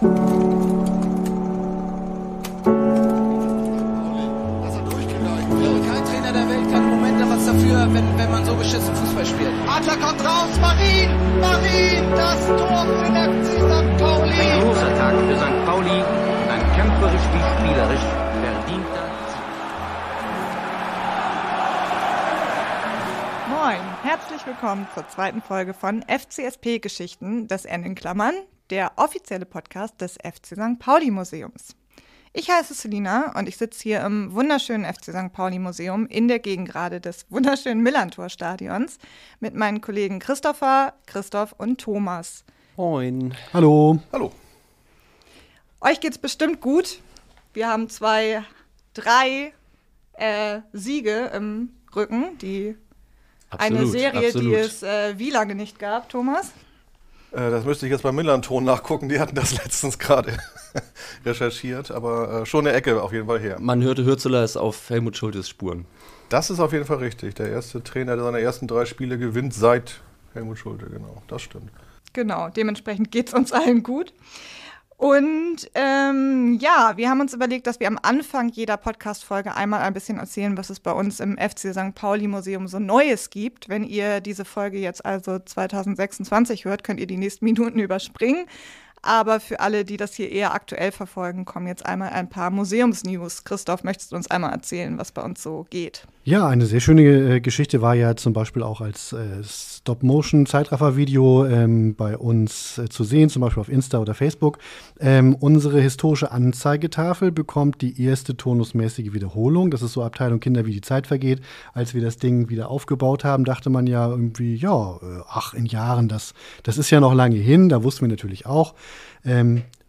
Kein Trainer der Welt kann im Moment was dafür, wenn man so beschissen Fußball spielt. Adler kommt raus, Marin, das Tor für den FC St. Pauli. Ein großer Tag für St. Pauli, ein kämpferisch wie spielerisch verdienter Sieg. Moin, herzlich willkommen zur zweiten Folge von FCSP-Geschichten, das N in Klammern, der offizielle Podcast des FC St. Pauli Museums. Ich heiße Selina und ich sitze hier im wunderschönen FC St. Pauli Museum in der Gegengrade des wunderschönen Millerntor-Stadions mit meinen Kollegen Christoph und Thomas. Moin. Hallo. Hallo. Euch geht's bestimmt gut. Wir haben drei Siege im Rücken, eine Serie, die es wie lange nicht gab, Thomas? Das müsste ich jetzt bei Millerntor nachgucken. Die hatten das letztens gerade recherchiert, aber schon eine Ecke auf jeden Fall her. Man hörte, Hürzeler ist auf Helmut Schultes Spuren. Das ist auf jeden Fall richtig. Der erste Trainer, der seine ersten 3 Spiele gewinnt seit Helmut Schulte, genau. Das stimmt. Genau, dementsprechend geht es uns allen gut. Und wir haben uns überlegt, dass wir am Anfang jeder Podcast-Folge einmal ein bisschen erzählen, was es bei uns im FC St. Pauli Museum so Neues gibt. Wenn ihr diese Folge jetzt also 2026 hört, könnt ihr die nächsten Minuten überspringen. Aber für alle, die das hier eher aktuell verfolgen, kommen jetzt einmal ein paar Museumsnews. Christoph, möchtest du uns einmal erzählen, was bei uns so geht? Ja, eine sehr schöne Geschichte war ja zum Beispiel auch als Stop-Motion-Zeitraffer-Video bei uns zu sehen, zum Beispiel auf Insta oder Facebook. Unsere historische Anzeigetafel bekommt die erste turnusmäßige Wiederholung. Das ist so Abteilung Kinder, wie die Zeit vergeht. Als wir das Ding wieder aufgebaut haben, dachte man ja irgendwie, in Jahren, das ist ja noch lange hin. Da wussten wir natürlich auch.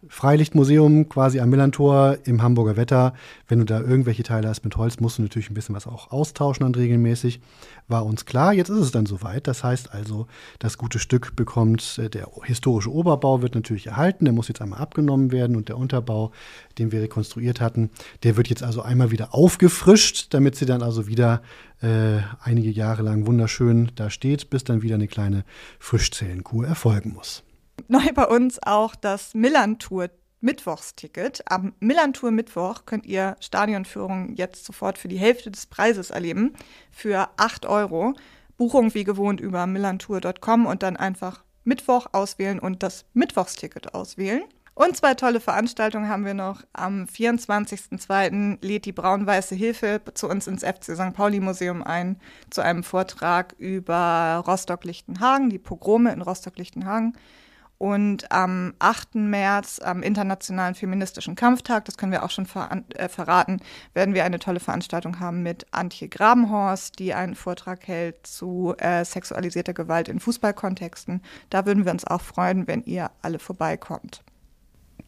Freilichtmuseum quasi am Millerntor im Hamburger Wetter. Wenn du da irgendwelche Teile hast mit Holz, musst du natürlich ein bisschen was auch austauschen dann regelmäßig. War uns klar, jetzt ist es dann soweit. Das heißt also, das gute Stück bekommt, der historische Oberbau wird natürlich erhalten, der muss jetzt einmal abgenommen werden und der Unterbau, den wir rekonstruiert hatten, der wird jetzt also einmal wieder aufgefrischt, damit sie dann also wieder einige Jahre lang wunderschön da steht, bis dann wieder eine kleine Frischzellenkur erfolgen muss. Neu bei uns auch das Millerntor-Mittwochsticket. Am Millerntor-Mittwoch könnt ihr Stadionführungen jetzt sofort für die Hälfte des Preises erleben, für 8 €. Buchung wie gewohnt über millerntour.com und dann einfach Mittwoch auswählen und das Mittwochsticket auswählen. Und 2 tolle Veranstaltungen haben wir noch. Am 24.02. lädt die Braun-Weiße Hilfe zu uns ins FC St. Pauli Museum ein, zu einem Vortrag über Rostock-Lichtenhagen, die Pogrome in Rostock-Lichtenhagen. Und am 8. März, am Internationalen Feministischen Kampftag, das können wir auch schon verraten, werden wir eine tolle Veranstaltung haben mit Antje Grabenhorst, die einen Vortrag hält zu sexualisierter Gewalt in Fußballkontexten. Da würden wir uns auch freuen, wenn ihr alle vorbeikommt.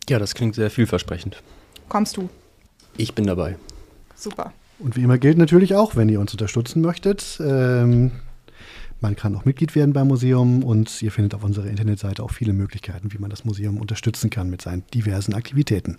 Ja, das klingt sehr vielversprechend. Kommst du? Ich bin dabei. Super. Und wie immer gilt natürlich auch, wenn ihr uns unterstützen möchtet, man kann auch Mitglied werden beim Museum und ihr findet auf unserer Internetseite auch viele Möglichkeiten, wie man das Museum unterstützen kann mit seinen diversen Aktivitäten.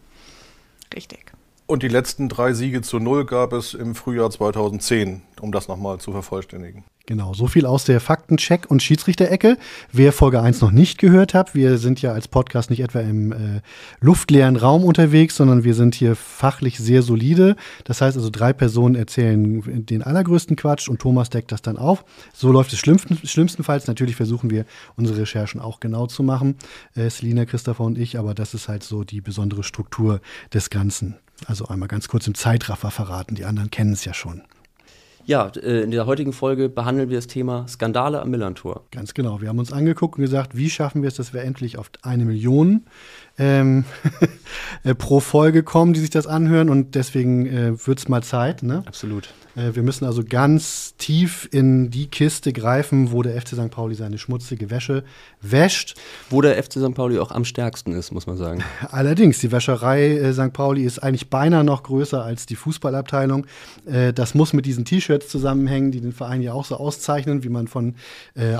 Richtig. Und die letzten 3 Siege zu 0 gab es im Frühjahr 2010, um das nochmal zu vervollständigen. Genau, so viel aus der Faktencheck- und Schiedsrichterecke. Wer Folge 1 noch nicht gehört hat, wir sind ja als Podcast nicht etwa im luftleeren Raum unterwegs, sondern wir sind hier fachlich sehr solide. Das heißt also, 3 Personen erzählen den allergrößten Quatsch und Thomas deckt das dann auf. So läuft es schlimmstenfalls. Natürlich versuchen wir, unsere Recherchen auch genau zu machen. Selina, Christopher und ich, aber das ist halt so die besondere Struktur des Ganzen. Also einmal ganz kurz im Zeitraffer verraten, die anderen kennen es ja schon. Ja, in der heutigen Folge behandeln wir das Thema Skandale am Millerntor. Ganz genau. Wir haben uns angeguckt und gesagt, wie schaffen wir es, dass wir endlich auf 1 Million pro Folge kommen, die sich das anhören. Und deswegen wird es mal Zeit. Ne? Absolut. Wir müssen also ganz tief in die Kiste greifen, wo der FC St. Pauli seine schmutzige Wäsche wäscht. Wo der FC St. Pauli auch am stärksten ist, muss man sagen. Allerdings, die Wäscherei St. Pauli ist eigentlich beinahe noch größer als die Fußballabteilung. Das muss mit diesen T-Shirts zusammenhängen, die den Verein ja auch so auszeichnen, wie man von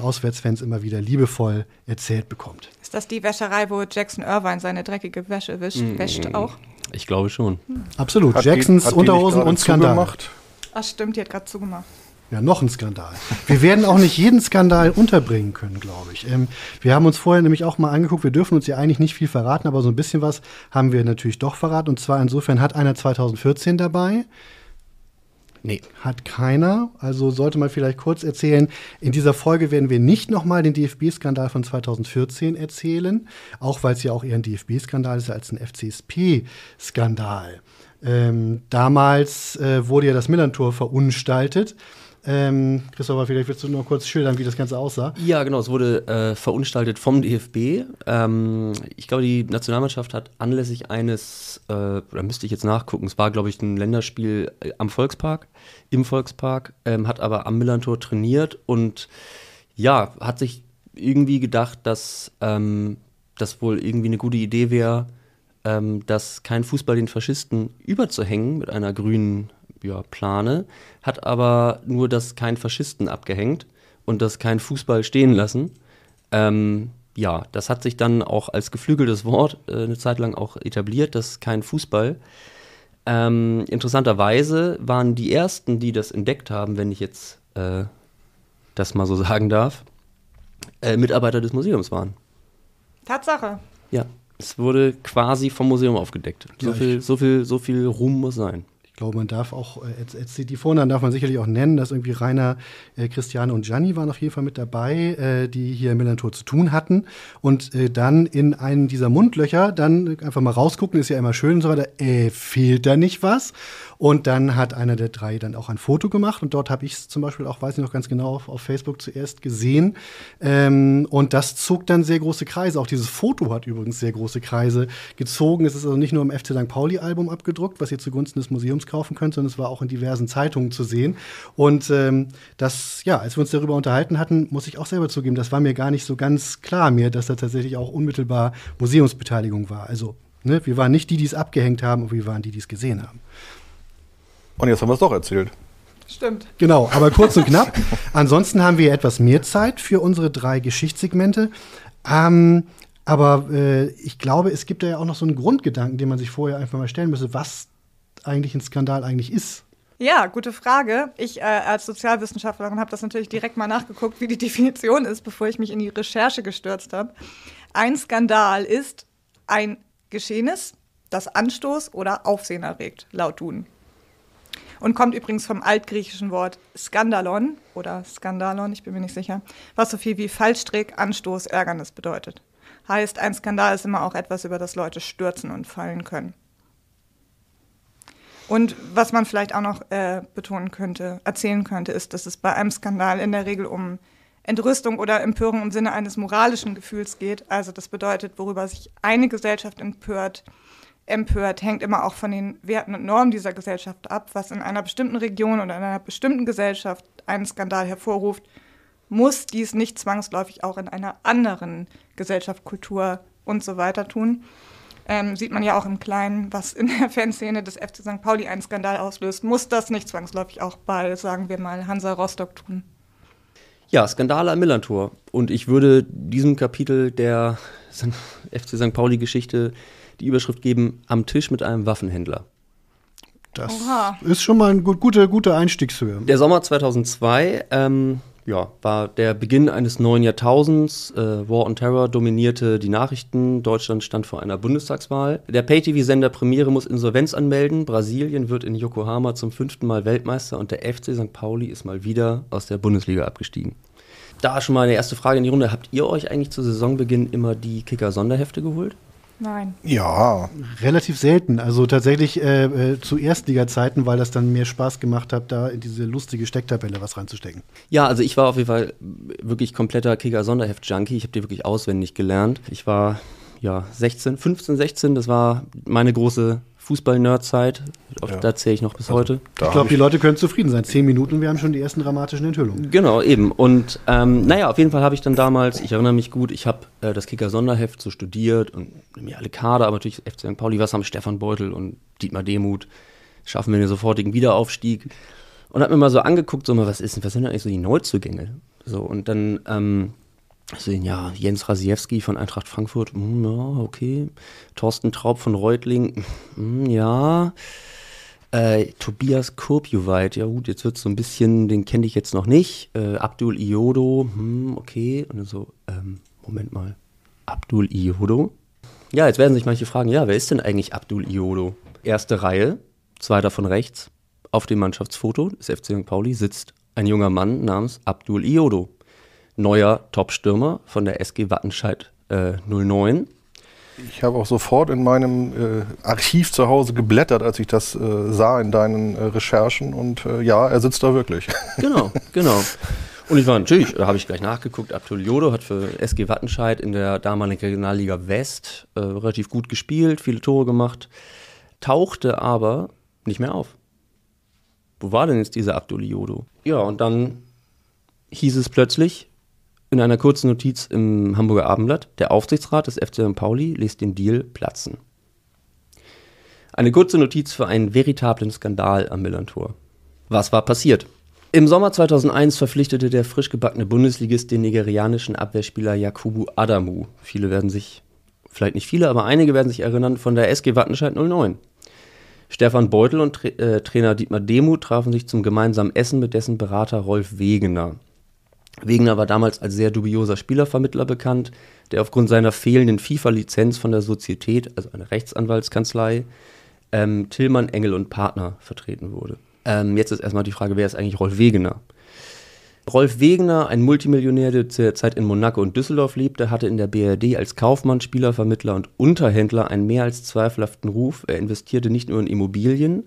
Auswärtsfans immer wieder liebevoll erzählt bekommt. Ist das die Wäscherei, wo Jackson Irvine seine dreckige Wäsche wäscht auch? Ich glaube schon. Absolut. Jacksons Unterhosen und Skandal. Zugemacht? Ach stimmt, die hat gerade zugemacht. Ja, noch ein Skandal. Wir werden auch nicht jeden Skandal unterbringen können, glaube ich. Wir haben uns vorher nämlich auch mal angeguckt, wir dürfen uns ja eigentlich nicht viel verraten, aber so ein bisschen was haben wir natürlich doch verraten. Und zwar insofern hat einer 2014 dabei. Nee, hat keiner. Also sollte man vielleicht kurz erzählen, in dieser Folge werden wir nicht nochmal den DFB-Skandal von 2014 erzählen, auch weil es ja auch eher ein DFB-Skandal ist als ein FCSP-Skandal. Damals wurde ja das Millern-Tor verunstaltet. Christopher, vielleicht willst du noch kurz schildern, wie das Ganze aussah? Ja, genau, es wurde verunstaltet vom DFB. Ich glaube, die Nationalmannschaft hat anlässlich eines, oder müsste ich jetzt nachgucken, es war, glaube ich, ein Länderspiel im Volkspark, hat aber am Millern-Tor trainiert und ja, hat sich irgendwie gedacht, dass das wohl irgendwie eine gute Idee wäre, dass kein Fußball den Faschisten überzuhängen mit einer grünen Plane, hat aber nur das kein Faschisten abgehängt und das kein Fußball stehen lassen. Das hat sich dann auch als geflügeltes Wort eine Zeit lang auch etabliert, das kein Fußball. Interessanterweise waren die ersten, die das entdeckt haben, wenn ich jetzt das mal so sagen darf, Mitarbeiter des Museums waren. Tatsache. Ja, es wurde quasi vom Museum aufgedeckt. So viel Ruhm muss sein. Ich glaube, man darf auch, die Vornamen darf man sicherlich auch nennen, dass irgendwie Rainer, Christiane und Gianni waren auf jeden Fall mit dabei, die hier im Millern-Tor zu tun hatten. Und dann in einen dieser Mundlöcher dann einfach mal rausgucken, ist ja immer schön und so weiter, fehlt da nicht was? Und dann hat einer der drei dann auch ein Foto gemacht und dort habe ich es zum Beispiel auch, weiß ich noch ganz genau, auf Facebook zuerst gesehen. Und das zog dann sehr große Kreise. Auch dieses Foto hat übrigens sehr große Kreise gezogen. Es ist also nicht nur im FC St. Pauli-Album abgedruckt, was ihr zugunsten des Museums kaufen könnt, sondern es war auch in diversen Zeitungen zu sehen. Und als wir uns darüber unterhalten hatten, muss ich auch selber zugeben, das war mir gar nicht so ganz klar dass da tatsächlich auch unmittelbar Museumsbeteiligung war. Also wir waren nicht die, die es abgehängt haben, und wir waren die, die es gesehen haben. Und jetzt haben wir es doch erzählt. Stimmt. Genau, aber kurz und knapp. Ansonsten haben wir etwas mehr Zeit für unsere 3 Geschichtssegmente. Aber ich glaube, es gibt ja auch noch so einen Grundgedanken, den man sich vorher einfach mal stellen müsste, was eigentlich ein Skandal eigentlich ist. Ja, gute Frage. Ich als Sozialwissenschaftlerin habe das natürlich direkt mal nachgeguckt, wie die Definition ist, bevor ich mich in die Recherche gestürzt habe. Ein Skandal ist ein Geschehnis, das Anstoß oder Aufsehen erregt, laut Duden. Und kommt übrigens vom altgriechischen Wort Skandalon oder Skandalon, ich bin mir nicht sicher, was so viel wie Fallstrick, Anstoß, Ärgernis bedeutet. Heißt, ein Skandal ist immer auch etwas, über das Leute stürzen und fallen können. Und was man vielleicht auch noch erzählen könnte, ist, dass es bei einem Skandal in der Regel um Entrüstung oder Empörung im Sinne eines moralischen Gefühls geht. Also das bedeutet, worüber sich eine Gesellschaft empört, hängt immer auch von den Werten und Normen dieser Gesellschaft ab. Was in einer bestimmten Region oder in einer bestimmten Gesellschaft einen Skandal hervorruft, muss dies nicht zwangsläufig auch in einer anderen Gesellschaft, Kultur und so weiter tun. Sieht man ja auch im Kleinen, was in der Fanszene des FC St. Pauli einen Skandal auslöst, muss das nicht zwangsläufig auch bei, sagen wir mal, Hansa Rostock tun. Ja, Skandale am Millern-Tor. Und ich würde diesem Kapitel der FC St. Pauli-Geschichte die Überschrift geben, am Tisch mit einem Waffenhändler. Das ist schon mal eine gute Einstiegshöhe. Der Sommer 2002 war der Beginn eines neuen Jahrtausends. War on Terror dominierte die Nachrichten. Deutschland stand vor einer Bundestagswahl. Der Pay-TV-Sender Premiere muss Insolvenz anmelden. Brasilien wird in Yokohama zum 5. Mal Weltmeister und der FC St. Pauli ist mal wieder aus der Bundesliga abgestiegen. Da schon mal eine erste Frage in die Runde. Habt ihr euch eigentlich zu Saisonbeginn immer die Kicker-Sonderhefte geholt? Nein. Ja. Relativ selten. Also tatsächlich zu Erstliga-Zeiten, weil das dann mehr Spaß gemacht hat, da in diese lustige Stecktabelle was reinzustecken. Ja, also ich war auf jeden Fall wirklich kompletter Kicker-Sonderheft-Junkie. Ich habe die wirklich auswendig gelernt. Ich war 15, 16, das war meine große Fußball-Nerd-Zeit. Da zähle ich noch bis heute. Ich glaube, die Leute können zufrieden sein. 10 Minuten und wir haben schon die ersten dramatischen Enthüllungen. Genau, eben. Und auf jeden Fall habe ich dann damals, ich erinnere mich gut, ich habe das Kicker-Sonderheft so studiert und mir alle Kader, aber natürlich FC St. Pauli, was haben Stefan Beutel und Dietmar Demuth, schaffen wir den sofortigen Wiederaufstieg. Und habe mir mal so angeguckt, was sind eigentlich so die Neuzugänge? So, und dann Jens Rasiewski von Eintracht Frankfurt, okay. Thorsten Traub von Reutling, Tobias Kurpjuweit, ja gut, jetzt wird es so ein bisschen, den kenne ich jetzt noch nicht. Abdul Iodo, okay. Und dann so, Moment mal, Abdul Iodo? Ja, jetzt werden sich manche fragen, ja, wer ist denn eigentlich Abdul Iodo? Erste Reihe, zweiter von rechts, auf dem Mannschaftsfoto des FC St. Pauli sitzt ein junger Mann namens Abdul Iodo. Neuer Topstürmer von der SG Wattenscheid 09. Ich habe auch sofort in meinem Archiv zu Hause geblättert, als ich das sah in deinen Recherchen. Und ja, er sitzt da wirklich. Genau. Und ich war natürlich, da habe ich gleich nachgeguckt, Abdul Iodo hat für SG Wattenscheid in der damaligen Regionalliga West relativ gut gespielt, viele Tore gemacht, tauchte aber nicht mehr auf. Wo war denn jetzt dieser Abdul Iodo? Ja, und dann hieß es plötzlich in einer kurzen Notiz im Hamburger Abendblatt, der Aufsichtsrat des FC St. Pauli lässt den Deal platzen. Eine kurze Notiz für einen veritablen Skandal am Millerntor. Was war passiert? Im Sommer 2001 verpflichtete der frisch gebackene Bundesligist den nigerianischen Abwehrspieler Yakubu Adamu. Viele werden sich, vielleicht nicht viele, aber einige werden sich erinnern, von der SG Wattenscheid 09. Stefan Beutel und Trainer Dietmar Demuth trafen sich zum gemeinsamen Essen mit dessen Berater Rolf Wegener. Wegener war damals als sehr dubioser Spielervermittler bekannt, der aufgrund seiner fehlenden FIFA-Lizenz von der Sozietät, also einer Rechtsanwaltskanzlei, Tillmann, Engel und Partner vertreten wurde. Jetzt ist erstmal die Frage, wer ist eigentlich Rolf Wegener? Rolf Wegener, ein Multimillionär, der zur Zeit in Monaco und Düsseldorf lebte, hatte in der BRD als Kaufmann, Spielervermittler und Unterhändler einen mehr als zweifelhaften Ruf. Er investierte nicht nur in Immobilien,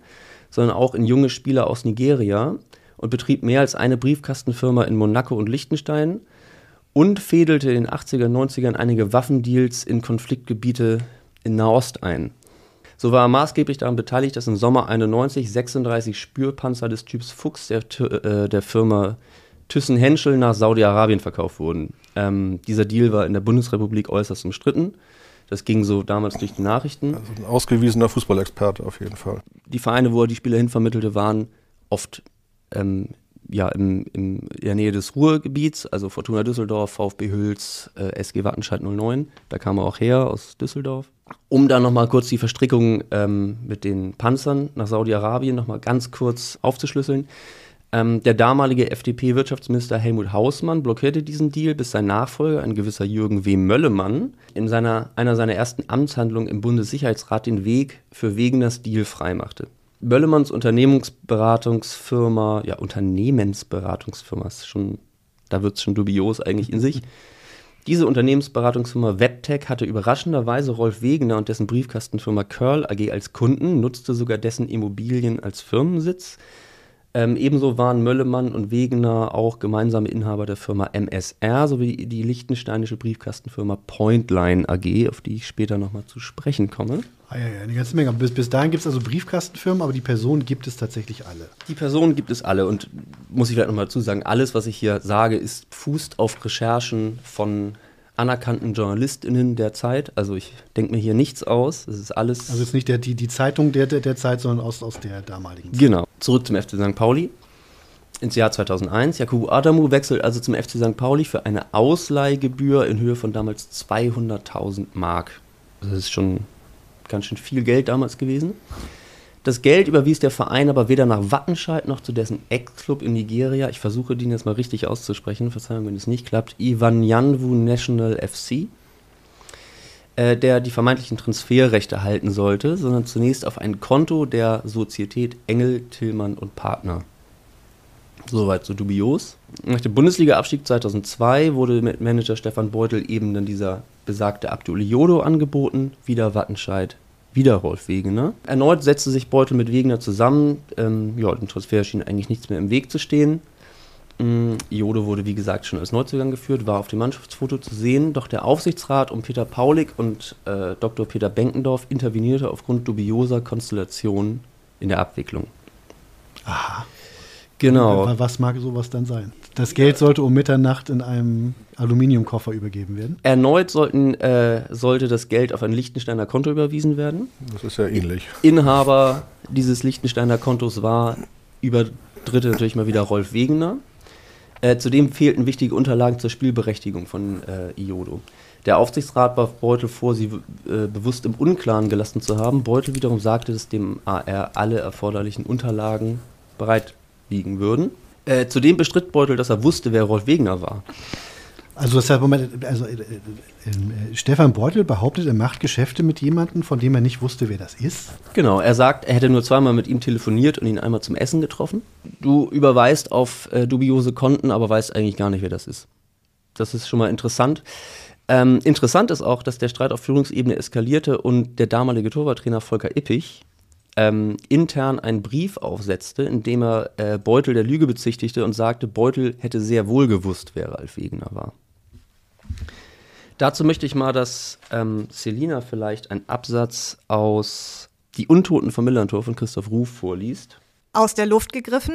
sondern auch in junge Spieler aus Nigeria und betrieb mehr als eine Briefkastenfirma in Monaco und Liechtenstein und fädelte in den 80er, 90ern einige Waffendeals in Konfliktgebiete in Nahost ein. So war er maßgeblich daran beteiligt, dass im Sommer 91 36 Spürpanzer des Typs Fuchs der Firma Thyssen-Henschel nach Saudi-Arabien verkauft wurden. Dieser Deal war in der Bundesrepublik äußerst umstritten. Das ging so damals durch die Nachrichten. Also ein ausgewiesener Fußballexperte auf jeden Fall. Die Vereine, wo er die Spieler hinvermittelte, waren oft in der Nähe des Ruhrgebiets, also Fortuna Düsseldorf, VfB Hüls, SG Wattenscheid 09. Da kam er auch her aus Düsseldorf. Um dann nochmal kurz die Verstrickung mit den Panzern nach Saudi-Arabien nochmal ganz kurz aufzuschlüsseln. Der damalige FDP-Wirtschaftsminister Helmut Hausmann blockierte diesen Deal, bis sein Nachfolger, ein gewisser Jürgen W. Möllemann, in einer seiner ersten Amtshandlungen im Bundessicherheitsrat den Weg für Wegeners Deal freimachte. Möllemanns Unternehmensberatungsfirma, da wird es schon dubios eigentlich in sich. Diese Unternehmensberatungsfirma Webtech hatte überraschenderweise Rolf Wegener und dessen Briefkastenfirma Curl AG als Kunden, nutzte sogar dessen Immobilien als Firmensitz. Ebenso waren Möllemann und Wegener auch gemeinsame Inhaber der Firma MSR sowie die liechtensteinische Briefkastenfirma Pointline AG, auf die ich später nochmal zu sprechen komme. Ja, eine ganze Menge. Bis dahin gibt es also Briefkastenfirmen, aber die Personen gibt es tatsächlich alle. Die Personen gibt es alle und muss ich vielleicht nochmal dazu sagen, alles, was ich hier sage, fußt auf Recherchen von anerkannten JournalistInnen der Zeit. Also ich denke mir hier nichts aus. Das ist alles. Also jetzt nicht die Zeitung der Zeit, sondern aus der damaligen Zeit. Genau. Zurück zum FC St. Pauli. Ins Jahr 2001. Yakubu Adamu wechselt also zum FC St. Pauli für eine Ausleihgebühr in Höhe von damals 200.000 Mark. Das ist schon ganz schön viel Geld damals gewesen. Das Geld überwies der Verein aber weder nach Wattenscheid noch zu dessen Ex-Club in Nigeria. Ich versuche, den jetzt mal richtig auszusprechen. Verzeihung, wenn es nicht klappt. Ivanyanwu National FC, der die vermeintlichen Transferrechte halten sollte, sondern zunächst auf ein Konto der Sozietät Engel, Tillmann und Partner. Soweit so dubios. Nach dem Bundesliga-Abstieg 2002 wurde mit Manager Stefan Beutel eben dann dieser besagte Abdul Iodo angeboten. Wieder Wattenscheid, wieder Rolf Wegener. Erneut setzte sich Beutel mit Wegener zusammen. Dem Transfer schien eigentlich nichts mehr im Weg zu stehen. Iodo wurde, wie gesagt, schon als Neuzugang geführt, war auf dem Mannschaftsfoto zu sehen. Doch der Aufsichtsrat um Peter Paulik und Dr. Peter Benkendorf intervenierte aufgrund dubioser Konstellationen in der Abwicklung. Aha. Genau. Was mag sowas dann sein? Das Geld sollte um Mitternacht in einem Aluminiumkoffer übergeben werden? Erneut sollte das Geld auf ein Liechtensteiner Konto überwiesen werden. Das ist ja ähnlich. Inhaber dieses Liechtensteiner Kontos war über Dritte natürlich mal wieder Rolf Wegener. Zudem fehlten wichtige Unterlagen zur Spielberechtigung von Iodo. Der Aufsichtsrat warf Beutel vor, sie bewusst im Unklaren gelassen zu haben. Beutel wiederum sagte, dass dem AR alle erforderlichen Unterlagen bereit liegen würden. Zudem bestritt Beutel, dass er wusste, wer Rolf Wegener war. Also, Stefan Beutel behauptet, er macht Geschäfte mit jemandem, von dem er nicht wusste, wer das ist. Genau, er sagt, er hätte nur zweimal mit ihm telefoniert und ihn einmal zum Essen getroffen. Du überweist auf dubiose Konten, aber weißt eigentlich gar nicht, wer das ist. Das ist schon mal interessant. Interessant ist auch, dass der Streit auf Führungsebene eskalierte und der damalige Torwarttrainer Volker Ippich intern einen Brief aufsetzte, in dem er Beutel der Lüge bezichtigte und sagte, Beutel hätte sehr wohl gewusst, wer Ralf Wegener war. Dazu möchte ich mal, dass Selina vielleicht einen Absatz aus Die Untoten vom Millantor von Christoph Ruf vorliest. Aus der Luft gegriffen?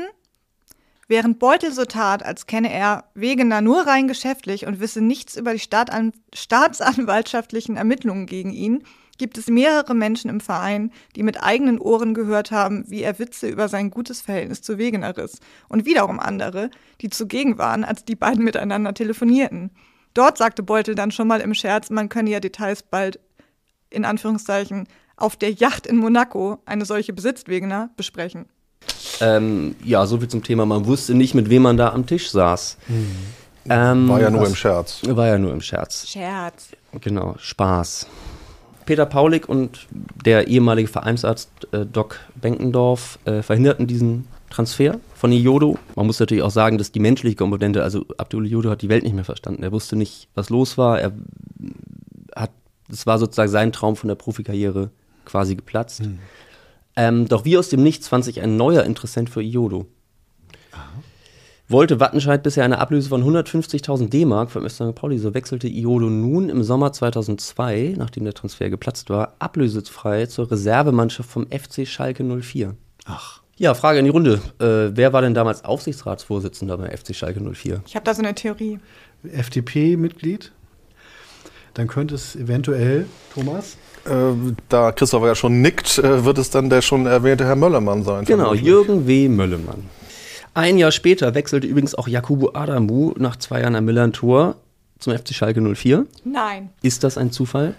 Während Beutel so tat, als kenne er Wegener nur rein geschäftlich und wisse nichts über die staatsanwaltschaftlichen Ermittlungen gegen ihn, gibt es mehrere Menschen im Verein, die mit eigenen Ohren gehört haben, wie er Witze über sein gutes Verhältnis zu Wegener riss. Und wiederum andere, die zugegen waren, als die beiden miteinander telefonierten. Dort sagte Beutel dann schon mal im Scherz, man könne ja Details bald, in Anführungszeichen, auf der Yacht in Monaco, eine solche besitzt Wegener, besprechen. Ja, so viel zum Thema, man wusste nicht, mit wem man da am Tisch saß. War ja nur im Scherz. War ja nur im Scherz. Scherz. Genau, Spaß. Peter Paulik und der ehemalige Vereinsarzt Doc Benkendorf verhinderten diesen Transfer von Iodo. Man muss natürlich auch sagen, dass die menschliche Komponente, also Abdul Iodo hat die Welt nicht mehr verstanden. Er wusste nicht, was los war. Es war sozusagen sein Traum von der Profikarriere quasi geplatzt. Doch wie aus dem Nichts fand sich ein neuer Interessent für Iodo. Wollte Wattenscheid bisher eine Ablöse von 150.000 D-Mark vom FC St. Pauli, so wechselte Iodo nun im Sommer 2002, nachdem der Transfer geplatzt war, ablösefrei zur Reservemannschaft vom FC Schalke 04. Ach. Ja, Frage in die Runde. Wer war denn damals Aufsichtsratsvorsitzender beim FC Schalke 04? Ich habe da so eine Theorie. FDP-Mitglied? Dann könnte es eventuell, Thomas? Da Christopher ja schon nickt, wird es dann der schon erwähnte Herr Möllermann sein. Genau, vermutlich. Jürgen W. Möllermann. Ein Jahr später wechselte übrigens auch Jakubu Adamu nach 2 Jahren am Millantor zum FC Schalke 04. Nein. Ist das ein Zufall?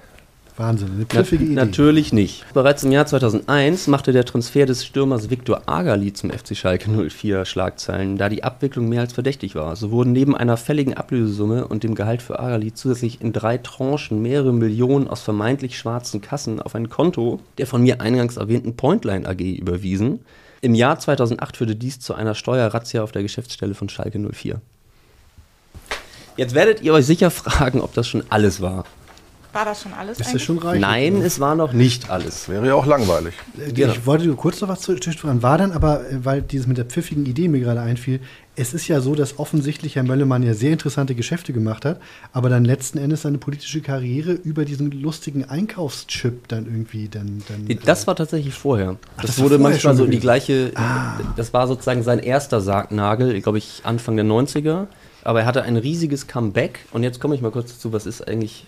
Wahnsinn, eine pfiffige Idee. Natürlich nicht. Bereits im Jahr 2001 machte der Transfer des Stürmers Viktor Agali zum FC Schalke 04 Schlagzeilen, da die Abwicklung mehr als verdächtig war. So wurden neben einer fälligen Ablösesumme und dem Gehalt für Agali zusätzlich in 3 Tranchen mehrere Millionen aus vermeintlich schwarzen Kassen auf ein Konto der von mir eingangs erwähnten Pointline AG überwiesen. Im Jahr 2008 führte dies zu einer Steuerrazzia auf der Geschäftsstelle von Schalke 04. Jetzt werdet ihr euch sicher fragen, ob das schon alles war. War das schon alles Ist das eigentlich? schon reichlich? Nein, es war noch nicht alles. Wäre ja auch langweilig. Ich wollte nur kurz noch was zu Tisch fragen. War dann aber, weil dieses mit der pfiffigen Idee mir gerade einfiel, es ist ja so, dass offensichtlich Herr Möllermann ja sehr interessante Geschäfte gemacht hat, aber dann letzten Endes seine politische Karriere über diesen lustigen Einkaufschip dann irgendwie Das war tatsächlich vorher. das Das war wurde vorher manchmal schon so in die gewesen. gleiche, das war sozusagen sein erster Sargnagel, glaube ich, Anfang der 90er. Aber er hatte ein riesiges Comeback. Und jetzt komme ich mal kurz dazu, was ist eigentlich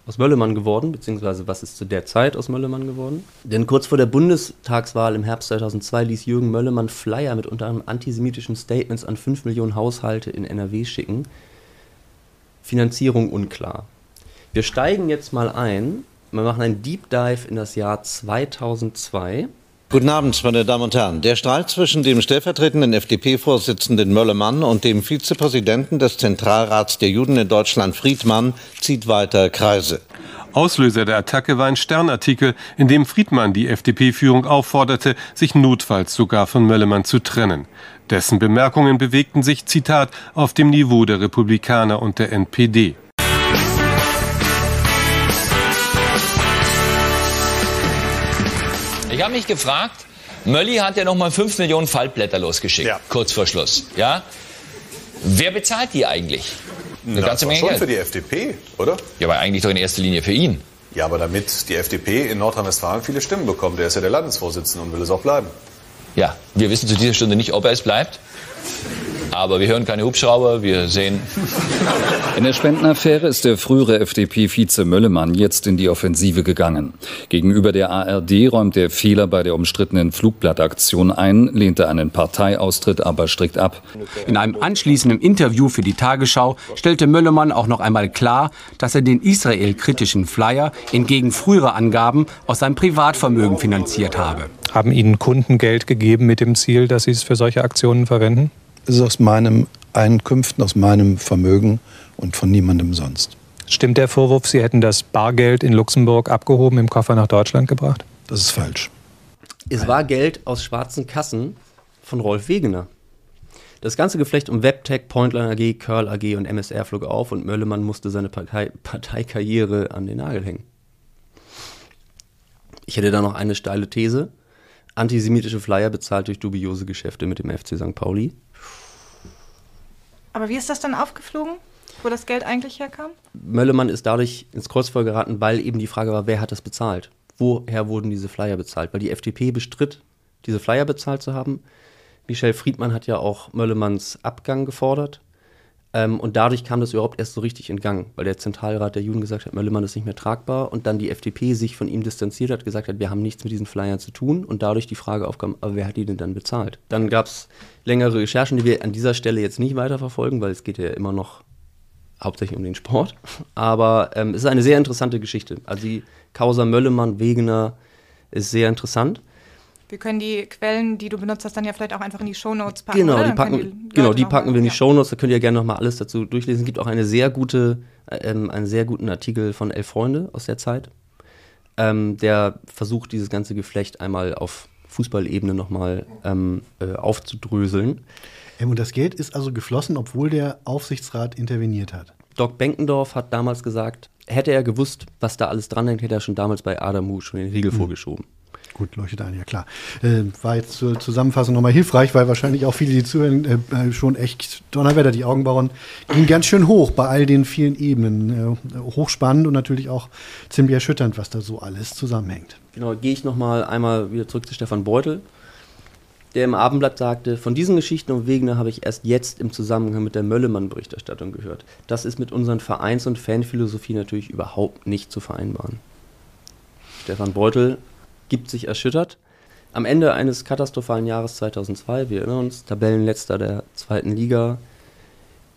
aus Möllermann geworden, beziehungsweise was ist zu der Zeit aus Möllermann geworden. Denn kurz vor der Bundestagswahl im Herbst 2002 ließ Jürgen Möllermann Flyer mit unter anderem antisemitischen Statements an 5 Millionen Haushalte in NRW schicken. Finanzierung unklar. Wir steigen jetzt mal ein, wir machen einen Deep Dive in das Jahr 2002. Guten Abend, meine Damen und Herren. Der Streit zwischen dem stellvertretenden FDP-Vorsitzenden Möllermann und dem Vizepräsidenten des Zentralrats der Juden in Deutschland, Friedmann, zieht weiter Kreise. Auslöser der Attacke war ein Stern-Artikel, in dem Friedmann die FDP-Führung aufforderte, sich notfalls sogar von Möllermann zu trennen. Dessen Bemerkungen bewegten sich, Zitat, auf dem Niveau der Republikaner und der NPD. Ich habe mich gefragt, Mölli hat ja nochmal 5 Millionen Faltblätter losgeschickt, kurz vor Schluss. Ja? Wer bezahlt die eigentlich? Eine ganze Menge schon Geld. Für die FDP, oder? Ja, aber eigentlich doch in erster Linie für ihn. Ja, aber damit die FDP in Nordrhein-Westfalen viele Stimmen bekommt. Der ist ja der Landesvorsitzende und will es auch bleiben. Ja, wir wissen zu dieser Stunde nicht, ob er es bleibt. Aber wir hören keine Hubschrauber, wir sehen... In der Spendenaffäre ist der frühere FDP-Vize Möllemann jetzt in die Offensive gegangen. Gegenüber der ARD räumt er Fehler bei der umstrittenen Flugblattaktion ein, lehnte einen Parteiaustritt aber strikt ab. In einem anschließenden Interview für die Tagesschau stellte Möllemann auch noch einmal klar, dass er den israel-kritischen Flyer entgegen früherer Angaben aus seinem Privatvermögen finanziert habe. Haben Ihnen Kunden Geld gegeben mit dem Ziel, dass Sie es für solche Aktionen verwenden? Es ist aus meinen Einkünften, aus meinem Vermögen und von niemandem sonst. Stimmt der Vorwurf, Sie hätten das Bargeld in Luxemburg abgehoben, im Koffer nach Deutschland gebracht? Das ist falsch. Es war Geld aus schwarzen Kassen von Rolf Wegener. Das ganze Geflecht um Webtech, Pointline AG, Curl AG und MSR flog auf und Möllemann musste seine Parteikarriere an den Nagel hängen. Ich hätte da noch eine steile These. Antisemitische Flyer bezahlt durch dubiose Geschäfte mit dem FC St. Pauli. Aber wie ist das dann aufgeflogen, wo das Geld eigentlich herkam? Möllemann ist dadurch ins Kreuzfeuer geraten, weil eben die Frage war, wer hat das bezahlt? Woher wurden diese Flyer bezahlt? Weil die FDP bestritt, diese Flyer bezahlt zu haben. Michel Friedmann hat ja auch Möllemanns Abgang gefordert. Und dadurch kam das überhaupt erst so richtig in Gang, weil der Zentralrat der Juden gesagt hat, Möllemann ist nicht mehr tragbar und dann die FDP sich von ihm distanziert hat, gesagt hat, wir haben nichts mit diesen Flyern zu tun und dadurch die Frage aufkam, aber wer hat die denn dann bezahlt? Dann gab es längere Recherchen, die wir an dieser Stelle jetzt nicht weiterverfolgen, weil es geht ja immer noch hauptsächlich um den Sport, aber es ist eine sehr interessante Geschichte. Also die Causa Möllemann, Wegener ist sehr interessant. Wir können die Quellen, die du benutzt hast, dann ja vielleicht auch einfach in die Shownotes packen. Genau, die packen wir in die Shownotes, da könnt ihr gerne nochmal alles dazu durchlesen. Es gibt auch einen sehr guten Artikel von 11 Freunde aus der Zeit, der versucht, dieses ganze Geflecht einmal auf Fußballebene nochmal aufzudröseln. Und das Geld ist also geflossen, obwohl der Aufsichtsrat interveniert hat. Doc Benkendorf hat damals gesagt, hätte er gewusst, was da alles dran hängt, hätte er schon damals bei Adamu schon den Riegel vorgeschoben. Gut, leuchtet ein, ja klar. War jetzt zur Zusammenfassung nochmal hilfreich, weil wahrscheinlich auch viele, die zuhören, schon echt Donnerwetter, die Augenbrauen gingen ganz schön hoch bei all den vielen Ebenen. Hochspannend und natürlich auch ziemlich erschütternd, was da so alles zusammenhängt. Genau, gehe ich nochmal einmal wieder zurück zu Stefan Beutel, der im Abendblatt sagte, von diesen Geschichten um Wegener habe ich erst jetzt im Zusammenhang mit der Möllemann-Berichterstattung gehört. Das ist mit unseren Vereins- und Fanphilosophie natürlich überhaupt nicht zu vereinbaren. Stefan Beutel gibt sich erschüttert. Am Ende eines katastrophalen Jahres 2002, wir erinnern uns, Tabellenletzter der 2. Liga,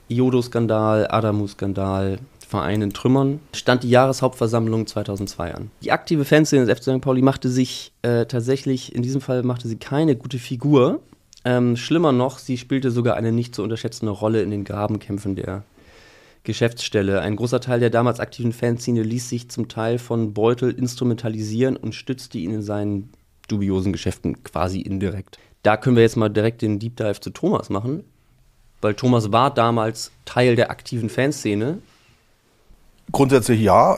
Iodo-Skandal, Adamu-Skandal, Verein in Trümmern, stand die Jahreshauptversammlung 2002 an. Die aktive Fanszene des FC St. Pauli machte sich tatsächlich, in diesem Fall machte sie keine gute Figur. Schlimmer noch, sie spielte sogar eine nicht zu unterschätzende Rolle in den Grabenkämpfen der Geschäftsstelle. Ein großer Teil der damals aktiven Fanszene ließ sich zum Teil von Beutel instrumentalisieren und stützte ihn in seinen dubiosen Geschäften quasi indirekt. Da können wir jetzt mal direkt den Deep Dive zu Thomas machen, weil Thomas war damals Teil der aktiven Fanszene. Grundsätzlich ja.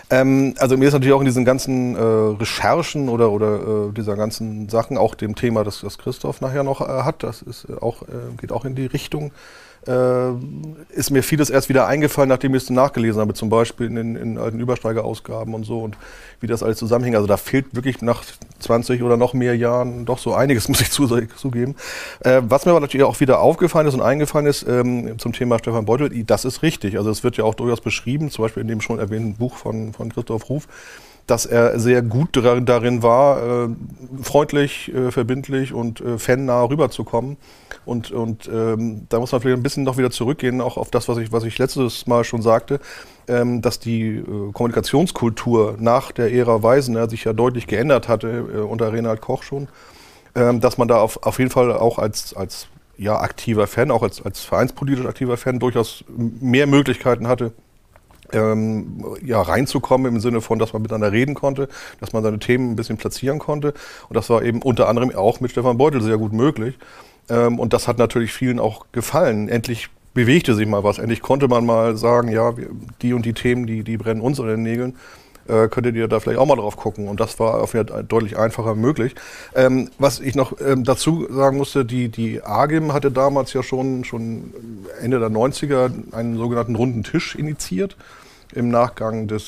Also mir ist natürlich auch in diesen ganzen Recherchen oder dieser ganzen Sachen, auch dem Thema, das Christoph nachher noch hat, das ist auch, geht auch in die Richtung, ist mir vieles erst wieder eingefallen, nachdem ich es nachgelesen habe, zum Beispiel in alten Übersteigerausgaben und so und wie das alles zusammenhängt. Also da fehlt wirklich nach 20 oder noch mehr Jahren doch so einiges, muss ich zugeben. Was mir aber natürlich auch wieder aufgefallen ist und eingefallen ist zum Thema Stefan Beutel, das ist richtig. Also es wird ja auch durchaus beschrieben, zum Beispiel in dem schon erwähnten Buch von Christoph Ruf, dass er sehr gut darin war, freundlich, verbindlich und fannah rüberzukommen. Und da muss man vielleicht ein bisschen noch wieder zurückgehen, auch auf das, was ich letztes Mal schon sagte, dass die Kommunikationskultur nach der Ära Weisner sich ja deutlich geändert hatte, unter Reinhard Koch schon, dass man da auf jeden Fall auch als aktiver Fan, auch als vereinspolitisch aktiver Fan durchaus mehr Möglichkeiten hatte, reinzukommen im Sinne von, dass man miteinander reden konnte, dass man seine Themen ein bisschen platzieren konnte. Und das war eben unter anderem auch mit Stefan Beutel sehr gut möglich. Und das hat natürlich vielen auch gefallen. Endlich bewegte sich mal was. Endlich konnte man mal sagen, ja, die und die Themen, die brennen uns unter den Nägeln. Könntet ihr da vielleicht auch mal drauf gucken. Und das war auf jeden Fall deutlich einfacher möglich. Was ich noch dazu sagen musste, die AGIM hatte damals ja schon Ende der 90er einen sogenannten runden Tisch initiiert, im Nachgang der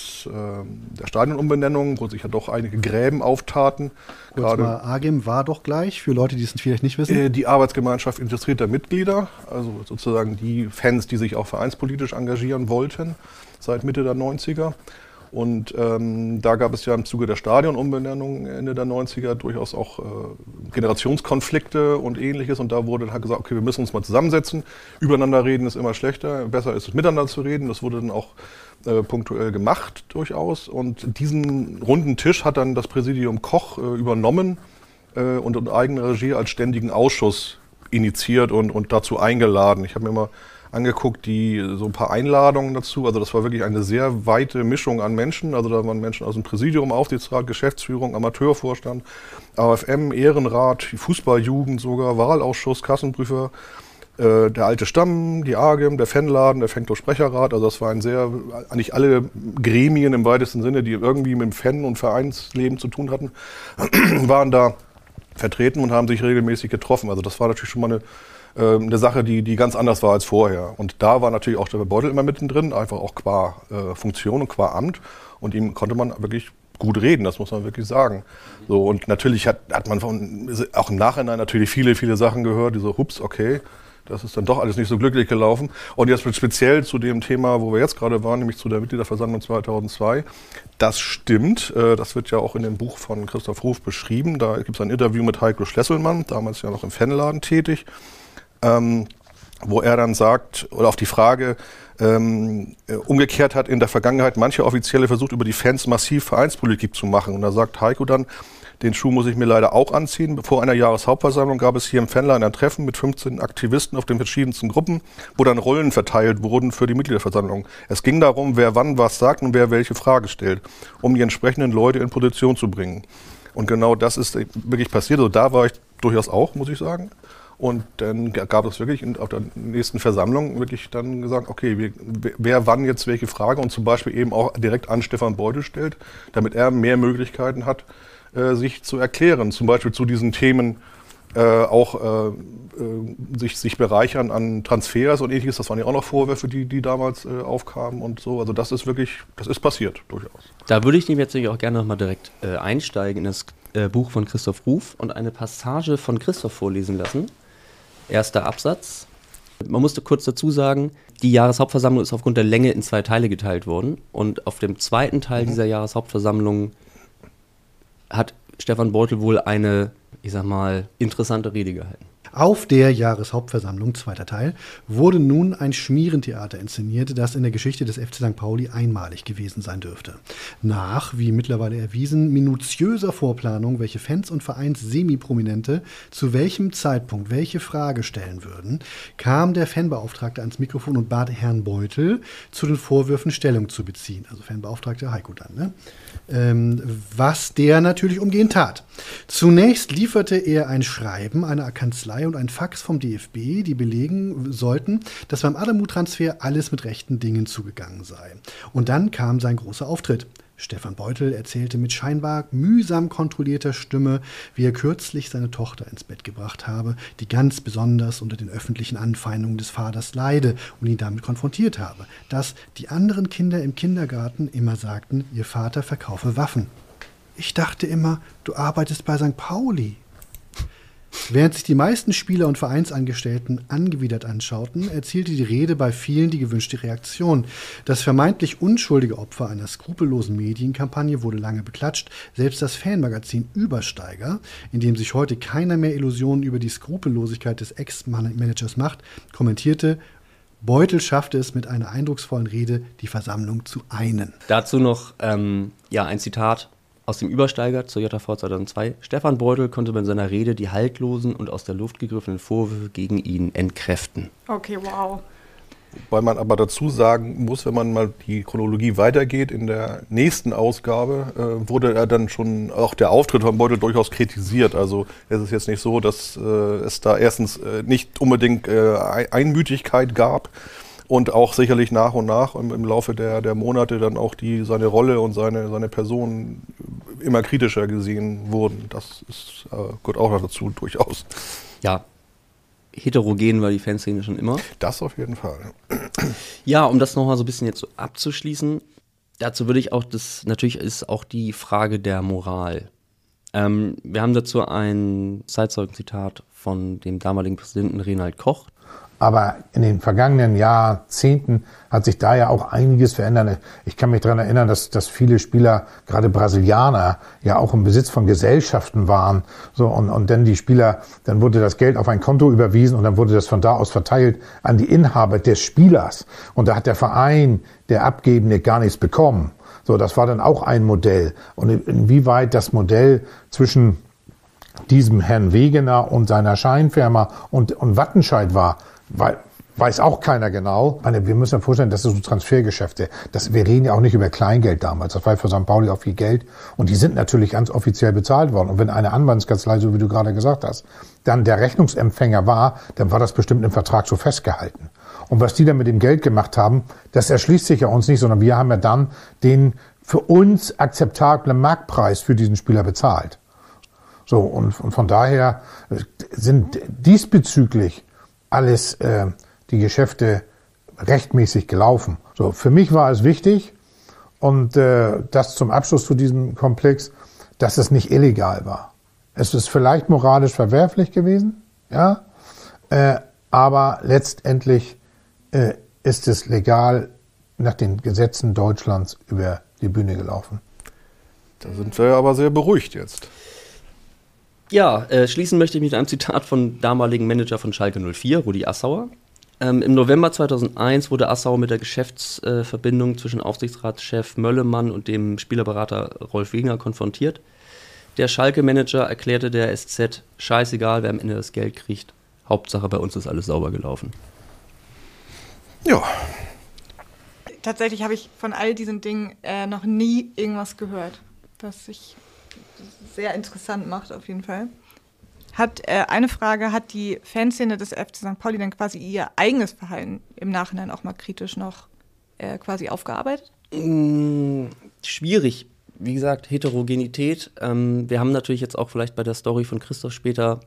Stadionumbenennung, wo sich ja doch einige Gräben auftaten. Kurz mal, AGIM war doch gleich, für Leute, die es vielleicht nicht wissen. Die Arbeitsgemeinschaft interessierter Mitglieder, also sozusagen die Fans, die sich auch vereinspolitisch engagieren wollten, seit Mitte der 90er. Und da gab es ja im Zuge der Stadionumbenennung Ende der 90er durchaus auch Generationskonflikte und Ähnliches. Und da wurde dann halt gesagt, okay, wir müssen uns mal zusammensetzen. Übereinander reden ist immer schlechter. Besser ist es, miteinander zu reden. Das wurde dann auch punktuell gemacht durchaus. Und diesen runden Tisch hat dann das Präsidium Koch übernommen und in eigener Regie als ständigen Ausschuss initiiert und dazu eingeladen. Ich habe mir mal angeguckt, so ein paar Einladungen dazu. Also das war wirklich eine sehr weite Mischung an Menschen. Also da waren Menschen aus dem Präsidium, Aufsichtsrat, Geschäftsführung, Amateurvorstand, AFM, Ehrenrat, Fußballjugend sogar, Wahlausschuss, Kassenprüfer, der alte Stamm, die AGIM, der Fanladen, der Fanclub-Sprecherrat. Also das waren eigentlich alle Gremien im weitesten Sinne, die irgendwie mit dem Fan- und Vereinsleben zu tun hatten, waren da vertreten und haben sich regelmäßig getroffen. Also das war natürlich schon mal eine Sache, die ganz anders war als vorher. Und da war natürlich auch der Beutel immer mittendrin, einfach auch qua Funktion und qua Amt. Und ihm konnte man wirklich gut reden, das muss man wirklich sagen. So, und natürlich hat man auch im Nachhinein natürlich viele Sachen gehört, die so, hups, okay, das ist dann doch alles nicht so glücklich gelaufen. Und jetzt speziell zu dem Thema, wo wir jetzt gerade waren, nämlich zu der Mitgliederversammlung 2002. Das stimmt, das wird ja auch in dem Buch von Christoph Ruf beschrieben. Da gibt es ein Interview mit Heiko Schlesselmann, damals ja noch im Fanladen tätig, wo er dann sagt, oder auf die Frage, umgekehrt hat in der Vergangenheit manche Offizielle versucht, über die Fans massiv Vereinspolitik zu machen. Und da sagt Heiko dann, den Schuh muss ich mir leider auch anziehen. Vor einer Jahreshauptversammlung gab es hier im Fanladen ein Treffen mit 15 Aktivisten auf den verschiedensten Gruppen, wo dann Rollen verteilt wurden für die Mitgliederversammlung. Es ging darum, wer wann was sagt und wer welche Frage stellt, um die entsprechenden Leute in Position zu bringen. Und genau das ist wirklich passiert. Also da war ich durchaus auch, muss ich sagen. Und dann gab es wirklich auf der nächsten Versammlung wirklich dann gesagt, okay, wer wann jetzt welche Frage und zum Beispiel eben auch direkt an Stefan Beutel stellt, damit er mehr Möglichkeiten hat, sich zu erklären. Zum Beispiel zu diesen Themen sich bereichern an Transfers und Ähnliches. Das waren ja auch noch Vorwürfe, die damals aufkamen und so. Also das ist passiert durchaus. Da würde ich nämlich jetzt auch gerne nochmal direkt einsteigen in das Buch von Christoph Ruf und eine Passage von Christoph vorlesen lassen. Erster Absatz. Man musste kurz dazu sagen, die Jahreshauptversammlung ist aufgrund der Länge in 2 Teile geteilt worden. Und auf dem zweiten Teil dieser Jahreshauptversammlung hat Stefan Beutel wohl eine, ich sag mal, interessante Rede gehalten. Auf der Jahreshauptversammlung, zweiter Teil, wurde nun ein Schmierentheater inszeniert, das in der Geschichte des FC St. Pauli einmalig gewesen sein dürfte. Nach, wie mittlerweile erwiesen, minutiöser Vorplanung, welche Fans und Vereins-Semi-Prominente zu welchem Zeitpunkt welche Frage stellen würden, kam der Fanbeauftragte ans Mikrofon und bat Herrn Beutel, zu den Vorwürfen Stellung zu beziehen. Also Fanbeauftragter Heiko dann, ne? Was der natürlich umgehend tat. Zunächst lieferte er ein Schreiben einer Kanzlei und ein Fax vom DFB, die belegen sollten, dass beim Adamu-Transfer alles mit rechten Dingen zugegangen sei. Und dann kam sein großer Auftritt. Stefan Beutel erzählte mit scheinbar mühsam kontrollierter Stimme, wie er kürzlich seine Tochter ins Bett gebracht habe, die ganz besonders unter den öffentlichen Anfeindungen des Vaters leide und ihn damit konfrontiert habe, dass die anderen Kinder im Kindergarten immer sagten, ihr Vater verkaufe Waffen. Ich dachte immer, du arbeitest bei St. Pauli. Während sich die meisten Spieler und Vereinsangestellten angewidert anschauten, erzielte die Rede bei vielen die gewünschte Reaktion. Das vermeintlich unschuldige Opfer einer skrupellosen Medienkampagne wurde lange beklatscht. Selbst das Fanmagazin Übersteiger, in dem sich heute keiner mehr Illusionen über die Skrupellosigkeit des Ex-Managers macht, kommentierte, Beutel schaffte es mit einer eindrucksvollen Rede, die Versammlung zu einen. Dazu noch ein Zitat aus dem Übersteiger zur JV 2002. Stefan Beutel konnte bei seiner Rede die haltlosen und aus der Luft gegriffenen Vorwürfe gegen ihn entkräften. Okay, wow. Wobei man aber dazu sagen muss, wenn man mal die Chronologie weitergeht, in der nächsten Ausgabe wurde er dann schon, auch der Auftritt von Beutel durchaus kritisiert. Also es ist jetzt nicht so, dass es da erstens nicht unbedingt Einmütigkeit gab, und auch sicherlich nach und nach im Laufe der Monate dann auch seine Rolle und seine Person immer kritischer gesehen wurden. Das gehört auch noch dazu, durchaus. Ja, heterogen war die Fanszene schon immer. Das auf jeden Fall. Ja, um das nochmal so ein bisschen jetzt so abzuschließen, Dazu würde ich auch, natürlich ist auch die Frage der Moral. Wir haben dazu ein Zeitzeugenzitat von dem damaligen Präsidenten Renald Koch. Aber in den vergangenen Jahrzehnten hat sich da ja auch einiges verändert. Ich kann mich daran erinnern, dass viele Spieler, gerade Brasilianer, ja auch im Besitz von Gesellschaften waren. So, und dann die Spieler, dann wurde das Geld auf ein Konto überwiesen und dann wurde das von da aus verteilt an die Inhaber des Spielers. Und da hat der Verein, der Abgebende, gar nichts bekommen. So, das war dann auch ein Modell. Und inwieweit das Modell zwischen diesem Herrn Wegener und seiner Scheinfirma und Wattenscheid war, weiß auch keiner genau. Wir müssen uns vorstellen, das sind so Transfergeschäfte. Wir reden ja auch nicht über Kleingeld damals. Das war für St. Pauli auch viel Geld. Und die sind natürlich ganz offiziell bezahlt worden. Und wenn eine Anwaltskanzlei, so wie du gerade gesagt hast, dann der Rechnungsempfänger war, dann war das bestimmt im Vertrag so festgehalten. Und was die dann mit dem Geld gemacht haben, das erschließt sich ja uns nicht, sondern wir haben ja dann den für uns akzeptablen Marktpreis für diesen Spieler bezahlt. So, und von daher sind diesbezüglich alles die Geschäfte rechtmäßig gelaufen. So, für mich war es wichtig, und das zum Abschluss zu diesem Komplex, dass es nicht illegal war. Es ist vielleicht moralisch verwerflich gewesen, ja, aber letztendlich ist es legal nach den Gesetzen Deutschlands über die Bühne gelaufen. Da sind wir aber sehr beruhigt jetzt. Ja, schließen möchte ich mit einem Zitat von damaligen Manager von Schalke 04, Rudi Assauer. Im November 2001 wurde Assauer mit der Geschäftsverbindung zwischen Aufsichtsratschef Möllemann und dem Spielerberater Rolf Wegener konfrontiert. Der Schalke-Manager erklärte der SZ, scheißegal, wer am Ende das Geld kriegt. Hauptsache, bei uns ist alles sauber gelaufen. Ja. Tatsächlich habe ich von all diesen Dingen noch nie irgendwas gehört, was sich sehr interessant macht auf jeden Fall. Eine Frage, hat die Fanszene des FC St. Pauli dann quasi ihr eigenes Verhalten im Nachhinein auch mal kritisch noch quasi aufgearbeitet? Schwierig. Wie gesagt, Heterogenität. Wir haben natürlich jetzt auch vielleicht bei der Story von Christoph später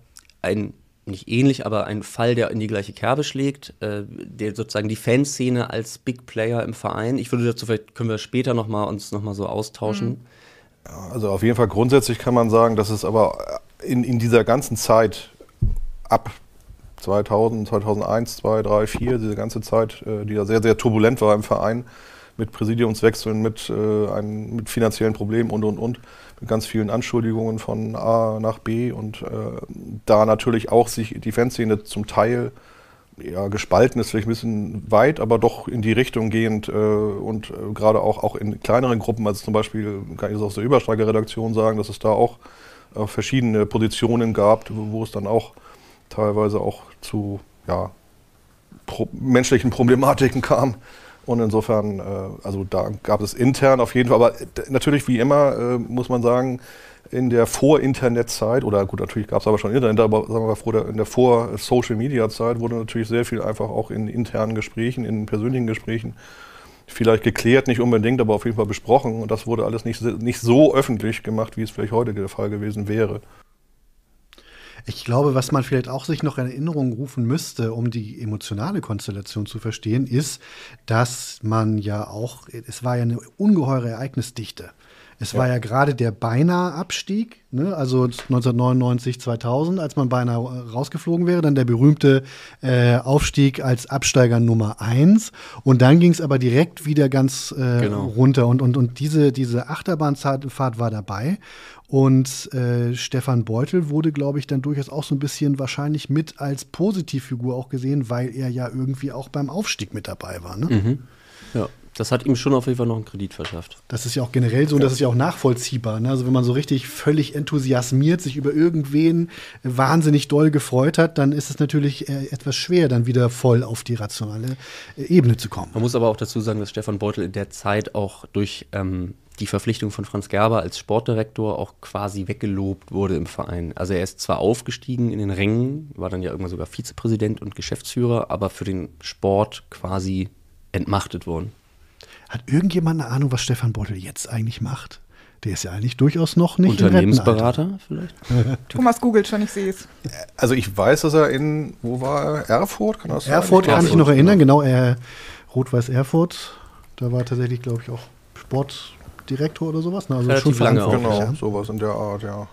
nicht ähnlich, aber einen Fall, der in die gleiche Kerbe schlägt, der sozusagen die Fanszene als Big Player im Verein. Ich würde dazu, vielleicht können wir später uns noch mal so austauschen. Also auf jeden Fall grundsätzlich kann man sagen, dass es aber in dieser ganzen Zeit ab 2000, 2001, 2, 3, 4, diese ganze Zeit, die ja sehr, sehr turbulent war im Verein, mit Präsidiumswechseln, mit finanziellen Problemen und, mit ganz vielen Anschuldigungen von A nach B und da natürlich auch sich die Fanszene zum Teil gespalten ist, vielleicht ein bisschen weit, aber doch in die Richtung gehend und gerade auch in kleineren Gruppen, also zum Beispiel kann ich das aus der Übersteiger-Redaktion sagen, dass es da auch verschiedene Positionen gab, wo es dann auch teilweise auch zu menschlichen Problematiken kam. Und insofern, also da gab es intern auf jeden Fall, aber natürlich wie immer muss man sagen, in der Vor-Internet-Zeit, oder gut, natürlich gab es aber schon Internet, aber sagen wir mal, in der Vor-Social-Media-Zeit wurde natürlich sehr viel einfach auch in internen Gesprächen, in persönlichen Gesprächen vielleicht geklärt, nicht unbedingt, aber auf jeden Fall besprochen. Und das wurde alles nicht so öffentlich gemacht, wie es vielleicht heute der Fall gewesen wäre. Ich glaube, was man vielleicht auch sich noch in Erinnerung rufen müsste, um die emotionale Konstellation zu verstehen, ist, dass man ja auch, es war ja eine ungeheure Ereignisdichte. Es war ja gerade der beinahe Abstieg, ne? Also 1999, 2000, als man beinahe rausgeflogen wäre, dann der berühmte Aufstieg als Absteiger Nummer 1 und dann ging es aber direkt wieder ganz runter und diese Achterbahnfahrt war dabei und Stefan Beutel wurde, glaube ich, dann durchaus auch so ein bisschen wahrscheinlich mit als Positivfigur auch gesehen, weil er ja irgendwie auch beim Aufstieg mit dabei war, ne? Mhm. Ja. Das hat ihm schon auf jeden Fall noch einen Kredit verschafft. Das ist ja auch generell so und das ist ja auch nachvollziehbar. Ne? Also wenn man so richtig völlig enthusiasmiert sich über irgendwen wahnsinnig doll gefreut hat, dann ist es natürlich etwas schwer, dann wieder voll auf die rationale Ebene zu kommen. Man muss aber auch dazu sagen, dass Stefan Beutel in der Zeit auch durch die Verpflichtung von Franz Gerber als Sportdirektor auch quasi weggelobt wurde im Verein. Also er ist zwar aufgestiegen in den Rängen, war dann ja irgendwann sogar Vizepräsident und Geschäftsführer, aber für den Sport quasi entmachtet worden. Hat irgendjemand eine Ahnung, was Stefan Beutel jetzt eigentlich macht? Der ist ja eigentlich durchaus noch nicht Unternehmensberater vielleicht? Thomas googelt schon, ich sehe es. Also ich weiß, dass er wo war er? Erfurt? Kann das sein? Erfurt kann ich noch erinnern, genau. Rot-Weiß Erfurt. Da war tatsächlich, glaube ich, auch Sportdirektor oder sowas. Ne? Also relativ schon lange auch. Genau, sowas in der Art, ja.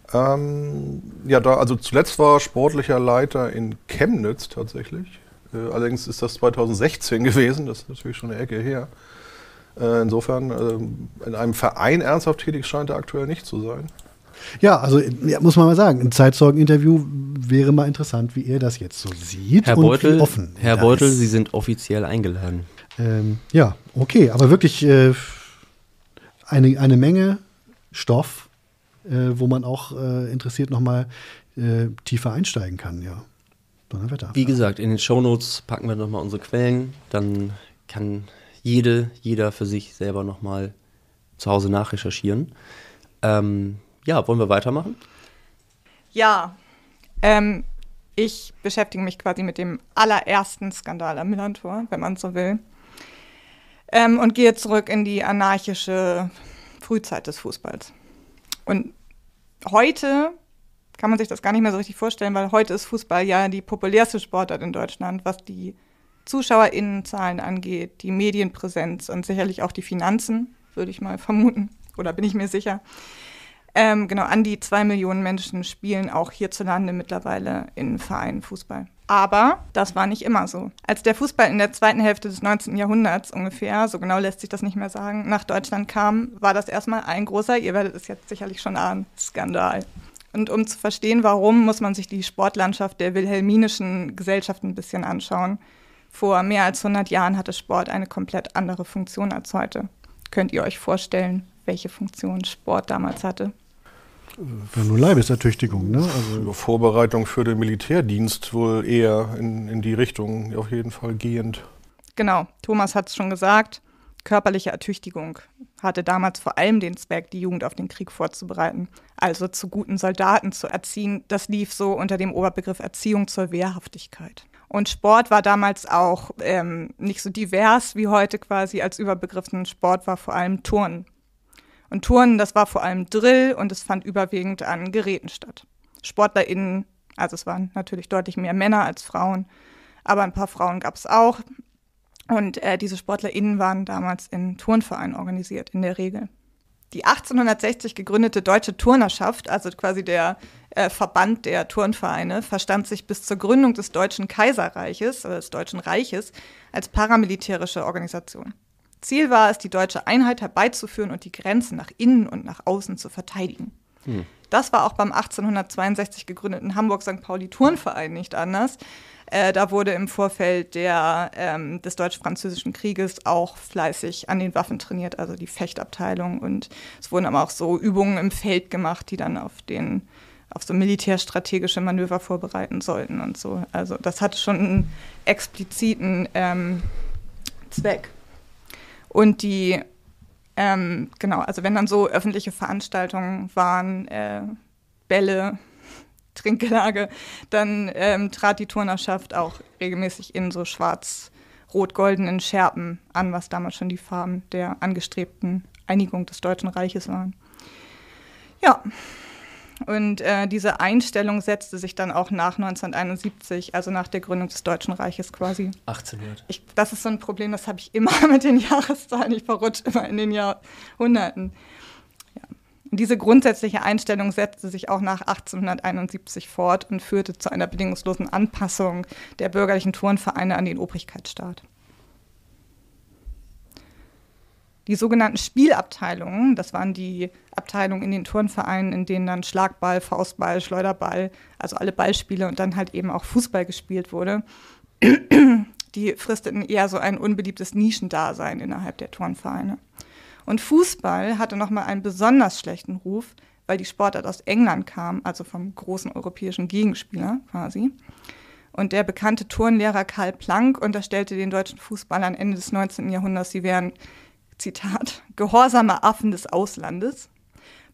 Also zuletzt war sportlicher Leiter in Chemnitz tatsächlich. Allerdings ist das 2016 gewesen, das ist natürlich schon eine Ecke her. Insofern, in einem Verein ernsthaft tätig scheint er aktuell nicht zu sein. Ja, also muss man mal sagen, ein Zeitzeugen-Interview wäre mal interessant, wie er das jetzt so sieht. Herr und Beutel, wie offen Herr Beutel, Sie sind offiziell eingeladen. Ja, okay, aber wirklich eine Menge Stoff, wo man auch interessiert nochmal tiefer einsteigen kann, ja. Donnerwetter. Wie gesagt, in den Shownotes packen wir nochmal unsere Quellen, dann kann jeder für sich selber nochmal zu Hause nachrecherchieren. Ja, wollen wir weitermachen? Ja, ich beschäftige mich quasi mit dem allerersten Skandal am Millerntor, wenn man so will, und gehe zurück in die anarchische Frühzeit des Fußballs. Und heute kann man sich das gar nicht mehr so richtig vorstellen, weil heute ist Fußball ja die populärste Sportart in Deutschland, was die ZuschauerInnenzahlen angeht, die Medienpräsenz und sicherlich auch die Finanzen, würde ich mal vermuten, oder bin ich mir sicher. Genau, an die 2 Millionen Menschen spielen auch hierzulande mittlerweile in Vereinen Fußball. Aber das war nicht immer so. Als der Fußball in der zweiten Hälfte des 19. Jahrhunderts ungefähr, so genau lässt sich das nicht mehr sagen, nach Deutschland kam, war das erstmal ein großer, ihr werdet es jetzt sicherlich schon ahnen, Skandal. Und um zu verstehen, warum, muss man sich die Sportlandschaft der wilhelminischen Gesellschaft ein bisschen anschauen. Vor mehr als 100 Jahren hatte Sport eine komplett andere Funktion als heute. Könnt ihr euch vorstellen, welche Funktion Sport damals hatte? Ja, nur Leibesertüchtigung, ne? Also Vorbereitung für den Militärdienst wohl eher in die Richtung auf jeden Fall gehend. Genau, Thomas hat es schon gesagt, körperliche Ertüchtigung hatte damals vor allem den Zweck, die Jugend auf den Krieg vorzubereiten, also zu guten Soldaten zu erziehen. Das lief so unter dem Oberbegriff Erziehung zur Wehrhaftigkeit. Und Sport war damals auch nicht so divers wie heute quasi als Überbegriff, sondern Sport war vor allem Turnen. Und Turnen, das war vor allem Drill und es fand überwiegend an Geräten statt. SportlerInnen, also es waren natürlich deutlich mehr Männer als Frauen, aber ein paar Frauen gab es auch. Und diese SportlerInnen waren damals in Turnvereinen organisiert, in der Regel. Die 1860 gegründete Deutsche Turnerschaft, also quasi der Verband der Turnvereine, verstand sich bis zur Gründung des Deutschen Kaiserreiches, oder des Deutschen Reiches, als paramilitärische Organisation. Ziel war es, die deutsche Einheit herbeizuführen und die Grenzen nach innen und nach außen zu verteidigen. Das war auch beim 1862 gegründeten Hamburg-St. Pauli-Turnverein nicht anders. Da wurde im Vorfeld des Deutsch-Französischen Krieges auch fleißig an den Waffen trainiert, also die Fechtabteilung. Und es wurden aber auch so Übungen im Feld gemacht, die dann auf so militärstrategische Manöver vorbereiten sollten und so. Also das hatte schon einen expliziten Zweck. Und also wenn dann so öffentliche Veranstaltungen waren, Bälle, Trinkgelage, dann trat die Turnerschaft auch regelmäßig in so schwarz-rot-goldenen Schärpen an, was damals schon die Farben der angestrebten Einigung des Deutschen Reiches waren. Ja, und diese Einstellung setzte sich dann auch nach 1971, also nach der Gründung des Deutschen Reiches quasi. 1800. Das ist so ein Problem, das habe ich immer mit den Jahreszahlen, ich verrutsche immer in den Jahrhunderten. Ja. Und diese grundsätzliche Einstellung setzte sich auch nach 1871 fort und führte zu einer bedingungslosen Anpassung der bürgerlichen Turnvereine an den Obrigkeitsstaat. Die sogenannten Spielabteilungen, das waren die Abteilungen in den Turnvereinen, in denen dann Schlagball, Faustball, Schleuderball, also alle Ballspiele und dann halt eben auch Fußball gespielt wurde, die fristeten eher so ein unbeliebtes Nischendasein innerhalb der Turnvereine. Und Fußball hatte nochmal einen besonders schlechten Ruf, weil die Sportart aus England kam, also vom großen europäischen Gegenspieler quasi. Und der bekannte Turnlehrer Karl Planck unterstellte den deutschen Fußballern Ende des 19. Jahrhunderts, sie wären, Zitat, gehorsame Affen des Auslandes.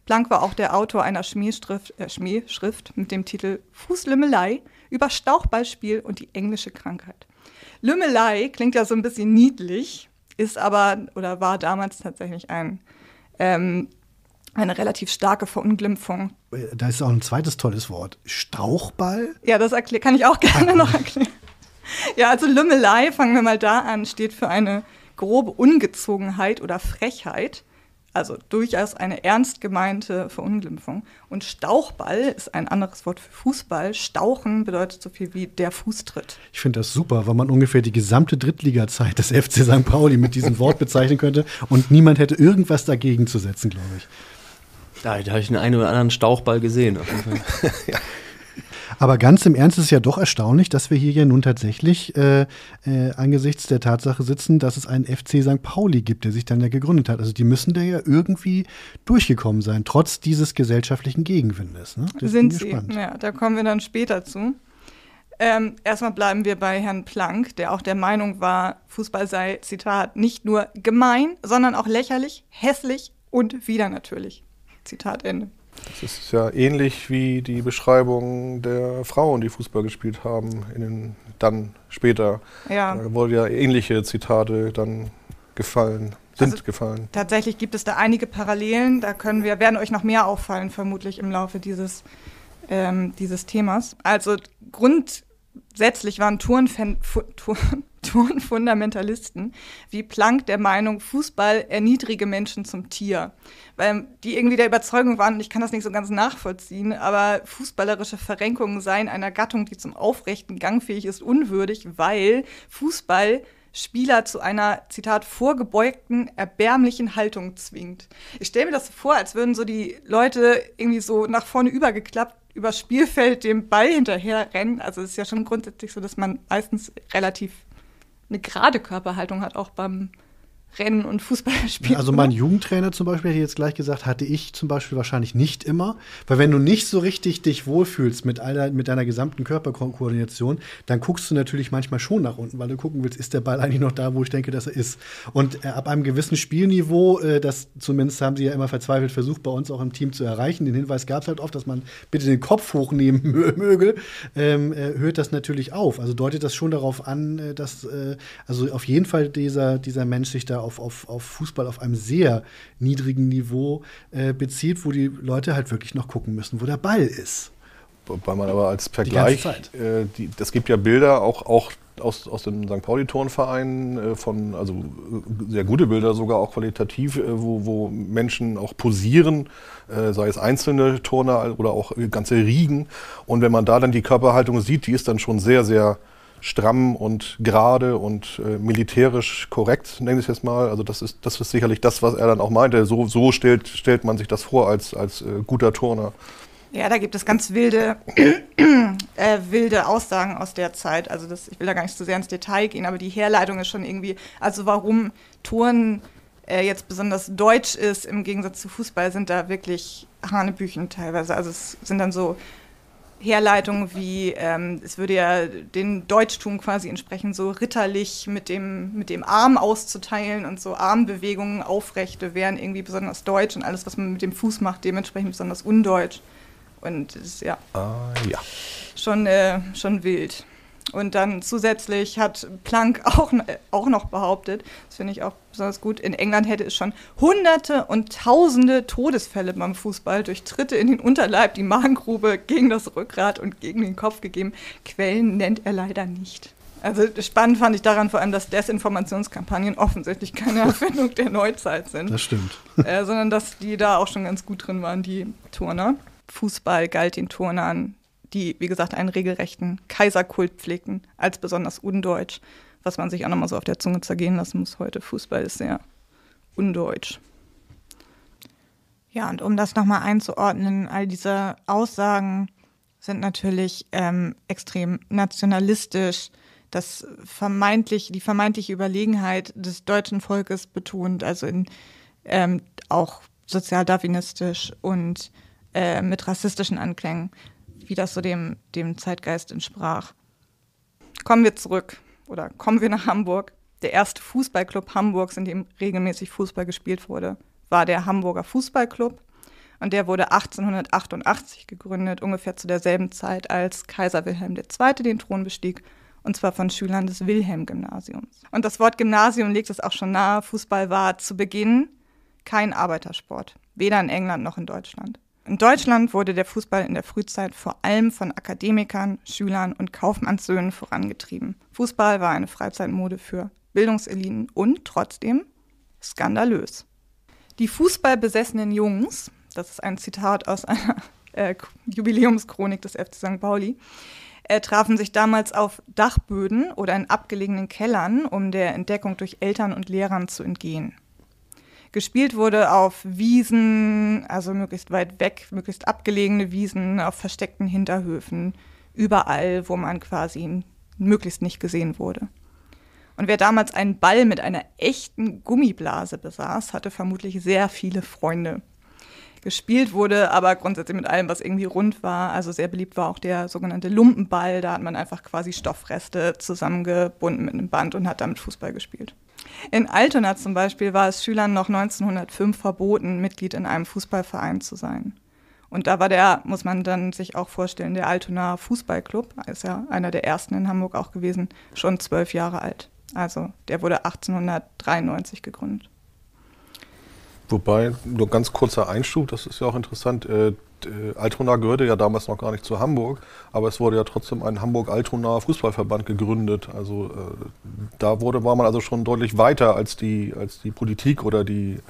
Planck war auch der Autor einer Schmähschrift mit dem Titel Fußlümmelei über Stauchballspiel und die englische Krankheit. Lümmelei klingt ja so ein bisschen niedlich, ist aber oder war damals tatsächlich eine relativ starke Verunglimpfung. Da ist auch ein zweites tolles Wort. Strauchball? Ja, das kann ich auch gerne noch erklären. Ja, also Lümmelei, fangen wir mal da an, steht für eine grobe Ungezogenheit oder Frechheit, also durchaus eine ernst gemeinte Verunglimpfung. Und Stauchball ist ein anderes Wort für Fußball. Stauchen bedeutet so viel wie der Fußtritt. Ich finde das super, weil man ungefähr die gesamte Drittliga-Zeit des FC St. Pauli mit diesem Wort bezeichnen könnte und niemand hätte irgendwas dagegen zu setzen, glaube ich. Da habe ich den einen oder anderen Stauchball gesehen. Auf jeden Fall. Ja. Aber ganz im Ernst ist es ja doch erstaunlich, dass wir hier ja nun tatsächlich angesichts der Tatsache sitzen, dass es einen FC St. Pauli gibt, der sich dann ja gegründet hat. Also die müssen da ja irgendwie durchgekommen sein, trotz dieses gesellschaftlichen Gegenwindes. Ne? Sind sie, ja, da kommen wir dann später zu. Erstmal bleiben wir bei Herrn Planck, der auch der Meinung war, Fußball sei, Zitat, nicht nur gemein, sondern auch lächerlich, hässlich und widernatürlich. Zitat Ende. Das ist ja ähnlich wie die Beschreibung der Frauen, die Fußball gespielt haben, dann später. Ja. Da wurden ja ähnliche Zitate dann gefallen. Tatsächlich gibt es da einige Parallelen, werden euch noch mehr auffallen, vermutlich im Laufe dieses Themas. Also grundsätzlich waren Turnfundamentalisten wie Planck der Meinung, Fußball erniedrige Menschen zum Tier. Weil die irgendwie der Überzeugung waren, und ich kann das nicht so ganz nachvollziehen, aber fußballerische Verrenkungen seien einer Gattung, die zum aufrechten Gang fähig ist, unwürdig, weil Fußball Spieler zu einer, Zitat, vorgebeugten, erbärmlichen Haltung zwingt. Ich stelle mir das so vor, als würden so die Leute irgendwie so nach vorne übergeklappt übers Spielfeld dem Ball hinterher rennen. Also es ist ja schon grundsätzlich so, dass man meistens relativ eine gerade Körperhaltung hat, auch beim Rennen und Fußballspielen. Also mein Jugendtrainer zum Beispiel hätte jetzt gleich gesagt, hatte ich zum Beispiel wahrscheinlich nicht immer. Weil wenn du nicht so richtig dich wohlfühlst mit deiner gesamten Körperkoordination, dann guckst du natürlich manchmal schon nach unten, weil du gucken willst, ist der Ball eigentlich noch da, wo ich denke, dass er ist. Und ab einem gewissen Spielniveau, das zumindest haben sie ja immer verzweifelt versucht, bei uns auch im Team zu erreichen, den Hinweis gab es halt oft, dass man bitte den Kopf hochnehmen möge, hört das natürlich auf. Also deutet das schon darauf an, dass also auf jeden Fall dieser Mensch sich da auf Fußball auf einem sehr niedrigen Niveau bezieht, wo die Leute halt wirklich noch gucken müssen, wo der Ball ist. Wobei man aber als Vergleich, es gibt ja Bilder auch aus dem St. Pauli-Turnverein, also sehr gute Bilder, sogar auch qualitativ, wo Menschen auch posieren, sei es einzelne Turner oder auch ganze Riegen. Und wenn man da dann die Körperhaltung sieht, die ist dann schon sehr, sehr stramm und gerade und militärisch korrekt, nenne ich es jetzt mal. Also das ist sicherlich das, was er dann auch meinte. So stellt man sich das vor als guter Turner. Ja, da gibt es ganz wilde Aussagen aus der Zeit. Also ich will da gar nicht so sehr ins Detail gehen, aber die Herleitung ist schon irgendwie, also warum Turnen jetzt besonders deutsch ist im Gegensatz zu Fußball, sind da wirklich Hanebüchen teilweise. Also es sind dann so Herleitungen wie, es würde ja den Deutschtum quasi entsprechen, so ritterlich mit dem Arm auszuteilen und so Armbewegungen, Aufrechte wären irgendwie besonders deutsch und alles, was man mit dem Fuß macht, dementsprechend besonders undeutsch. Und das ist ja, schon wild. Und dann zusätzlich hat Planck auch noch behauptet, das finde ich auch besonders gut, in England hätte es schon Hunderte und Tausende Todesfälle beim Fußball durch Tritte in den Unterleib, die Magengrube, gegen das Rückgrat und gegen den Kopf gegeben. Quellen nennt er leider nicht. Also spannend fand ich daran vor allem, dass Desinformationskampagnen offensichtlich keine Erfindung der Neuzeit sind. Das stimmt. Sondern dass die da auch schon ganz gut drin waren, die Turner. Fußball galt den Turnern, die, wie gesagt, einen regelrechten Kaiserkult pflegten, als besonders undeutsch, was man sich auch nochmal so auf der Zunge zergehen lassen muss heute. Fußball ist sehr undeutsch. Ja, und um das nochmal einzuordnen, all diese Aussagen sind natürlich extrem nationalistisch, die vermeintliche Überlegenheit des deutschen Volkes betont, also auch sozialdarwinistisch und mit rassistischen Anklängen, wie das so dem Zeitgeist entsprach. Kommen wir nach Hamburg. Der erste Fußballclub Hamburgs, in dem regelmäßig Fußball gespielt wurde, war der Hamburger Fußballclub. Und der wurde 1888 gegründet, ungefähr zu derselben Zeit, als Kaiser Wilhelm II. Den Thron bestieg, und zwar von Schülern des Wilhelm-Gymnasiums. Und das Wort Gymnasium legt es auch schon nahe. Fußball war zu Beginn kein Arbeitersport, weder in England noch in Deutschland. In Deutschland wurde der Fußball in der Frühzeit vor allem von Akademikern, Schülern und Kaufmannssöhnen vorangetrieben. Fußball war eine Freizeitmode für Bildungseliten und trotzdem skandalös. Die fußballbesessenen Jungs, das ist ein Zitat aus einer Jubiläumschronik des FC St. Pauli, trafen sich damals auf Dachböden oder in abgelegenen Kellern, um der Entdeckung durch Eltern und Lehrern zu entgehen. Gespielt wurde auf Wiesen, also möglichst weit weg, möglichst abgelegene Wiesen, auf versteckten Hinterhöfen, überall, wo man quasi möglichst nicht gesehen wurde. Und wer damals einen Ball mit einer echten Gummiblase besaß, hatte vermutlich sehr viele Freunde. Gespielt wurde aber grundsätzlich mit allem, was irgendwie rund war. Also sehr beliebt war auch der sogenannte Lumpenball. Da hat man einfach quasi Stoffreste zusammengebunden mit einem Band und hat damit Fußball gespielt. In Altona zum Beispiel war es Schülern noch 1905 verboten, Mitglied in einem Fußballverein zu sein. Und da war muss man dann sich auch vorstellen, der Altona Fußballclub, ist ja einer der ersten in Hamburg auch gewesen, schon 12 Jahre alt. Also der wurde 1893 gegründet. Wobei, nur ganz kurzer Einschub, das ist ja auch interessant, Altona gehörte ja damals noch gar nicht zu Hamburg, aber es wurde ja trotzdem ein Hamburg-Altona Fußballverband gegründet. Also da war man also schon deutlich weiter als die Politik oder die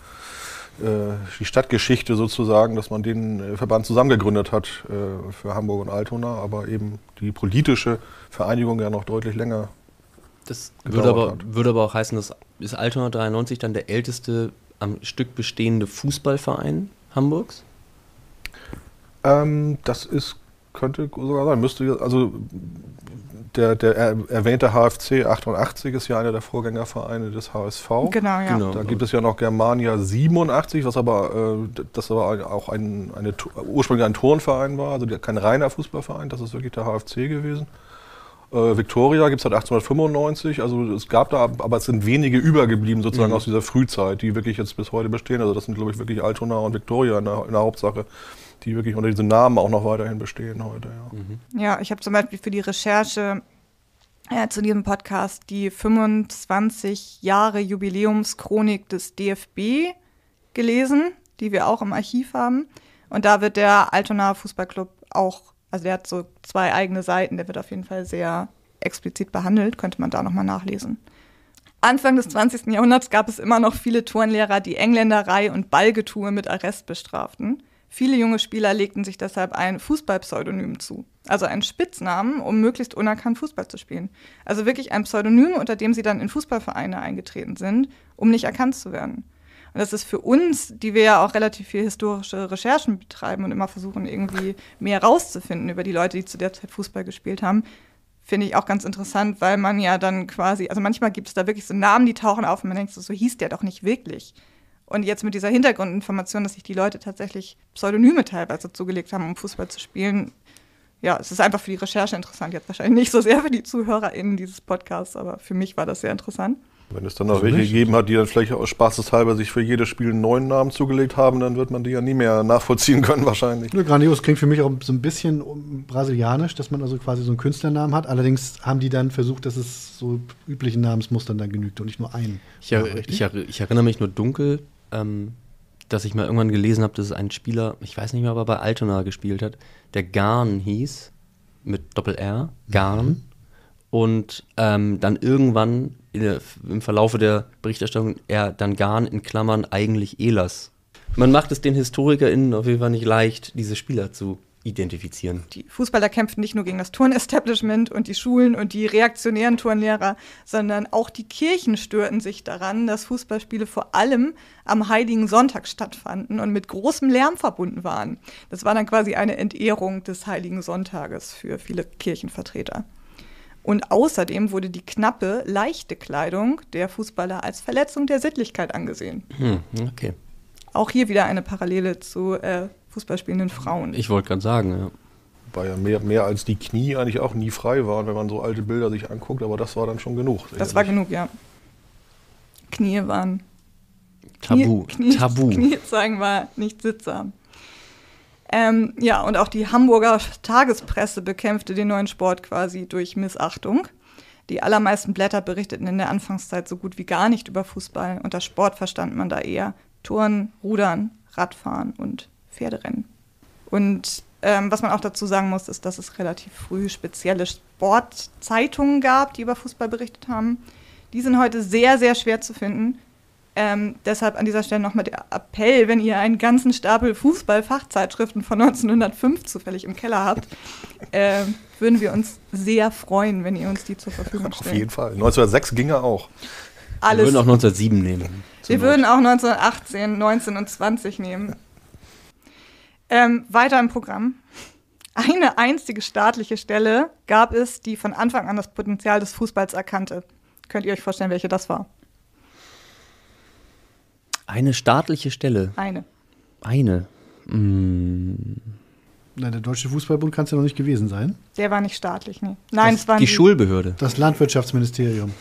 Stadtgeschichte sozusagen, dass man den Verband zusammengegründet hat für Hamburg und Altona, aber eben die politische Vereinigung ja noch deutlich länger. Das würde aber auch heißen, dass ist Altona 93 dann der älteste am Stück bestehende Fußballverein Hamburgs? Könnte sogar sein. Also der erwähnte HFC 88 ist ja einer der Vorgängervereine des HSV. Genau, ja. Da gibt es ja noch Germania 87, das aber auch ursprünglich ein Turnverein war, also kein reiner Fußballverein, das ist wirklich der HFC gewesen. Victoria gibt es seit 1895, also es gab da, aber es sind wenige übergeblieben sozusagen aus dieser Frühzeit, die wirklich jetzt bis heute bestehen. Also das sind, glaube ich, wirklich Altona und Victoria in der Hauptsache, die wirklich unter diesen Namen auch noch weiterhin bestehen heute. Ja, ja, ich habe zum Beispiel für die Recherche zu diesem Podcast die 25 Jahre Jubiläumschronik des DFB gelesen, die wir auch im Archiv haben. Und da wird der Altona Fußballclub auch, also der hat so 2 eigene Seiten, der wird auf jeden Fall sehr explizit behandelt, könnte man da nochmal nachlesen. Anfang des 20. Jahrhunderts gab es immer noch viele Turnlehrer, die Engländerei und Ballgetue mit Arrest bestraften. Viele junge Spieler legten sich deshalb ein Fußballpseudonym zu, also einen Spitznamen, um möglichst unerkannt Fußball zu spielen. Also wirklich ein Pseudonym, unter dem sie dann in Fußballvereine eingetreten sind, um nicht erkannt zu werden. Und das ist für uns, die wir ja auch relativ viel historische Recherchen betreiben und immer versuchen, irgendwie mehr rauszufinden über die Leute, die zu der Zeit Fußball gespielt haben, finde ich auch ganz interessant, weil man ja dann quasi, also manchmal gibt es da wirklich so Namen, die tauchen auf und man denkt so hieß der doch nicht wirklich. Und jetzt mit dieser Hintergrundinformation, dass sich die Leute tatsächlich Pseudonyme teilweise zugelegt haben, um Fußball zu spielen, ja, es ist einfach für die Recherche interessant. Jetzt wahrscheinlich nicht so sehr für die ZuhörerInnen dieses Podcasts, aber für mich war das sehr interessant. Wenn es dann noch welche gegeben hat, die dann vielleicht aus spaßeshalber sich für jedes Spiel einen neuen Namen zugelegt haben, dann wird man die ja nie mehr nachvollziehen können wahrscheinlich. Ja, Grandios klingt für mich auch so ein bisschen brasilianisch, dass man also quasi so einen Künstlernamen hat. Allerdings haben die dann versucht, dass es so üblichen Namensmustern dann genügt und nicht nur einen. Ich erinnere mich nur dunkel, dass ich mal irgendwann gelesen habe, dass es einen Spieler, ich weiß nicht mehr, ob er bei Altona gespielt hat, der Garn hieß, mit Doppel-R, Garn. Und dann irgendwann im Verlaufe der Berichterstattung er dann Garn in Klammern eigentlich Ehlers. Man macht es den HistorikerInnen auf jeden Fall nicht leicht, diese Spieler zu identifizieren. Die Fußballer kämpften nicht nur gegen das Turnestablishment und die Schulen und die reaktionären Turnlehrer, sondern auch die Kirchen störten sich daran, dass Fußballspiele vor allem am Heiligen Sonntag stattfanden und mit großem Lärm verbunden waren. Das war dann quasi eine Entehrung des Heiligen Sonntages für viele Kirchenvertreter. Und außerdem wurde die knappe, leichte Kleidung der Fußballer als Verletzung der Sittlichkeit angesehen. Okay. Auch hier wieder eine Parallele zu fußballspielenden Frauen. Ich wollte gerade sagen, ja. Weil ja mehr als die Knie eigentlich auch nie frei waren, wenn man so alte Bilder sich anguckt, aber das war dann schon genug. Das war genug, ja. Knie waren Tabu. Knie zeigen war nicht sittsam. Ja, und auch die Hamburger Tagespresse bekämpfte den neuen Sport quasi durch Missachtung. Die allermeisten Blätter berichteten in der Anfangszeit so gut wie gar nicht über Fußball. Unter Sport verstand man da eher Turnen, Rudern, Radfahren und Pferderennen. Und was man auch dazu sagen muss, ist, dass es relativ früh spezielle Sportzeitungen gab, die über Fußball berichtet haben. Die sind heute sehr, sehr schwer zu finden. Deshalb an dieser Stelle nochmal der Appell, wenn ihr einen ganzen Stapel Fußball-Fachzeitschriften von 1905 zufällig im Keller habt, würden wir uns sehr freuen, wenn ihr uns die zur Verfügung stellt. Auf jeden Fall. 1906 ginge auch. Wir würden auch 1907 nehmen. Wir würden auch 1918, 19 und 20 nehmen. Weiter im Programm. Eine einzige staatliche Stelle gab es, die von Anfang an das Potenzial des Fußballs erkannte. Könnt ihr euch vorstellen, welche das war? Eine staatliche Stelle? Eine. Na, der Deutsche Fußballbund kann es ja noch nicht gewesen sein. Der war nicht staatlich, nee. Nein, es waren die Schulbehörde. Das Landwirtschaftsministerium.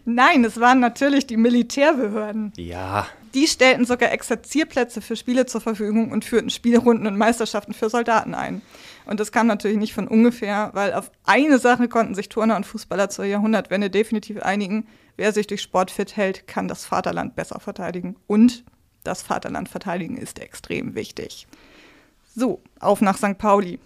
Nein, es waren natürlich die Militärbehörden. Ja. Die stellten sogar Exerzierplätze für Spiele zur Verfügung und führten Spielrunden und Meisterschaften für Soldaten ein. Und das kam natürlich nicht von ungefähr, weil auf eine Sache konnten sich Turner und Fußballer zur Jahrhundertwende definitiv einigen. Wer sich durch Sport fit hält, kann das Vaterland besser verteidigen. Und das Vaterland verteidigen ist extrem wichtig. So, auf nach St. Pauli.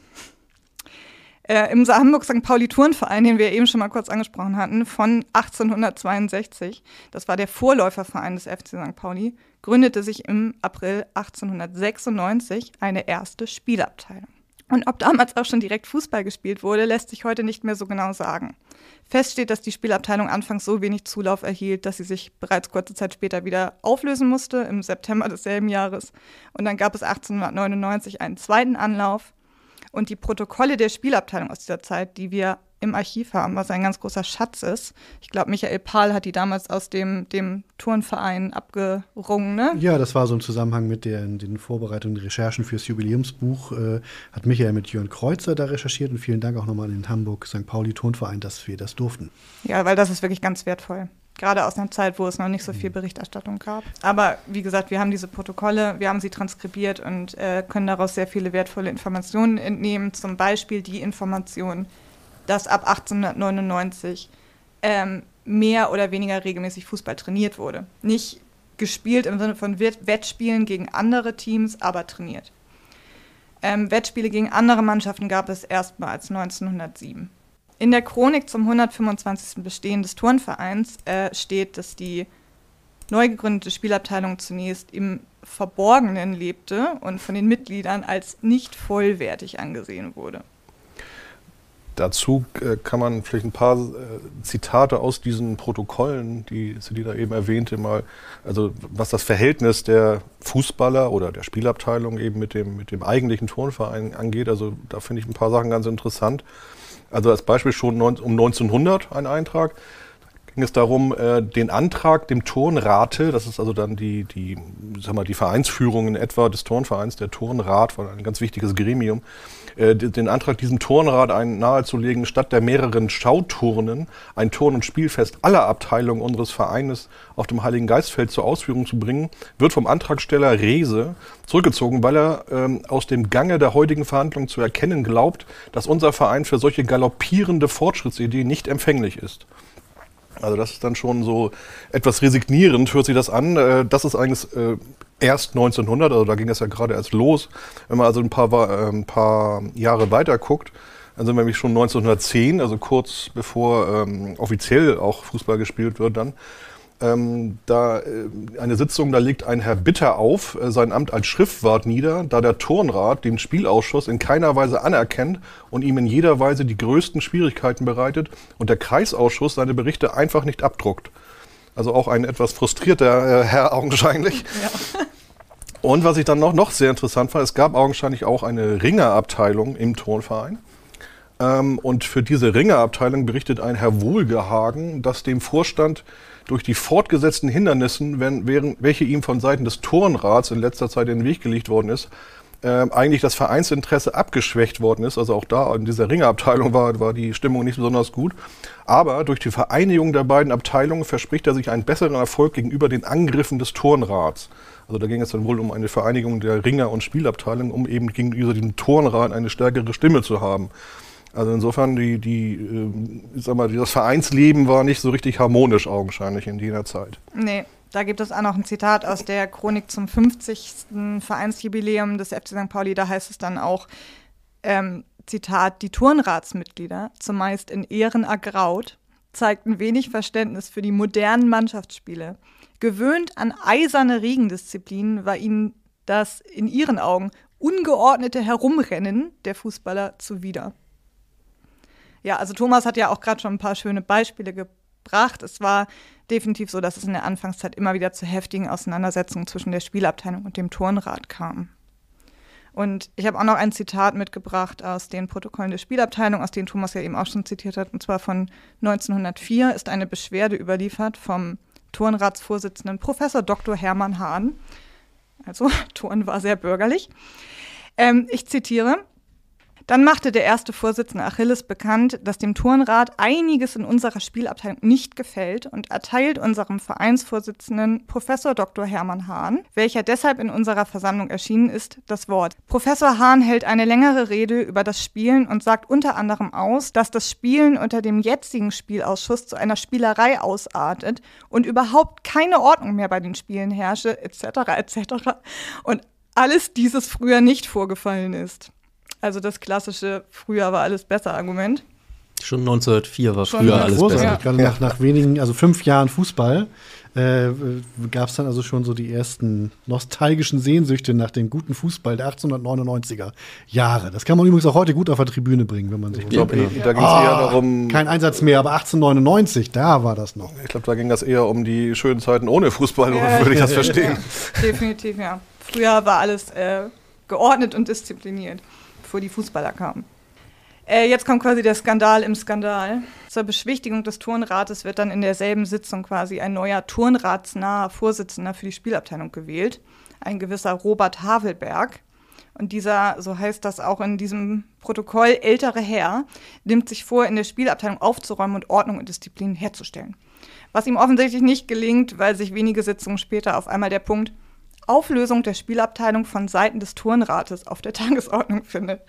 Im Hamburg-St. Pauli-Turnverein, den wir eben schon mal kurz angesprochen hatten, von 1862, das war der Vorläuferverein des FC St. Pauli, gründete sich im April 1896 eine erste Spielabteilung. Und ob damals auch schon direkt Fußball gespielt wurde, lässt sich heute nicht mehr so genau sagen. Fest steht, dass die Spielabteilung anfangs so wenig Zulauf erhielt, dass sie sich bereits kurze Zeit später wieder auflösen musste, im September desselben Jahres. Und dann gab es 1899 einen zweiten Anlauf. Und die Protokolle der Spielabteilung aus dieser Zeit, die wir im Archiv haben, was ein ganz großer Schatz ist. Ich glaube, Michael Pahl hat die damals aus dem Turnverein abgerungen, ne? Ja, das war so im Zusammenhang mit den Vorbereitungen, den Recherchen fürs Jubiläumsbuch. Hat Michael mit Jörn Kreuzer da recherchiert. Und vielen Dank auch nochmal an den Hamburg-St. Pauli-Turnverein, dass wir das durften. Ja, weil das ist wirklich ganz wertvoll. Gerade aus einer Zeit, wo es noch nicht so viel Berichterstattung gab. Aber wie gesagt, wir haben diese Protokolle, wir haben sie transkribiert und können daraus sehr viele wertvolle Informationen entnehmen. Zum Beispiel die Information, dass ab 1899 mehr oder weniger regelmäßig Fußball trainiert wurde. Nicht gespielt im Sinne von Wettspielen gegen andere Teams, aber trainiert. Wettspiele gegen andere Mannschaften gab es erstmals 1907. In der Chronik zum 125. Bestehen des Turnvereins steht, dass die neu gegründete Spielabteilung zunächst im Verborgenen lebte und von den Mitgliedern als nicht vollwertig angesehen wurde. Dazu kann man vielleicht ein paar Zitate aus diesen Protokollen, die Selina eben erwähnte, mal, also was das Verhältnis der Fußballer oder der Spielabteilung eben mit dem eigentlichen Turnverein angeht. Also da finde ich ein paar Sachen ganz interessant. Also als Beispiel schon um 1900 ein Eintrag. Da ging es darum, den Antrag dem Turnrate, das ist also dann die Vereinsführung in etwa des Turnvereins, der Turnrat war ein ganz wichtiges Gremium, den Antrag diesem Turnrat nahezulegen, statt der mehreren Schauturnen ein Turn- und Spielfest aller Abteilungen unseres Vereines auf dem Heiligen Geistfeld zur Ausführung zu bringen, wird vom Antragsteller Reese zurückgezogen, weil er aus dem Gange der heutigen Verhandlungen zu erkennen glaubt, dass unser Verein für solche galoppierende Fortschrittsideen nicht empfänglich ist. Also das ist dann schon so etwas resignierend, hört sich das an. Das ist eigentlich erst 1900, also da ging es ja gerade erst los. Wenn man also ein paar Jahre weiter guckt, dann sind wir nämlich schon 1910, also kurz bevor offiziell auch Fußball gespielt wird dann. Eine Sitzung, da legt ein Herr Bitter auf sein Amt als Schriftwart nieder, da der Turnrat den Spielausschuss in keiner Weise anerkennt und ihm in jeder Weise die größten Schwierigkeiten bereitet und der Kreisausschuss seine Berichte einfach nicht abdruckt. Also auch ein etwas frustrierter Herr augenscheinlich. Ja. Und was ich dann noch sehr interessant fand, es gab augenscheinlich auch eine Ringerabteilung im Turnverein. Und für diese Ringerabteilung berichtet ein Herr Wohlgehagen, dass dem Vorstand durch die fortgesetzten Hindernissen, welche ihm von Seiten des Turnrats in letzter Zeit in den Weg gelegt worden ist, eigentlich das Vereinsinteresse abgeschwächt worden ist. Also auch da in dieser Ringerabteilung war die Stimmung nicht besonders gut. Aber durch die Vereinigung der beiden Abteilungen verspricht er sich einen besseren Erfolg gegenüber den Angriffen des Turnrats. Also da ging es dann wohl um eine Vereinigung der Ringer- und Spielabteilung, um eben gegenüber dem Turnrat eine stärkere Stimme zu haben. Also insofern, das Vereinsleben war nicht so richtig harmonisch augenscheinlich in jener Zeit. Nee, da gibt es auch noch ein Zitat aus der Chronik zum 50. Vereinsjubiläum des FC St. Pauli. Da heißt es dann auch, Zitat, die Turnratsmitglieder, zumeist in Ehren ergraut, zeigten wenig Verständnis für die modernen Mannschaftsspiele. Gewöhnt an eiserne Regendisziplinen war ihnen das in ihren Augen ungeordnete Herumrennen der Fußballer zuwider. Ja, also Thomas hat ja auch gerade schon ein paar schöne Beispiele gebracht. Es war definitiv so, dass es in der Anfangszeit immer wieder zu heftigen Auseinandersetzungen zwischen der Spielabteilung und dem Turnrad kam. Und ich habe auch noch ein Zitat mitgebracht aus den Protokollen der Spielabteilung, aus denen Thomas ja eben auch schon zitiert hat, und zwar von 1904 ist eine Beschwerde überliefert vom Turnratsvorsitzenden Professor Dr. Hermann Hahn. Also, Turn war sehr bürgerlich. Ich zitiere: Dann machte der erste Vorsitzende Achilles bekannt, dass dem Turnrad einiges in unserer Spielabteilung nicht gefällt und erteilt unserem Vereinsvorsitzenden Professor Dr. Hermann Hahn, welcher deshalb in unserer Versammlung erschienen ist, das Wort. Professor Hahn hält eine längere Rede über das Spielen und sagt unter anderem aus, dass das Spielen unter dem jetzigen Spielausschuss zu einer Spielerei ausartet und überhaupt keine Ordnung mehr bei den Spielen herrsche, etc. und alles dieses früher nicht vorgefallen ist. Also das klassische früher war alles besser Argument. Schon 1904 war früher alles besser. Ja. Gerade nach wenigen, also 5 Jahren Fußball, gab es dann also schon so die ersten nostalgischen Sehnsüchte nach dem guten Fußball der 1899er Jahre. Das kann man übrigens auch heute gut auf der Tribüne bringen, wenn man sich denkt. Da ging es eher darum. Kein Einsatz mehr, aber 1899, da war das noch. Ich glaube, da ging das eher um die schönen Zeiten ohne Fußball, würde ich das verstehen. Definitiv, ja. Früher war alles geordnet und diszipliniert, bevor die Fußballer kamen. Jetzt kommt quasi der Skandal im Skandal. Zur Beschwichtigung des Turnrates wird dann in derselben Sitzung quasi ein neuer turnratsnaher Vorsitzender für die Spielabteilung gewählt, ein gewisser Robert Havelberg. Und dieser, so heißt das auch in diesem Protokoll, ältere Herr, nimmt sich vor, in der Spielabteilung aufzuräumen und Ordnung und Disziplin herzustellen. Was ihm offensichtlich nicht gelingt, weil sich wenige Sitzungen später auf einmal der Punkt Auflösung der Spielabteilung von Seiten des Turnrates auf der Tagesordnung findet.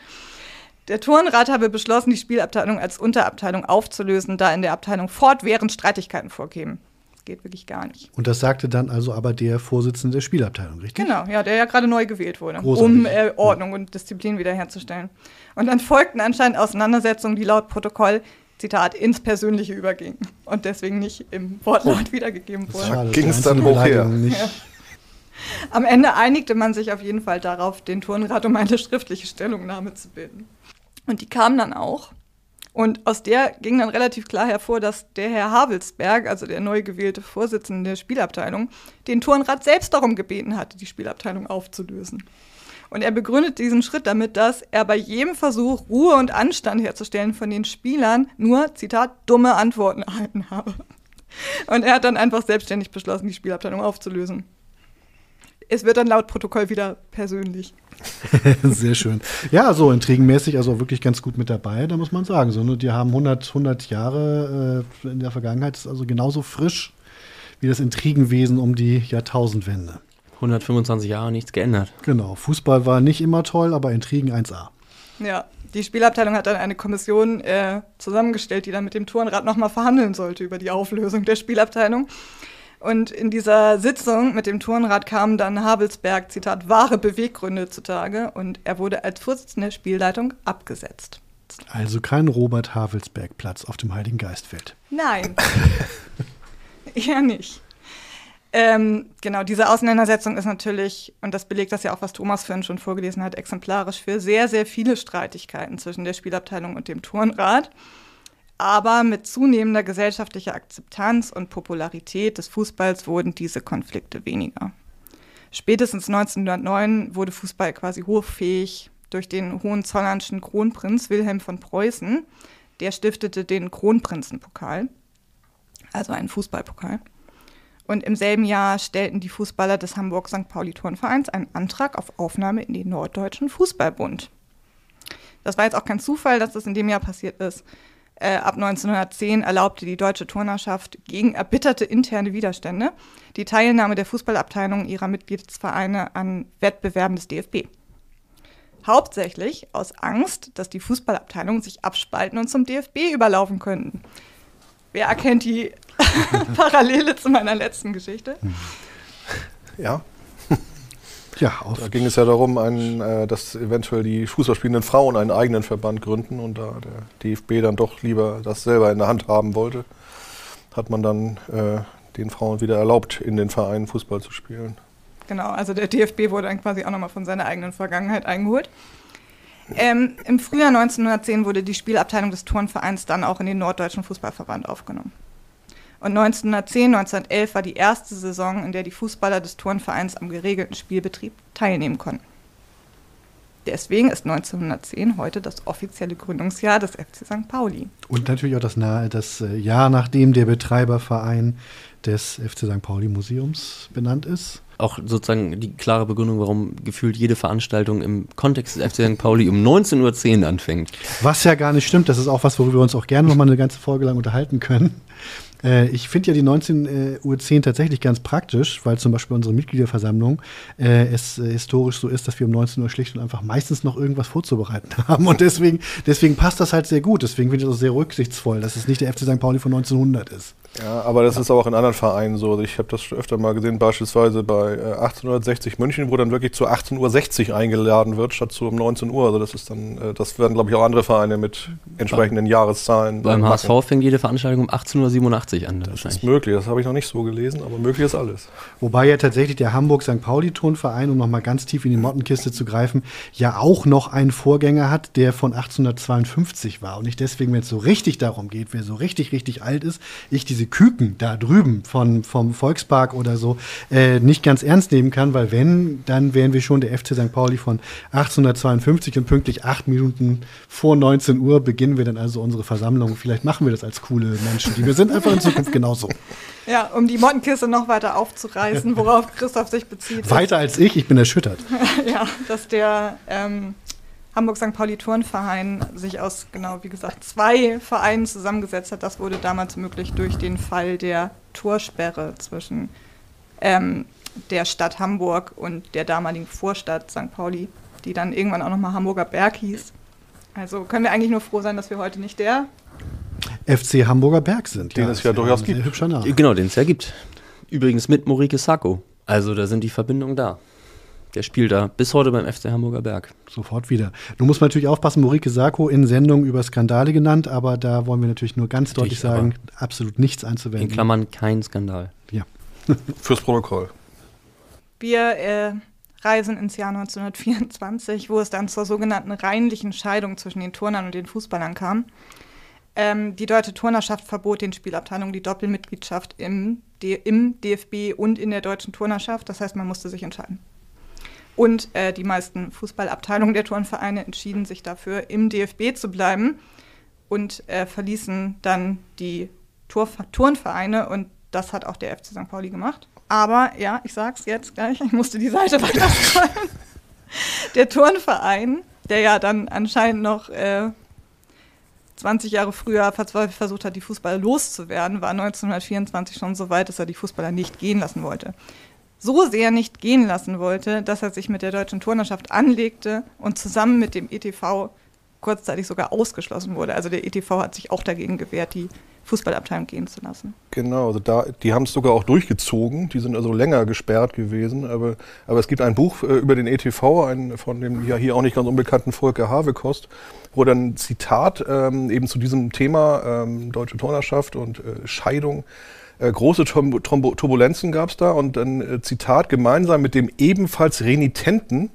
Der Turnrat habe beschlossen, die Spielabteilung als Unterabteilung aufzulösen, da in der Abteilung fortwährend Streitigkeiten vorkämen. Das geht wirklich gar nicht. Und das sagte dann also aber der Vorsitzende der Spielabteilung, richtig? Genau, ja, der ja gerade neu gewählt wurde, großartig, um Ordnung und Disziplin wiederherzustellen. Und dann folgten anscheinend Auseinandersetzungen, die laut Protokoll, Zitat, ins Persönliche übergingen und deswegen nicht im Wortlaut wiedergegeben wurden. Ging es dann hoch her? Ja. Am Ende einigte man sich auf jeden Fall darauf, den Turnrat um eine schriftliche Stellungnahme zu bilden. Und die kam dann auch. Und aus der ging dann relativ klar hervor, dass der Herr Havelsberg, also der neu gewählte Vorsitzende der Spielabteilung, den Turnrat selbst darum gebeten hatte, die Spielabteilung aufzulösen. Und er begründet diesen Schritt damit, dass er bei jedem Versuch, Ruhe und Anstand herzustellen, von den Spielern nur, Zitat, dumme Antworten erhalten habe. Und er hat dann einfach selbstständig beschlossen, die Spielabteilung aufzulösen. Es wird dann laut Protokoll wieder persönlich. Sehr schön. Ja, so intrigenmäßig, also wirklich ganz gut mit dabei, da muss man sagen. So, die haben 100 Jahre in der Vergangenheit, ist also genauso frisch wie das Intrigenwesen um die Jahrtausendwende. 125 Jahre, nichts geändert. Genau, Fußball war nicht immer toll, aber Intrigen 1A. Ja, die Spielabteilung hat dann eine Kommission zusammengestellt, die dann mit dem Turnrat nochmal verhandeln sollte über die Auflösung der Spielabteilung. Und in dieser Sitzung mit dem Turnrat kamen dann Havelsberg, Zitat, wahre Beweggründe zutage und er wurde als Vorsitzender der Spielleitung abgesetzt. Also kein Robert Havelsberg-Platz auf dem Heiligen Geistfeld. Nein, eher nicht. Genau, diese Auseinandersetzung ist natürlich, und das belegt das ja auch, was Thomas vorhin schon vorgelesen hat, exemplarisch für sehr, sehr viele Streitigkeiten zwischen der Spielabteilung und dem Turnrat. Aber mit zunehmender gesellschaftlicher Akzeptanz und Popularität des Fußballs wurden diese Konflikte weniger. Spätestens 1909 wurde Fußball quasi hoffähig durch den hohenzollernschen Kronprinz Wilhelm von Preußen. Der stiftete den Kronprinzenpokal, also einen Fußballpokal. Und im selben Jahr stellten die Fußballer des Hamburg-St. Pauli-Turnvereins einen Antrag auf Aufnahme in den Norddeutschen Fußballbund. Das war jetzt auch kein Zufall, dass das in dem Jahr passiert ist. Ab 1910 erlaubte die deutsche Turnerschaft gegen erbitterte interne Widerstände die Teilnahme der Fußballabteilung ihrer Mitgliedsvereine an Wettbewerben des DFB. Hauptsächlich aus Angst, dass die Fußballabteilungen sich abspalten und zum DFB überlaufen könnten. Wer erkennt die Parallele zu meiner letzten Geschichte? Ja. Ja, da ging es ja darum, dass eventuell die fußballspielenden Frauen einen eigenen Verband gründen und da der DFB dann doch lieber das selber in der Hand haben wollte, hat man dann den Frauen wieder erlaubt, in den Vereinen Fußball zu spielen. Genau, also der DFB wurde dann quasi auch nochmal von seiner eigenen Vergangenheit eingeholt. Im Frühjahr 1910 wurde die Spielabteilung des Turnvereins dann auch in den Norddeutschen Fußballverband aufgenommen. Und 1911 war die erste Saison, in der die Fußballer des Turnvereins am geregelten Spielbetrieb teilnehmen konnten. Deswegen ist 1910 heute das offizielle Gründungsjahr des FC St. Pauli. Und natürlich auch das Jahr, nachdem der Betreiberverein des FC St. Pauli Museums benannt ist. Auch sozusagen die klare Begründung, warum gefühlt jede Veranstaltung im Kontext des FC St. Pauli um 19:10 Uhr anfängt. Was ja gar nicht stimmt, das ist auch was, worüber wir uns auch gerne nochmal eine ganze Folge lang unterhalten können. Ich finde ja die 19:10 Uhr tatsächlich ganz praktisch, weil zum Beispiel unsere Mitgliederversammlung es historisch so ist, dass wir um 19 Uhr schlicht und einfach meistens noch irgendwas vorzubereiten haben. Und deswegen passt das halt sehr gut. Deswegen finde ich das sehr rücksichtsvoll, dass es nicht der FC St. Pauli von 1900 ist. Ja, aber das ist auch in anderen Vereinen so. Ich habe das öfter mal gesehen, beispielsweise bei 1860 München, wo dann wirklich zu 18:60 Uhr eingeladen wird, statt zu um 19 Uhr. Also das werden, glaube ich, auch andere Vereine mit entsprechenden Jahreszahlen. Beim HSV fängt jede Veranstaltung um 18:87 Uhr an. Das ist möglich, das habe ich noch nicht so gelesen, aber möglich ist alles. Wobei ja tatsächlich der Hamburg-St. Pauli-Turnverein, um nochmal ganz tief in die Mottenkiste zu greifen, ja auch noch einen Vorgänger hat, der von 1852 war. Und nicht deswegen, wenn es so richtig darum geht, wer so richtig, richtig alt ist, ich diese Küken da drüben vom Volkspark oder so nicht ganz ernst nehmen kann, weil wenn, dann wären wir schon der FC St. Pauli von 1852 und pünktlich 8 Minuten vor 19 Uhr beginnen wir dann also unsere Versammlung. Vielleicht machen wir das als coole Menschen, die wir sind, einfach in Zukunft genauso. Ja, um die Mottenkiste noch weiter aufzureißen, worauf Christoph sich bezieht. Weiter als ich bin erschüttert. Ja, dass der Hamburg-St. Pauli-Turnverein sich aus, genau wie gesagt, 2 Vereinen zusammengesetzt hat. Das wurde damals möglich durch den Fall der Torsperre zwischen der Stadt Hamburg und der damaligen Vorstadt St. Pauli, die dann irgendwann auch nochmal Hamburger Berg hieß. Also können wir eigentlich nur froh sein, dass wir heute nicht der FC Hamburger Berg sind. Den es ja durchaus gibt. Hübscher Name. Genau, den es ja gibt. Übrigens mit Morike Sacco. Also da sind die Verbindungen da. Der spielt da bis heute beim FC Hamburger Berg. Sofort wieder. Nun muss man natürlich aufpassen, Morike Sacco in Sendungen über Skandale genannt, aber da wollen wir natürlich nur ganz deutlich sagen, absolut nichts einzuwenden. In Klammern kein Skandal. Ja. Fürs Protokoll. Wir reisen ins Jahr 1924, wo es dann zur sogenannten reinlichen Scheidung zwischen den Turnern und den Fußballern kam. Die Deutsche Turnerschaft verbot den Spielabteilungen die Doppelmitgliedschaft im DFB und in der Deutschen Turnerschaft. Das heißt, man musste sich entscheiden. Und die meisten Fußballabteilungen der Turnvereine entschieden sich dafür, im DFB zu bleiben und verließen dann die Turnvereine. Und das hat auch der FC St. Pauli gemacht. Aber, ja, ich sag's jetzt gleich, ich musste die Seite weiter scrollen. Der Turnverein, der ja dann anscheinend noch 20 Jahre früher verzweifelt versucht hat, die Fußballer loszuwerden, war 1924 schon so weit, dass er die Fußballer nicht gehen lassen wollte. So sehr nicht gehen lassen wollte, dass er sich mit der Deutschen Turnerschaft anlegte und zusammen mit dem ETV kurzzeitig sogar ausgeschlossen wurde. Also der ETV hat sich auch dagegen gewehrt, die Fußballabteilung gehen zu lassen. Genau, also die haben es sogar auch durchgezogen, die sind also länger gesperrt gewesen, aber es gibt ein Buch über den ETV, von dem ja hier auch nicht ganz unbekannten Volker Havekost, wo dann ein Zitat eben zu diesem Thema Deutsche Turnerschaft und Scheidung, große Turbulenzen gab es da und dann Zitat, gemeinsam mit dem ebenfalls renitenten,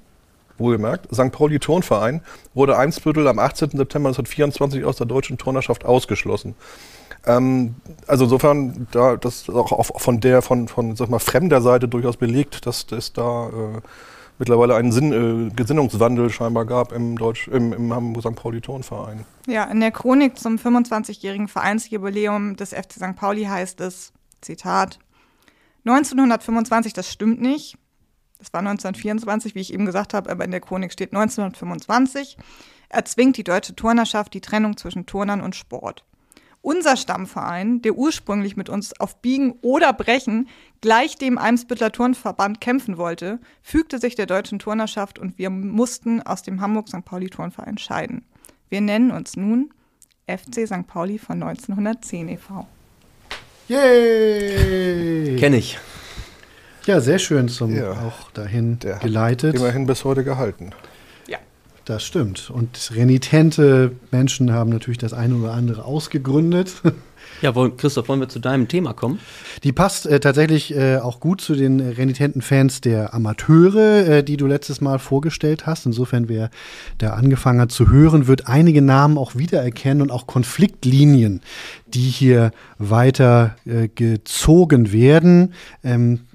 wohlgemerkt, St. Pauli Turnverein wurde Eimsbüttel am 18. September 1924 aus der Deutschen Turnerschaft ausgeschlossen. Also insofern, das auch von sag mal, fremder Seite durchaus belegt, dass es da mittlerweile einen Gesinnungswandel scheinbar gab im Hamburg St. Pauli Turnverein. Ja, in der Chronik zum 25-jährigen Vereinsjubiläum des FC St. Pauli heißt es, Zitat, 1925, das stimmt nicht. Das war 1924, wie ich eben gesagt habe, aber in der Chronik steht 1925. Erzwingt die Deutsche Turnerschaft die Trennung zwischen Turnern und Sport. Unser Stammverein, der ursprünglich mit uns auf Biegen oder Brechen gleich dem Eimsbüttler Turnverband kämpfen wollte, fügte sich der Deutschen Turnerschaft und wir mussten aus dem Hamburg St. Pauli Turnverein scheiden. Wir nennen uns nun FC St. Pauli von 1910 e.V. Yay! Kenn ich. Ja, sehr schön auch dahin geleitet. Immerhin bis heute gehalten. Ja. Das stimmt. Und renitente Menschen haben natürlich das eine oder andere ausgegründet. Ja, Christoph, wollen wir zu deinem Thema kommen? Die passt tatsächlich auch gut zu den renitenten Fans der Amateure, die du letztes Mal vorgestellt hast. Insofern, wer da angefangen hat zu hören, wird einige Namen auch wiedererkennen und auch Konfliktlinien, die hier weiter gezogen werden.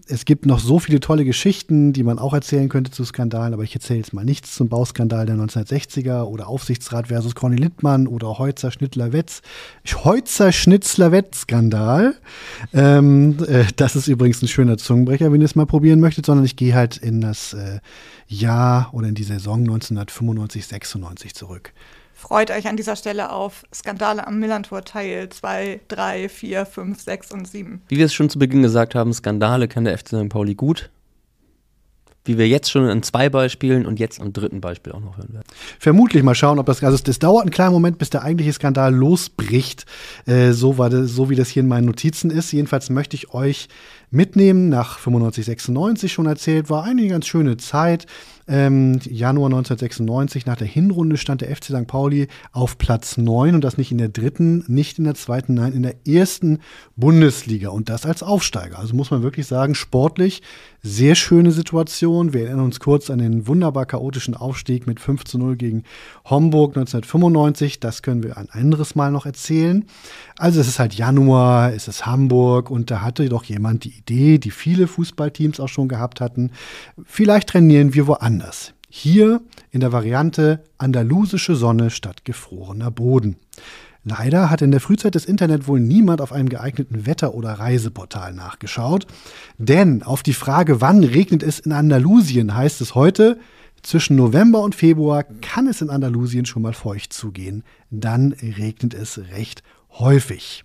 Es gibt noch so viele tolle Geschichten, die man auch erzählen könnte zu Skandalen, aber ich erzähle jetzt mal nichts zum Bauskandal der 1960er oder Aufsichtsrat versus Corny Littmann oder Heutzer-Schnitzler-Wett-Skandal. Das ist übrigens ein schöner Zungenbrecher, wenn ihr es mal probieren möchtet, sondern ich gehe halt in das Jahr oder in die Saison 1995-96 zurück. Freut euch an dieser Stelle auf Skandale am Millantor Teil 2, 3, 4, 5, 6 und 7. Wie wir es schon zu Beginn gesagt haben, Skandale kann der FC St. Pauli gut. Wie wir jetzt schon an 2 Beispielen und jetzt am 3. Beispiel auch noch hören werden. Vermutlich mal schauen, ob das dauert einen kleinen Moment, bis der eigentliche Skandal losbricht. So wie das hier in meinen Notizen ist. Jedenfalls möchte ich euch mitnehmen. Nach 95, 96 schon erzählt, war eine ganz schöne Zeit. Januar 1996, nach der Hinrunde stand der FC St. Pauli auf Platz 9 und das nicht in der 3., nicht in der 2., nein, in der 1. Bundesliga und das als Aufsteiger. Also muss man wirklich sagen, sportlich sehr schöne Situation. Wir erinnern uns kurz an den wunderbar chaotischen Aufstieg mit 5:0 gegen Homburg 1995. Das können wir ein anderes Mal noch erzählen. Also es ist halt Januar, es ist Hamburg und da hatte doch jemand die Idee, die viele Fußballteams auch schon gehabt hatten, vielleicht trainieren wir woanders. Hier in der Variante andalusische Sonne statt gefrorener Boden. Leider hat in der Frühzeit des Internet wohl niemand auf einem geeigneten Wetter- oder Reiseportal nachgeschaut. Denn auf die Frage, wann regnet es in Andalusien, heißt es heute, zwischen November und Februar kann es in Andalusien schon mal feucht zugehen. Dann regnet es recht häufig.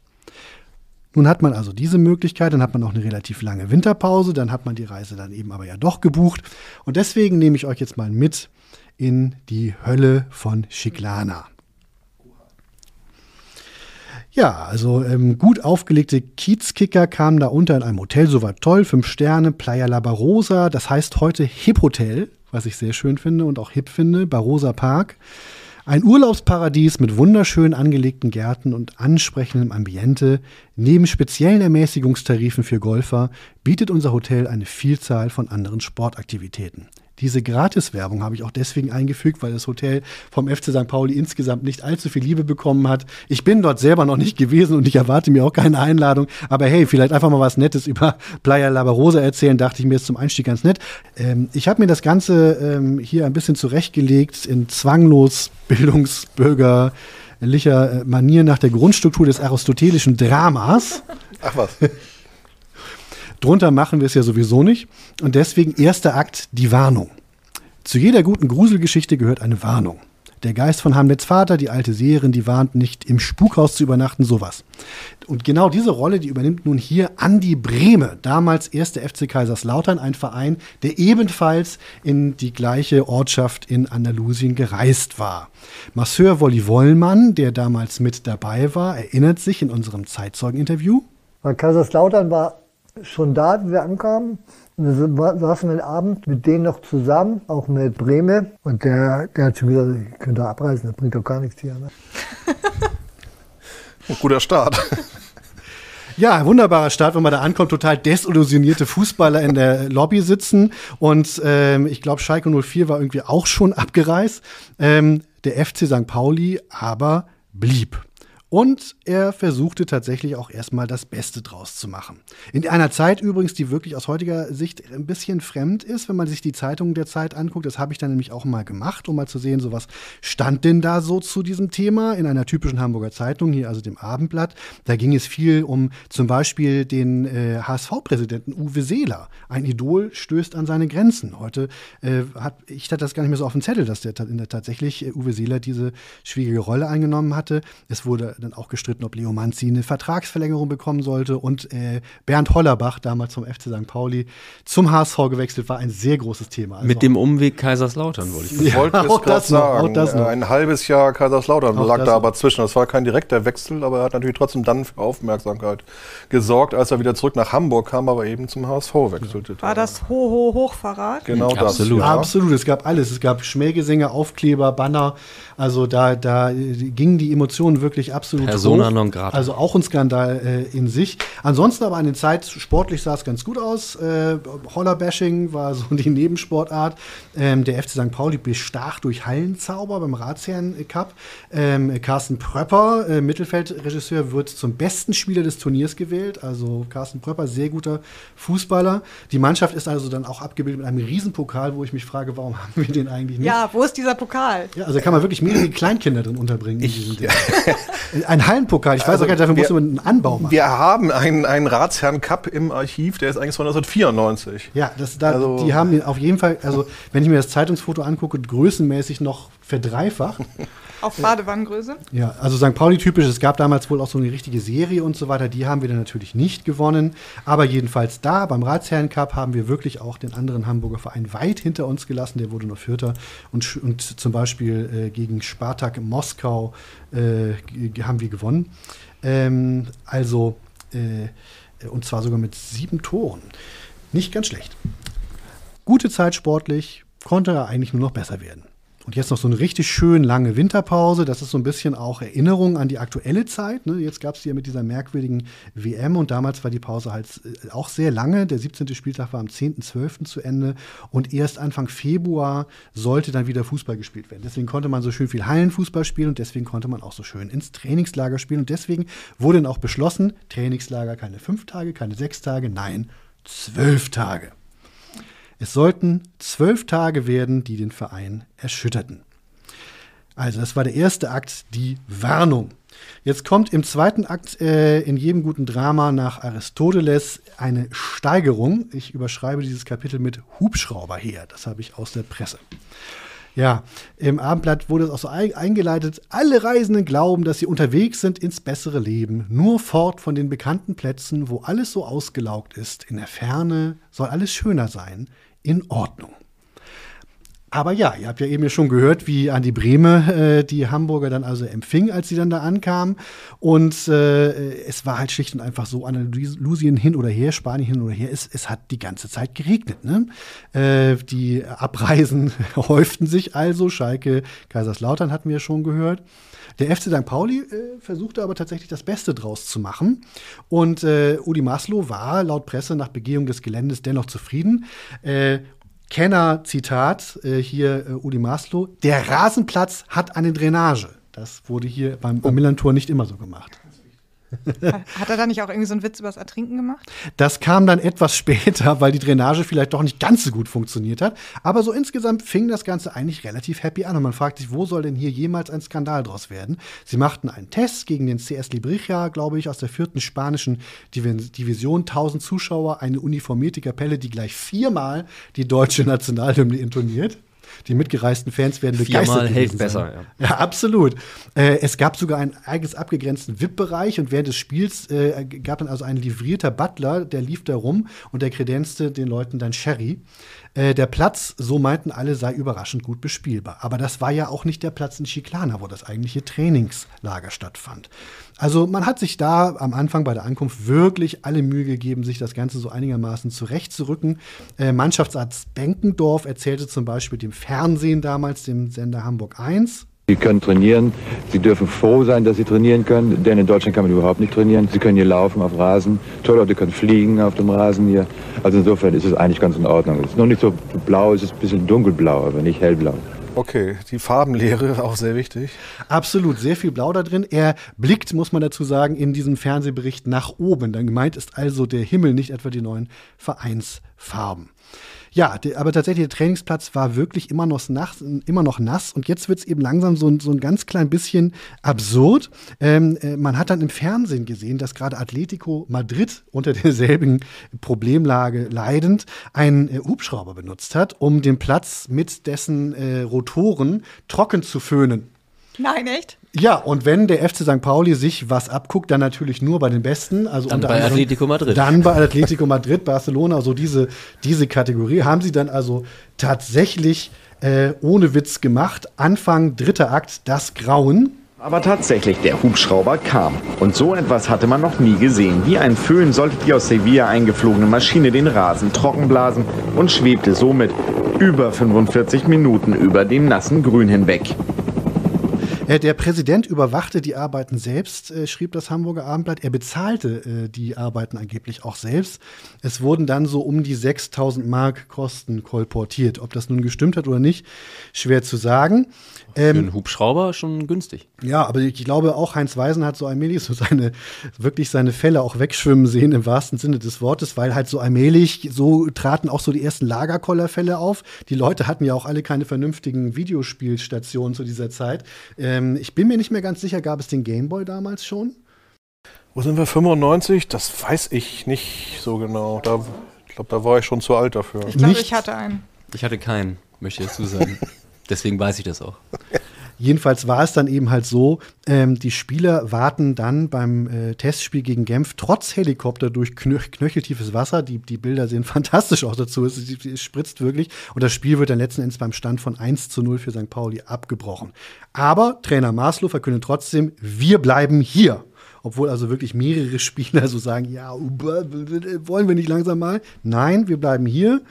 Nun hat man also diese Möglichkeit, dann hat man auch eine relativ lange Winterpause, dann hat man die Reise dann eben aber ja doch gebucht. Und deswegen nehme ich euch jetzt mal mit in die Hölle von Chiclana. Ja, also gut aufgelegte Kiezkicker kamen da unter in einem Hotel, soweit toll, 5 Sterne, Playa La Barosa, das heißt heute Hip Hotel, was ich sehr schön finde und auch hip finde, Barosa Park. Ein Urlaubsparadies mit wunderschön angelegten Gärten und ansprechendem Ambiente. Neben speziellen Ermäßigungstarifen für Golfer bietet unser Hotel eine Vielzahl von anderen Sportaktivitäten. Diese Gratiswerbung habe ich auch deswegen eingefügt, weil das Hotel vom FC St. Pauli insgesamt nicht allzu viel Liebe bekommen hat. Ich bin dort selber noch nicht gewesen und ich erwarte mir auch keine Einladung. Aber hey, vielleicht einfach mal was Nettes über Playa La Barosa erzählen, dachte ich mir, ist zum Einstieg ganz nett. Ich habe mir das Ganze hier ein bisschen zurechtgelegt in zwanglos bildungsbürgerlicher Manier nach der Grundstruktur des aristotelischen Dramas. Ach was. Drunter machen wir es ja sowieso nicht. Und deswegen erster Akt, die Warnung. Zu jeder guten Gruselgeschichte gehört eine Warnung. Der Geist von Hamlets Vater, die alte Seherin, die warnt nicht, im Spukhaus zu übernachten, sowas. Und genau diese Rolle, die übernimmt nun hier Andi Brehme, damals 1. FC Kaiserslautern, ein Verein, der ebenfalls in die gleiche Ortschaft in Andalusien gereist war. Masseur Wolli Wollmann, der damals mit dabei war, erinnert sich in unserem Zeitzeugeninterview. Weil Kaiserslautern war schon da, wie wir ankamen. Und dann saßen wir den Abend mit denen noch zusammen, auch mit Brehme. Und der hat schon gesagt, ich könnte abreisen, das bringt doch gar nichts hier. Ne? Guter Start. Ja, wunderbarer Start, wenn man da ankommt, total desillusionierte Fußballer in der Lobby sitzen. Und ich glaube, Schalke 04 war irgendwie auch schon abgereist. Der FC St. Pauli aber blieb. Und er versuchte tatsächlich auch erstmal das Beste draus zu machen. In einer Zeit übrigens, die wirklich aus heutiger Sicht ein bisschen fremd ist, wenn man sich die Zeitungen der Zeit anguckt. Das habe ich dann nämlich auch mal gemacht, um mal zu sehen, so was stand denn da so zu diesem Thema in einer typischen Hamburger Zeitung, hier also dem Abendblatt. Da ging es viel um zum Beispiel den HSV-Präsidenten Uwe Seeler. Ein Idol stößt an seine Grenzen. Heute hatte das gar nicht mehr so auf dem Zettel, dass tatsächlich Uwe Seeler diese schwierige Rolle eingenommen hatte. Es wurde dann auch gestritten, ob Leo Manzi eine Vertragsverlängerung bekommen sollte. Und Bernd Hollerbach, damals vom FC St. Pauli, zum HSV gewechselt, war ein sehr großes Thema. Also mit dem Umweg Kaiserslautern, wollte ich wollte es gerade sagen. Ein halbes Jahr Kaiserslautern lag da aber zwischen. Das war kein direkter Wechsel, aber er hat natürlich trotzdem dann für Aufmerksamkeit gesorgt, als er wieder zurück nach Hamburg kam, aber eben zum HSV wechselte. War das Hochverrat? Genau das. Absolut. Ja. Absolut, es gab alles. Es gab Schmähgesänge, Aufkleber, Banner. Also da gingen die Emotionen wirklich absolut Persona hoch. non grata. Also auch ein Skandal in sich. Ansonsten aber an der Zeit, sportlich sah es ganz gut aus. Holler-Bashing war so die Nebensportart. Der FC St. Pauli bestach durch Hallenzauber beim Ratsherren-Cup. Carsten Pröpper, Mittelfeldregisseur, wird zum besten Spieler des Turniers gewählt. Also Carsten Pröpper, sehr guter Fußballer. Die Mannschaft ist also dann auch abgebildet mit einem Riesenpokal, wo ich mich frage, warum haben wir den eigentlich nicht? Ja, wo ist dieser Pokal? Ja, also da kann man wirklich mehrere Kleinkinder drin unterbringen. Ein Hallenpokal, ich weiß auch gar nicht, dafür muss man einen Anbau machen. Wir haben einen Ratsherren-Cup im Archiv, der ist eigentlich von 1994. Ja, die haben auf jeden Fall, also wenn ich mir das Zeitungsfoto angucke, größenmäßig noch verdreifacht. Auf Badewannengröße? Ja, also St. Pauli-typisch. Es gab damals wohl auch so eine richtige Serie und so weiter. Die haben wir dann natürlich nicht gewonnen. Aber jedenfalls da, beim Ratsherren-Cup, haben wir wirklich auch den anderen Hamburger Verein weit hinter uns gelassen. Der wurde nur Vierter. Und zum Beispiel gegen Spartak Moskau haben wir gewonnen. Und zwar sogar mit 7 Toren. Nicht ganz schlecht. Gute Zeit sportlich, konnte er eigentlich nur noch besser werden. Und jetzt noch so eine richtig schön lange Winterpause. Das ist so ein bisschen auch Erinnerung an die aktuelle Zeit. Ne? Jetzt gab es die ja mit dieser merkwürdigen WM und damals war die Pause halt auch sehr lange. Der 17. Spieltag war am 10.12. zu Ende und erst Anfang Februar sollte dann wieder Fußball gespielt werden. Deswegen konnte man so schön viel Hallenfußball spielen und deswegen konnte man auch so schön ins Trainingslager spielen. Und deswegen wurde dann auch beschlossen, Trainingslager keine 5 Tage, keine 6 Tage, nein, 12 Tage. Es sollten 12 Tage werden, die den Verein erschütterten. Also das war der erste Akt, die Warnung. Jetzt kommt im zweiten Akt in jedem guten Drama nach Aristoteles eine Steigerung. Ich überschreibe dieses Kapitel mit Hubschrauberheer. Das habe ich aus der Presse. Ja, im Abendblatt wurde es auch so eingeleitet. Alle Reisenden glauben, dass sie unterwegs sind ins bessere Leben. Nur fort von den bekannten Plätzen, wo alles so ausgelaugt ist. In der Ferne soll alles schöner sein. In Ordnung. Aber ja, ihr habt ja eben schon gehört, wie Andi Brehme die Hamburger dann also empfing, als sie dann da ankamen. Und es war halt schlicht und einfach so, Andalusien hin oder her, Spanien hin oder her, es hat die ganze Zeit geregnet. Ne? Die Abreisen häuften sich also. Schalke, Kaiserslautern hatten wir schon gehört. Der FC St. Pauli versuchte aber tatsächlich das Beste draus zu machen. Und Udi Maslow war laut Presse nach Begehung des Geländes dennoch zufrieden. Kenner, Zitat, hier Udi Maslow, der Rasenplatz hat eine Drainage. Das wurde hier beim Millern-Tor nicht immer so gemacht. Hat er da nicht auch irgendwie so einen Witz über das Ertrinken gemacht? Das kam dann etwas später, weil die Drainage vielleicht doch nicht ganz so gut funktioniert hat. Aber so insgesamt fing das Ganze eigentlich relativ happy an. Und man fragt sich, wo soll denn hier jemals ein Skandal draus werden? Sie machten einen Test gegen den CS Lebrija, glaube ich, aus der 4. spanischen Division. 1000 Zuschauer, eine uniformierte Kapelle, die gleich 4-mal die deutsche Nationalhymne intoniert. Die mitgereisten Fans werden begeistert gewesen hilft besser, sein. Ja, absolut. Es gab sogar einen eigens abgegrenzten VIP-Bereich und während des Spiels gab dann also ein livrierter Butler, der lief da rum und der kredenzte den Leuten dann Sherry. Der Platz, so meinten alle, sei überraschend gut bespielbar. Aber das war ja auch nicht der Platz in Chiclana, wo das eigentliche Trainingslager stattfand. Also man hat sich da am Anfang bei der Ankunft wirklich alle Mühe gegeben, sich das Ganze so einigermaßen zurechtzurücken. Mannschaftsarzt Benkendorf erzählte zum Beispiel dem Fernsehen damals, dem Sender Hamburg 1. Sie können trainieren, Sie dürfen froh sein, dass Sie trainieren können, denn in Deutschland kann man überhaupt nicht trainieren. Sie können hier laufen auf Rasen, Torleute können fliegen auf dem Rasen hier. Also insofern ist es eigentlich ganz in Ordnung. Es ist noch nicht so blau, es ist ein bisschen dunkelblau, aber nicht hellblau. Okay, die Farbenlehre auch sehr wichtig. Absolut, sehr viel Blau da drin. Er blickt, muss man dazu sagen, in diesem Fernsehbericht nach oben. Dann gemeint ist also der Himmel, nicht etwa die neuen Vereinsfarben. Ja, aber tatsächlich, der Trainingsplatz war wirklich immer noch nass und jetzt wird es eben langsam so ein ganz klein bisschen absurd. Man hat dann im Fernsehen gesehen, dass gerade Atletico Madrid unter derselben Problemlage leidend einen Hubschrauber benutzt hat, um den Platz mit dessen Rotoren trocken zu föhnen. Nein, echt? Ja, und wenn der FC St. Pauli sich was abguckt, dann natürlich nur bei den Besten. Also dann bei Atletico Madrid. Dann bei Atletico Madrid, Barcelona, so diese Kategorie. Haben sie dann also tatsächlich ohne Witz gemacht. Anfang 3. Akt, das Grauen. Aber tatsächlich, der Hubschrauber kam. Und so etwas hatte man noch nie gesehen. Wie ein Föhn sollte die aus Sevilla eingeflogene Maschine den Rasen trockenblasen und schwebte somit über 45 Minuten über dem nassen Grün hinweg. Der Präsident überwachte die Arbeiten selbst, schrieb das Hamburger Abendblatt. Er bezahlte die Arbeiten angeblich auch selbst. Es wurden dann so um die 6.000 Mark Kosten kolportiert. Ob das nun gestimmt hat oder nicht, schwer zu sagen. Für einen Hubschrauber schon günstig. Ja, aber ich glaube auch Heinz Weisen hat so allmählich so seine Fälle auch wegschwimmen sehen im wahrsten Sinne des Wortes, weil halt so allmählich so traten auch so die ersten Lagerkollerfälle auf. Die Leute hatten ja auch alle keine vernünftigen Videospielstationen zu dieser Zeit. Ich bin mir nicht mehr ganz sicher, gab es den Gameboy damals schon? Wo sind wir, 95? Das weiß ich nicht so genau. Ich glaube, da war ich schon zu alt dafür. Ich glaube, ich hatte einen. Ich hatte keinen, möchte ich dazu sagen. Deswegen weiß ich das auch. Jedenfalls war es dann eben halt so, die Spieler warten dann beim Testspiel gegen Genf trotz Helikopter durch knöcheltiefes Wasser. Die Bilder sehen fantastisch aus dazu. Es spritzt wirklich. Und das Spiel wird dann letzten Endes beim Stand von 1:0 für St. Pauli abgebrochen. Aber Trainer Maslow verkündet trotzdem, wir bleiben hier. Obwohl also wirklich mehrere Spieler so sagen, ja, wollen wir nicht langsam mal? Nein, wir bleiben hier.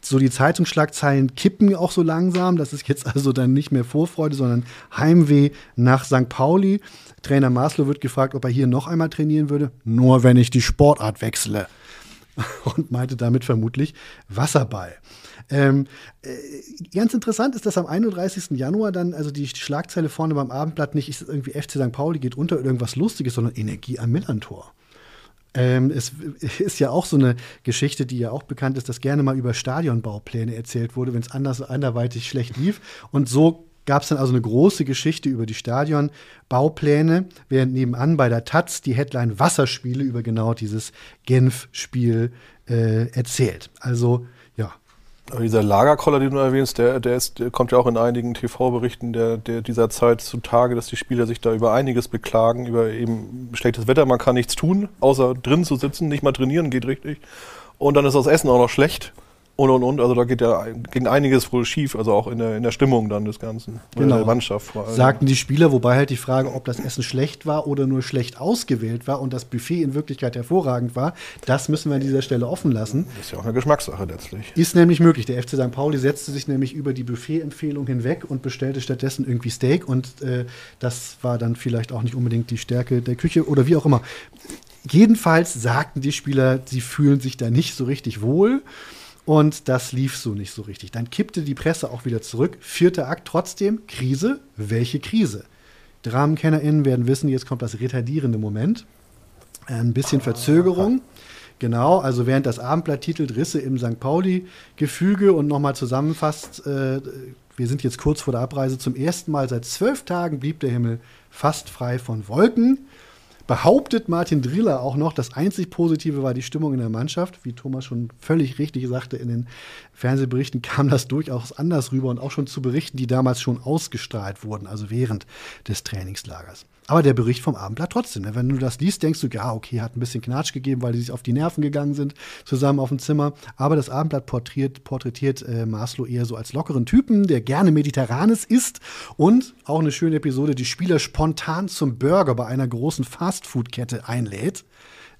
So die Zeitungsschlagzeilen kippen auch so langsam. Das ist jetzt also dann nicht mehr Vorfreude, sondern Heimweh nach St. Pauli. Trainer Maslow wird gefragt, ob er hier noch einmal trainieren würde. Nur wenn ich die Sportart wechsle. Und meinte damit vermutlich Wasserball. Ganz interessant ist, dass am 31. Januar dann also die Schlagzeile vorne beim Abendblatt nicht ist irgendwie FC St. Pauli geht unter irgendwas Lustiges, sondern Energie am Millantor. Es ist ja auch so eine Geschichte, die ja auch bekannt ist, dass gerne mal über Stadionbaupläne erzählt wurde, wenn es anderweitig schlecht lief. Und so gab es dann also eine große Geschichte über die Stadionbaupläne, während nebenan bei der Taz die Headline Wasserspiele über genau dieses Genf-Spiel erzählt. Also, ja. Aber dieser Lagerkoller, den du erwähnst, der kommt ja auch in einigen TV-Berichten dieser Zeit zutage, dass die Spieler sich da über einiges beklagen, über eben schlechtes Wetter, man kann nichts tun, außer drin zu sitzen, nicht mal trainieren geht richtig. Und dann ist das Essen auch noch schlecht. Und. Also da ging einiges wohl schief, also auch in der Stimmung dann des Ganzen. Genau. Der Mannschaft vor allem. Sagten die Spieler, wobei halt die Frage, ob das Essen schlecht war oder nur schlecht ausgewählt war und das Buffet in Wirklichkeit hervorragend war, das müssen wir an dieser Stelle offen lassen. Das ist ja auch eine Geschmackssache letztlich. Ist nämlich möglich. Der FC St. Pauli setzte sich nämlich über die Buffet-Empfehlung hinweg und bestellte stattdessen irgendwie Steak und das war dann vielleicht auch nicht unbedingt die Stärke der Küche oder wie auch immer. Jedenfalls sagten die Spieler, sie fühlen sich da nicht so richtig wohl. Und das lief so nicht so richtig. Dann kippte die Presse auch wieder zurück. 4. Akt trotzdem. Krise. Welche Krise? DramenkennerInnen werden wissen, jetzt kommt das retardierende Moment. Ein bisschen Verzögerung. Genau, also während das Abendblatt titelt Risse im St. Pauli-Gefüge und nochmal zusammenfasst, wir sind jetzt kurz vor der Abreise. Zum ersten Mal seit 12 Tagen blieb der Himmel fast frei von Wolken. Behauptet Martin Driller auch noch, das einzig Positive war die Stimmung in der Mannschaft. Wie Thomas schon völlig richtig sagte, in den Fernsehberichten kam das durchaus anders rüber und auch schon zu Berichten, die damals schon ausgestrahlt wurden, also während des Trainingslagers. Aber der Bericht vom Abendblatt trotzdem. Ne? Wenn du das liest, denkst du, ja, okay, hat ein bisschen Knatsch gegeben, weil die sich auf die Nerven gegangen sind, zusammen auf dem Zimmer. Aber das Abendblatt porträtiert Maslow eher so als lockeren Typen, der gerne Mediterranes isst. Und auch eine schöne Episode, die Spieler spontan zum Burger bei einer großen Fastfood-Kette einlädt.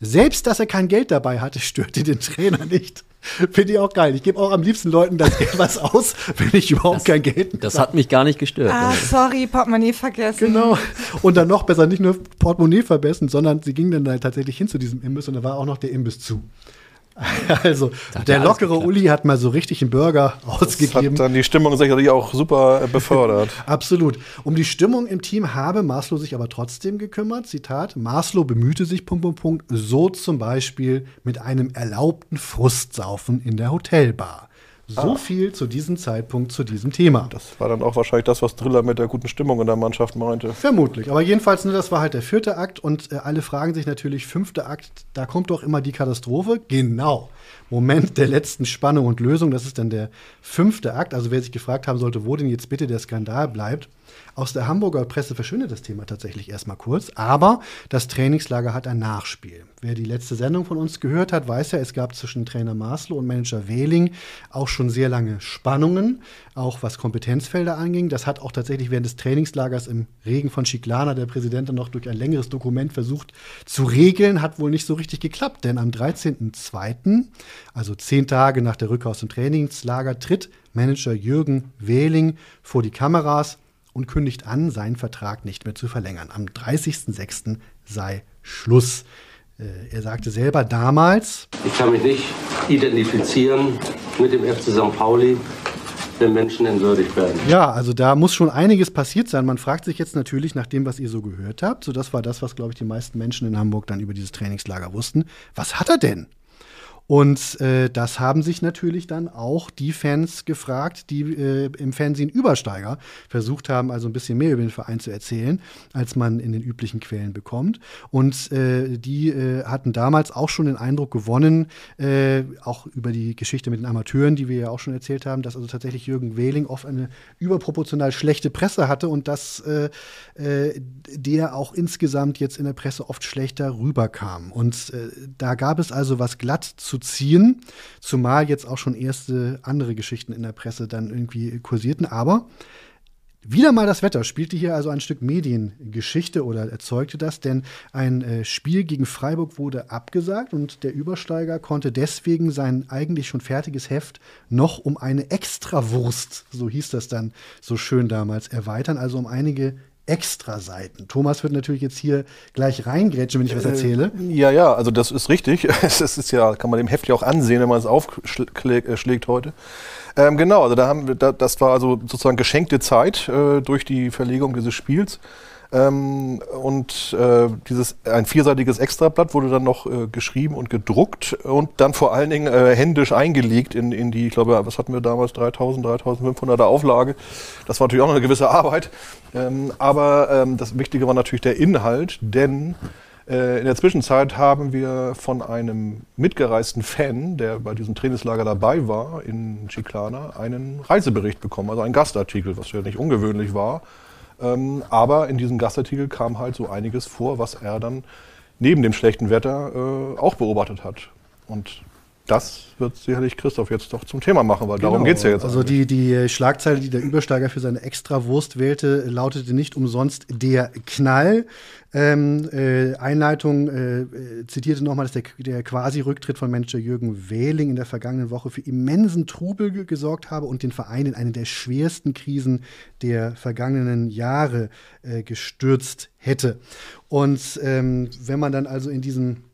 Selbst, dass er kein Geld dabei hatte, störte den Trainer nicht. Finde ich auch geil. Ich gebe auch am liebsten Leuten das Geld was aus, wenn ich überhaupt kein Geld habe. Das hat mich gar nicht gestört. Sorry, Portemonnaie vergessen. Genau. Und dann noch besser, nicht nur Portemonnaie vergessen, sondern sie ging dann da tatsächlich hin zu diesem Imbiss und da war auch noch der Imbiss zu. Also, der lockere Uli hat mal so richtig einen Burger ausgegeben. Das hat dann die Stimmung sicherlich auch super befördert. Absolut. Um die Stimmung im Team habe Maslow sich aber trotzdem gekümmert. Zitat, Maslow bemühte sich, so zum Beispiel mit einem erlaubten Frustsaufen in der Hotelbar. So viel zu diesem Zeitpunkt, zu diesem Thema. Das war dann auch wahrscheinlich das, was Driller mit der guten Stimmung in der Mannschaft meinte. Vermutlich. Aber jedenfalls, das war halt der 4. Akt. Und alle fragen sich natürlich, 5. Akt, da kommt doch immer die Katastrophe. Genau. Moment der letzten Spannung und Lösung. Das ist dann der 5. Akt. Also wer sich gefragt haben sollte, wo denn jetzt bitte der Skandal bleibt. Aus der Hamburger Presse verschwindet das Thema tatsächlich erstmal kurz, aber das Trainingslager hat ein Nachspiel. Wer die letzte Sendung von uns gehört hat, weiß ja, es gab zwischen Trainer Maslow und Manager Wehling auch schon sehr lange Spannungen, auch was Kompetenzfelder anging. Das hat auch tatsächlich während des Trainingslagers im Regen von Chiclana der Präsident dann noch durch ein längeres Dokument versucht zu regeln, hat wohl nicht so richtig geklappt, denn am 13.02., also 10 Tage nach der Rückkehr aus dem Trainingslager, tritt Manager Jürgen Wehling vor die Kameras und kündigt an, seinen Vertrag nicht mehr zu verlängern. Am 30.06. sei Schluss. Er sagte selber damals: Ich kann mich nicht identifizieren mit dem FC St. Pauli, wenn Menschen entwürdigt werden. Ja, also da muss schon einiges passiert sein. Man fragt sich jetzt natürlich nach dem, was ihr so gehört habt, so das war das, was, glaube ich, die meisten Menschen in Hamburg dann über dieses Trainingslager wussten. Was hat er denn? Und das haben sich natürlich dann auch die Fans gefragt, die im Fernsehen Übersteiger versucht haben, also ein bisschen mehr über den Verein zu erzählen, als man in den üblichen Quellen bekommt. Und die hatten damals auch schon den Eindruck gewonnen, auch über die Geschichte mit den Amateuren, die wir ja auch schon erzählt haben, dass also tatsächlich Jürgen Wehling oft eine überproportional schlechte Presse hatte und dass der auch insgesamt jetzt in der Presse oft schlechter rüberkam. Und da gab es also was glatt zu ziehen, zumal jetzt auch schon erste andere Geschichten in der Presse dann irgendwie kursierten. Aber wieder mal das Wetter spielte hier also ein Stück Mediengeschichte oder erzeugte das, denn ein Spiel gegen Freiburg wurde abgesagt und der Übersteiger konnte deswegen sein eigentlich schon fertiges Heft noch um eine Extrawurst, so hieß das dann so schön damals, erweitern, also um einige Extraseiten. Thomas wird natürlich jetzt hier gleich reingrätschen, wenn ich was erzähle. Ja, also das ist richtig. Das ist ja, kann man dem Heft ja auch ansehen, wenn man es aufschlägt heute. Genau, also das war also sozusagen geschenkte Zeit durch die Verlegung dieses Spiels. Ein vierseitiges Extrablatt wurde dann noch geschrieben und gedruckt und dann vor allen Dingen händisch eingelegt in die, ich glaube, was hatten wir damals, 3.500er Auflage. Das war natürlich auch noch eine gewisse Arbeit. Aber das Wichtige war natürlich der Inhalt, denn in der Zwischenzeit haben wir von einem mitgereisten Fan, der bei diesem Trainingslager dabei war in Chiclana, einen Reisebericht bekommen, also einen Gastartikel, was ja nicht ungewöhnlich war. Aber in diesem Gastartikel kam halt so einiges vor, was er dann neben dem schlechten Wetter auch beobachtet hat. Und das wird sicherlich Christoph jetzt doch zum Thema machen, weil darum geht es ja jetzt. Also die Schlagzeile, die der Übersteiger für seine Extrawurst wählte, lautete nicht umsonst der Knall. Einleitung zitierte nochmal, dass der Quasi-Rücktritt von Manager Jürgen Wehling in der vergangenen Woche für immensen Trubel gesorgt habe und den Verein in eine der schwersten Krisen der vergangenen Jahre gestürzt hätte. Und wenn man dann also in diesem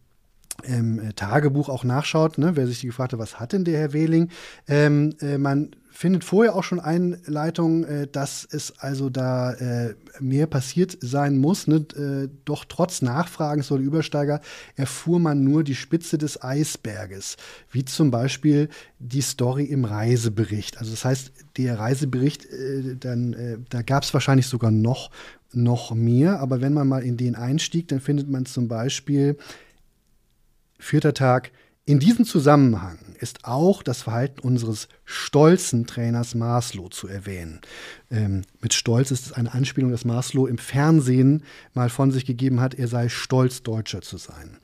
Tagebuch auch nachschaut, ne, wer sich gefragt hat, was hat denn der Herr Wehling, man findet vorher auch schon Einleitungen, dass es also da mehr passiert sein muss. Ne? Doch trotz Nachfragens oder Übersteiger erfuhr man nur die Spitze des Eisberges, wie zum Beispiel die Story im Reisebericht. Also das heißt, der Reisebericht, da gab es wahrscheinlich sogar noch mehr, aber wenn man mal in den einstieg, dann findet man zum Beispiel 4. Tag: In diesem Zusammenhang ist auch das Verhalten unseres stolzen Trainers Maslow zu erwähnen. Mit Stolz ist es eine Anspielung, dass Maslow im Fernsehen mal von sich gegeben hat, er sei stolz, Deutscher zu sein.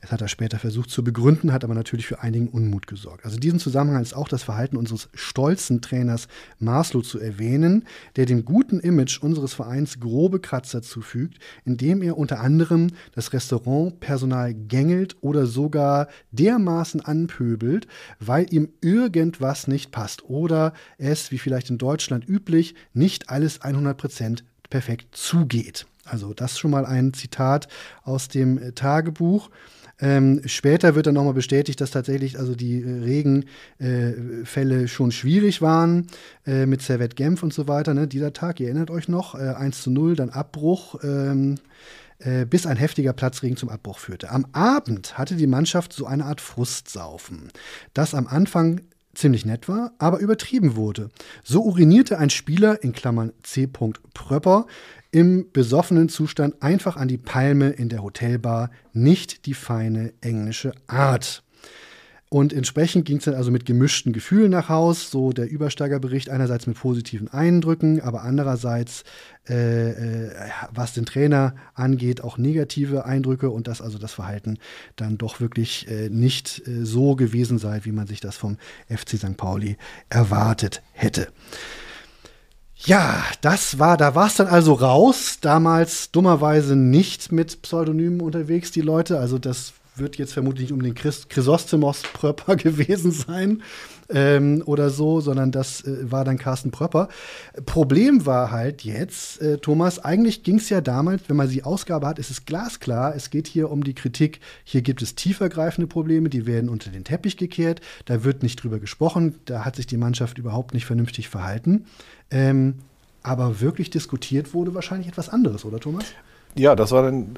Das hat er später versucht zu begründen, hat aber natürlich für einigen Unmut gesorgt. Also in diesem Zusammenhang ist auch das Verhalten unseres stolzen Trainers Maslow zu erwähnen, der dem guten Image unseres Vereins grobe Kratzer zufügt, indem er unter anderem das Restaurantpersonal gängelt oder sogar dermaßen anpöbelt, weil ihm irgendwas nicht passt oder es, wie vielleicht in Deutschland üblich, nicht alles 100% perfekt zugeht. Also das schon mal ein Zitat aus dem Tagebuch. Später wird dann nochmal bestätigt, dass tatsächlich also die Regenfälle schon schwierig waren mit Servette Genf und so weiter. Ne? Dieser Tag, ihr erinnert euch noch, 1:0, dann Abbruch, bis ein heftiger Platzregen zum Abbruch führte. Am Abend hatte die Mannschaft so eine Art Frustsaufen, das am Anfang ziemlich nett war, aber übertrieben wurde. So urinierte ein Spieler, in Klammern C. Pröpper, im besoffenen Zustand einfach an die Palme in der Hotelbar, nicht die feine englische Art. Und entsprechend ging es dann also mit gemischten Gefühlen nach Haus, so der Übersteigerbericht, einerseits mit positiven Eindrücken, aber andererseits, was den Trainer angeht, auch negative Eindrücke und dass also das Verhalten dann doch wirklich nicht so gewesen sei, wie man sich das vom FC St. Pauli erwartet hätte. Ja, da war es dann also raus. Damals dummerweise nicht mit Pseudonymen unterwegs, die Leute. Also das wird jetzt vermutlich nicht um den Chrysostomos Pröpper gewesen sein oder so, sondern das war dann Carsten Pröpper. Problem war halt jetzt, Thomas, eigentlich ging es ja damals, wenn man die Ausgabe hat, ist es glasklar, es geht hier um die Kritik, hier gibt es tiefergreifende Probleme, die werden unter den Teppich gekehrt, da wird nicht drüber gesprochen, da hat sich die Mannschaft überhaupt nicht vernünftig verhalten. Aber wirklich diskutiert wurde wahrscheinlich etwas anderes, oder Thomas? Ja, das war dann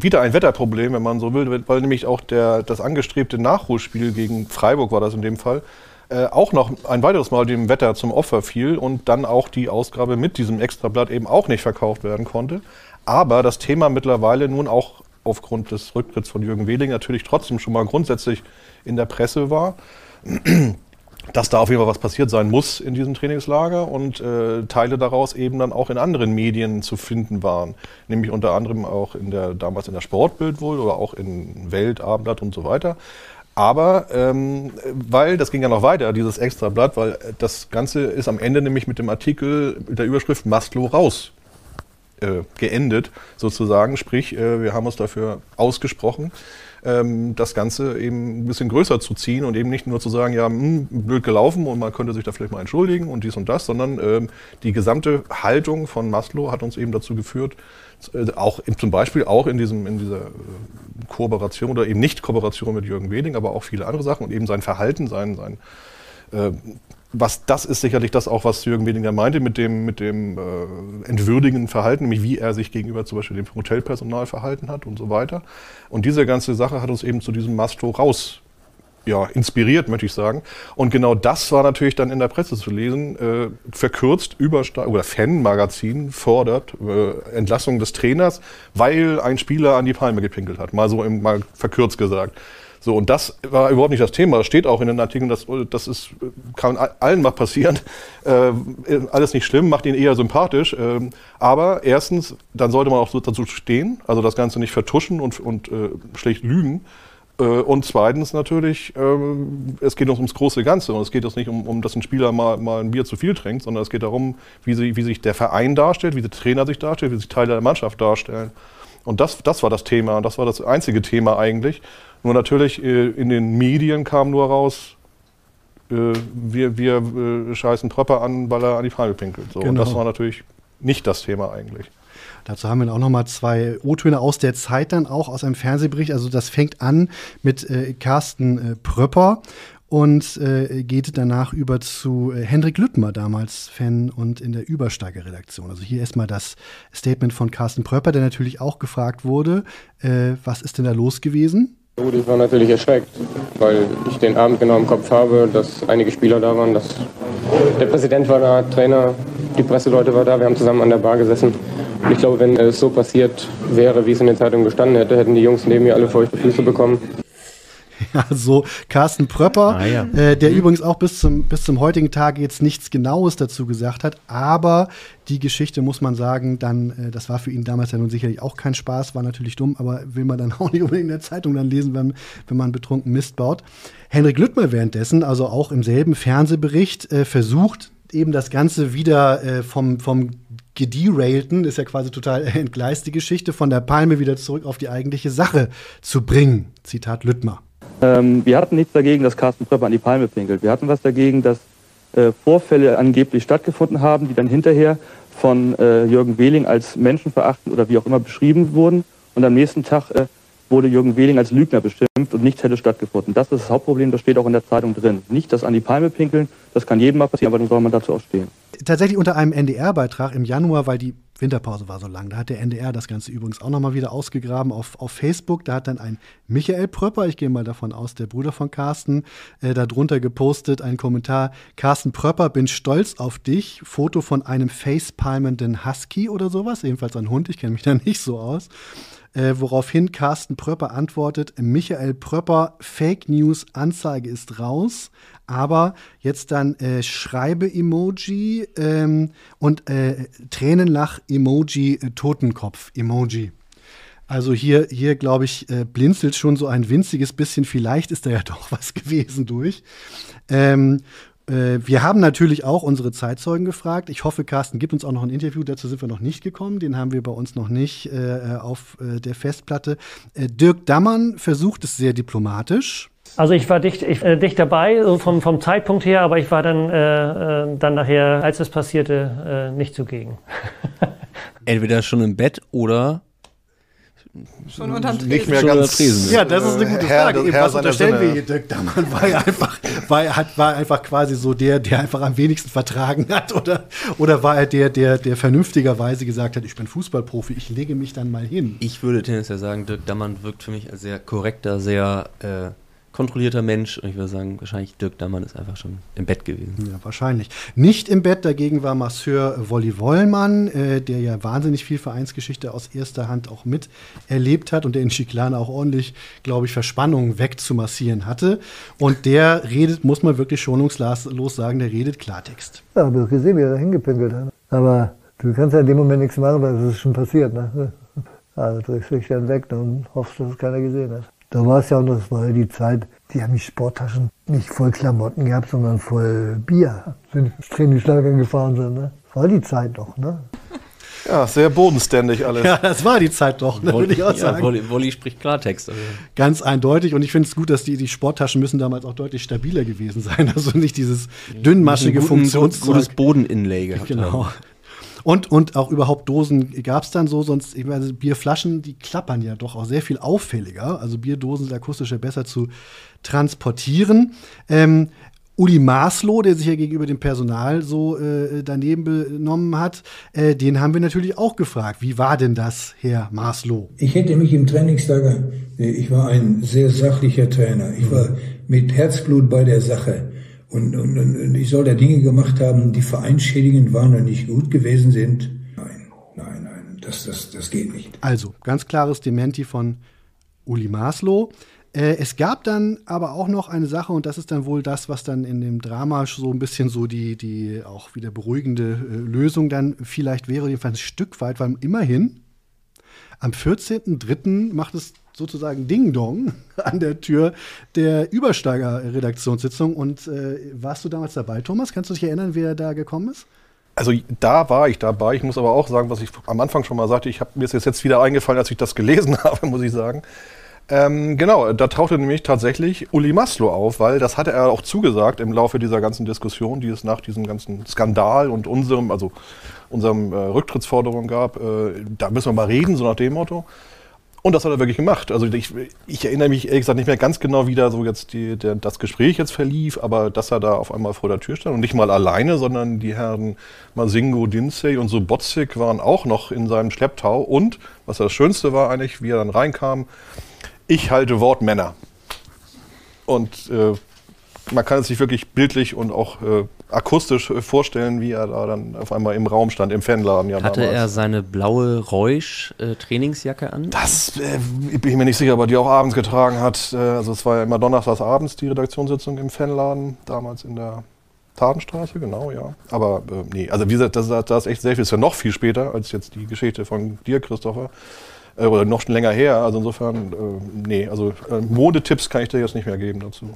wieder ein Wetterproblem, wenn man so will, weil nämlich auch das angestrebte Nachholspiel gegen Freiburg war das in dem Fall, auch noch ein weiteres Mal dem Wetter zum Opfer fiel und dann auch die Ausgabe mit diesem Extrablatt eben auch nicht verkauft werden konnte. Aber das Thema mittlerweile nun auch aufgrund des Rücktritts von Jürgen Wehling natürlich trotzdem schon mal grundsätzlich in der Presse war, dass da auf jeden Fall was passiert sein muss in diesem Trainingslager und Teile daraus eben dann auch in anderen Medien zu finden waren. Nämlich unter anderem auch damals in der Sportbild wohl oder auch in Welt, Abendblatt und so weiter. Aber weil, das ging ja noch weiter, dieses Extrablatt, weil das Ganze ist am Ende nämlich mit dem Artikel mit der Überschrift Maslow raus geendet sozusagen. Sprich, wir haben uns dafür ausgesprochen, das Ganze eben ein bisschen größer zu ziehen und eben nicht nur zu sagen, ja, blöd gelaufen und man könnte sich da vielleicht mal entschuldigen und dies und das, sondern die gesamte Haltung von Maslow hat uns eben dazu geführt, auch zum Beispiel auch in dieser Kooperation oder eben Nicht-Kooperation mit Jürgen Wehling, aber auch viele andere Sachen und eben sein Verhalten, das ist sicherlich das auch, was Jürgen Wehling meinte mit dem entwürdigenden Verhalten, nämlich wie er sich gegenüber zum Beispiel dem Hotelpersonal verhalten hat und so weiter. Und diese ganze Sache hat uns eben zu diesem Maslow raus inspiriert, möchte ich sagen. Und genau das war natürlich dann in der Presse zu lesen. Verkürzt, oder Fanmagazin fordert Entlassung des Trainers, weil ein Spieler an die Palme gepinkelt hat. Mal verkürzt gesagt. So, und das war überhaupt nicht das Thema. Das steht auch in den Artikeln, kann allen mal passieren. Alles nicht schlimm, macht ihn eher sympathisch. Aber erstens, dann sollte man auch so dazu stehen, also das Ganze nicht vertuschen und schlecht lügen. Und zweitens natürlich, es geht uns ums große Ganze. Und es geht uns nicht um dass ein Spieler mal ein Bier zu viel trinkt, sondern es geht darum, wie sich der Verein darstellt, wie der Trainer sich darstellt, wie sich Teile der Mannschaft darstellen. Und das war das Thema. Und das war das einzige Thema eigentlich. Nur natürlich, in den Medien kam nur raus, wir scheißen Pröpper an, weil er an die Palme pinkelt. So. Genau. Und das war natürlich nicht das Thema eigentlich. Dazu haben wir dann auch nochmal 2 O-Töne aus der Zeit dann auch, aus einem Fernsehbericht. Also das fängt an mit Carsten Pröpper und geht danach über zu Hendrik Lüttmer, damals Fan und in der Übersteiger-Redaktion. Also hier erstmal das Statement von Carsten Pröpper, der natürlich auch gefragt wurde, was ist denn da los gewesen? Gut, ich war natürlich erschreckt, weil ich den Abend genau im Kopf habe, dass einige Spieler da waren, dass der Präsident war da, Trainer, die Presseleute waren da, wir haben zusammen an der Bar gesessen. Und ich glaube, wenn es so passiert wäre, wie es in den Zeitungen gestanden hätte, hätten die Jungs neben mir alle feuchte Füße bekommen. Ja, so Carsten Pröpper, der übrigens auch bis zum heutigen Tag jetzt nichts Genaues dazu gesagt hat, aber die Geschichte, muss man sagen, dann, das war für ihn damals ja nun sicherlich auch kein Spaß, war natürlich dumm, aber will man dann auch nicht unbedingt in der Zeitung dann lesen, wenn man betrunken Mist baut. Hendrik Lüttmer währenddessen, also auch im selben Fernsehbericht, versucht eben das Ganze wieder vom gederailten, ist ja quasi total entgleist die Geschichte, von der Palme wieder zurück auf die eigentliche Sache zu bringen. Zitat Lüttmer. Wir hatten nichts dagegen, dass Carsten Pröpper an die Palme pinkelt. Wir hatten was dagegen, dass Vorfälle angeblich stattgefunden haben, die dann hinterher von Jürgen Wehling als menschenverachtend oder wie auch immer beschrieben wurden. Und am nächsten Tag wurde Jürgen Wehling als Lügner bestimmt und nichts hätte stattgefunden. Das ist das Hauptproblem, das steht auch in der Zeitung drin. Nicht das an die Palme pinkeln, das kann jedem mal passieren, aber dann soll man dazu auch stehen. Tatsächlich unter einem NDR-Beitrag im Januar, weil die Winterpause war so lang. Da hat der NDR das Ganze übrigens auch nochmal wieder ausgegraben auf Facebook. Da hat dann ein Michael Pröpper, ich gehe mal davon aus, der Bruder von Carsten, darunter gepostet, einen Kommentar: Carsten Pröpper, bin stolz auf dich. Foto von einem facepalmenden Husky oder sowas, jedenfalls ein Hund, ich kenne mich da nicht so aus. woraufhin Carsten Pröpper antwortet, Michael Pröpper, Fake News, Anzeige ist raus, aber jetzt dann Schreibe-Emoji und Tränenlach-Emoji, Totenkopf-Emoji. Also hier glaube ich, blinzelt schon so ein winziges bisschen, vielleicht ist da ja doch was gewesen durch. Wir haben natürlich auch unsere Zeitzeugen gefragt. Ich hoffe, Carsten gibt uns auch noch ein Interview. Dazu sind wir noch nicht gekommen. Den haben wir bei uns noch nicht auf der Festplatte. Dirk Dammann versucht es sehr diplomatisch. Also ich war dicht dabei, so vom Zeitpunkt her, aber ich war dann nachher, als es passierte, nicht zugegen. Entweder schon im Bett oder schon unterm Tresen. Nicht mehr ganz Tresen. Ja, das ist eine gute Frage. Was unterstellen wir hier? Dirk Dammann war einfach quasi so der einfach am wenigsten vertragen hat, oder war er der vernünftigerweise gesagt hat, ich bin Fußballprofi, ich lege mich dann mal hin. Ich würde tendenziell sagen, Dirk Dammann wirkt für mich als sehr korrekter, sehr kontrollierter Mensch, und ich würde sagen, wahrscheinlich Dirk Dammann ist einfach schon im Bett gewesen. Ja, wahrscheinlich. Nicht im Bett dagegen war Masseur Wolli Wollmann, der ja wahnsinnig viel Vereinsgeschichte aus erster Hand auch miterlebt hat und der in Chiclana auch ordentlich, glaube ich, Verspannungen wegzumassieren hatte. Und der redet, muss man wirklich schonungslos sagen, der redet Klartext. Ja, hab ich gesehen, wie er da hingepinkelt hat. Aber du kannst ja in dem Moment nichts machen, weil es ist schon passiert. Ne? Also drückst dich dann weg und hoffst, dass es keiner gesehen hat. Da war es ja auch noch, das war ja die Zeit, die haben die Sporttaschen nicht voll Klamotten gehabt, sondern voll Bier. Sind Trainingslager gefahren sind, ne? War die Zeit doch, ne? Ja, sehr bodenständig alles. Ja, das war die Zeit doch, ne, würde ich auch sagen. Wolli spricht Klartext. Also. Ganz eindeutig, und ich finde es gut, dass die Sporttaschen müssen damals auch deutlich stabiler gewesen sein. Also nicht dieses dünnmaschige Funktionszeug. Gutes Boden-Inlay gehabt. Genau. Und auch überhaupt Dosen gab es dann so, sonst, ich meine, Bierflaschen, die klappern ja doch auch sehr viel auffälliger. Also Bierdosen sind akustisch ja besser zu transportieren. Uli Maslow, der sich ja gegenüber dem Personal so daneben benommen hat, den haben wir natürlich auch gefragt. Wie war denn das, Herr Maslow? Ich hätte mich im Trainingslager, ich war ein sehr sachlicher Trainer. Ich war mit Herzblut bei der Sache. Und ich soll da Dinge gemacht haben, die vereinsschädigend waren und nicht gut gewesen sind. Nein, das geht nicht. Also, ganz klares Dementi von Uli Maslow. Es gab dann aber auch noch eine Sache, und das ist dann wohl das, was dann in dem Drama so ein bisschen so die auch wieder beruhigende Lösung dann vielleicht wäre, jedenfalls ein Stück weit, weil immerhin am 14.03. macht es sozusagen Ding-Dong an der Tür der Übersteiger-Redaktionssitzung. Und warst du damals dabei, Thomas? Kannst du dich erinnern, wer da gekommen ist? Also da war ich dabei. Ich muss aber auch sagen, was ich am Anfang schon mal sagte, mir ist jetzt wieder eingefallen, als ich das gelesen habe, muss ich sagen. Genau, da tauchte nämlich tatsächlich Uli Maslow auf, weil das hatte er auch zugesagt im Laufe dieser ganzen Diskussion, die es nach diesem ganzen Skandal und unserem Rücktrittsforderung gab. Da müssen wir mal reden, so nach dem Motto. Und das hat er wirklich gemacht. Also ich erinnere mich ehrlich gesagt nicht mehr ganz genau, wie da so jetzt das Gespräch jetzt verlief, aber dass er da auf einmal vor der Tür stand und nicht mal alleine, sondern die Herren Masingo, Dinzey und Sobotzik waren auch noch in seinem Schlepptau. Und, was das Schönste war eigentlich, wie er dann reinkam, ich halte Wort Männer. Und man kann es sich wirklich bildlich und auch akustisch vorstellen, wie er da dann auf einmal im Raum stand, im Fanladen. Ja, hatte er seine blaue Reusch-Trainingsjacke an? Das bin ich mir nicht sicher, aber die auch abends getragen hat. Also es war ja immer donnerstags abends die Redaktionssitzung im Fanladen, damals in der Tadenstraße, genau, ja. Aber nee, also wie gesagt, das ist echt sehr viel, ist ja noch viel später als jetzt die Geschichte von dir, Christopher. Oder noch schon länger her, also insofern, nee, also Modetipps kann ich dir jetzt nicht mehr geben dazu.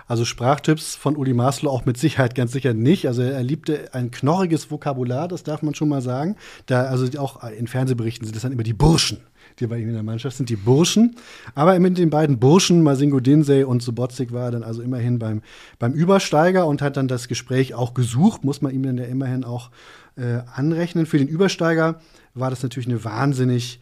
Also Sprachtipps von Uli Maslow auch mit Sicherheit ganz sicher nicht. Also er liebte ein knorriges Vokabular, das darf man schon mal sagen. Also auch in Fernsehberichten sind das dann immer die Burschen, die bei ihm in der Mannschaft sind, die Burschen. Aber mit den beiden Burschen, Masingo Dinzey und Sobotzik, war er dann also immerhin beim Übersteiger und hat dann das Gespräch auch gesucht, muss man ihm dann ja immerhin auch anrechnen. Für den Übersteiger war das natürlich eine wahnsinnig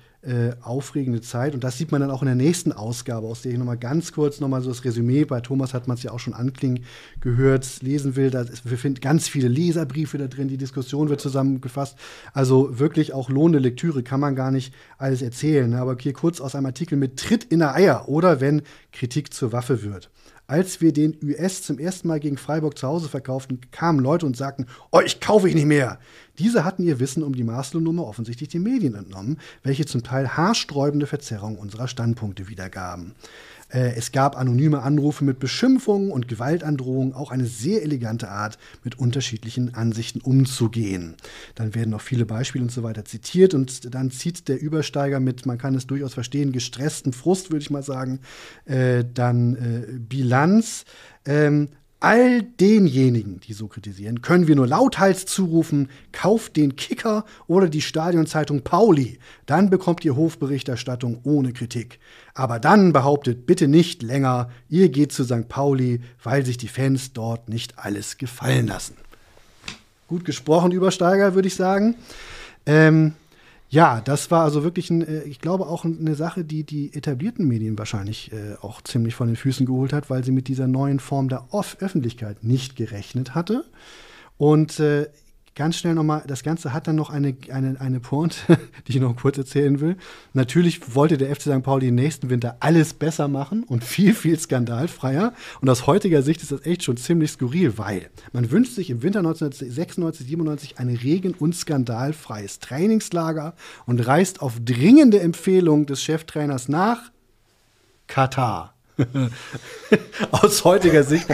aufregende Zeit. Und das sieht man dann auch in der nächsten Ausgabe, aus der ich nochmal ganz kurz nochmal so das Resümee, bei Thomas hat man es ja auch schon anklingen gehört, lesen will. Wir finden ganz viele Leserbriefe da drin, die Diskussion wird zusammengefasst. Also wirklich auch lohnende Lektüre, kann man gar nicht alles erzählen. Aber hier kurz aus einem Artikel mit Tritt in der Eier oder wenn Kritik zur Waffe wird. Als wir den US zum ersten Mal gegen Freiburg zu Hause verkauften, kamen Leute und sagten, ich kaufe ich nicht mehr. Diese hatten ihr Wissen um die Maslow-Nummer offensichtlich den Medien entnommen, welche zum Teil haarsträubende Verzerrungen unserer Standpunkte wiedergaben. Es gab anonyme Anrufe mit Beschimpfungen und Gewaltandrohungen, auch eine sehr elegante Art, mit unterschiedlichen Ansichten umzugehen. Dann werden noch viele Beispiele und so weiter zitiert und dann zieht der Übersteiger mit, man kann es durchaus verstehen, gestressten Frust, würde ich mal sagen, Bilanz. All denjenigen, die so kritisieren, können wir nur lauthals zurufen, kauft den Kicker oder die Stadionzeitung Pauli. Dann bekommt ihr Hofberichterstattung ohne Kritik. Aber dann behauptet bitte nicht länger, ihr geht zu St. Pauli, weil sich die Fans dort nicht alles gefallen lassen. Gut gesprochen, Übersteiger, würde ich sagen. Ja, das war also wirklich, ich glaube, auch eine Sache, die die etablierten Medien wahrscheinlich auch ziemlich von den Füßen geholt hat, weil sie mit dieser neuen Form der Öffentlichkeit nicht gerechnet hatte. Und ganz schnell nochmal, das Ganze hat dann noch eine Pointe, die ich noch kurz erzählen will. Natürlich wollte der FC St. Pauli im nächsten Winter alles besser machen und viel, viel skandalfreier. Und aus heutiger Sicht ist das echt schon ziemlich skurril, weil man wünscht sich im Winter 1996, 97 ein regen- und skandalfreies Trainingslager und reist auf dringende Empfehlung des Cheftrainers nach Katar. Aus heutiger Sicht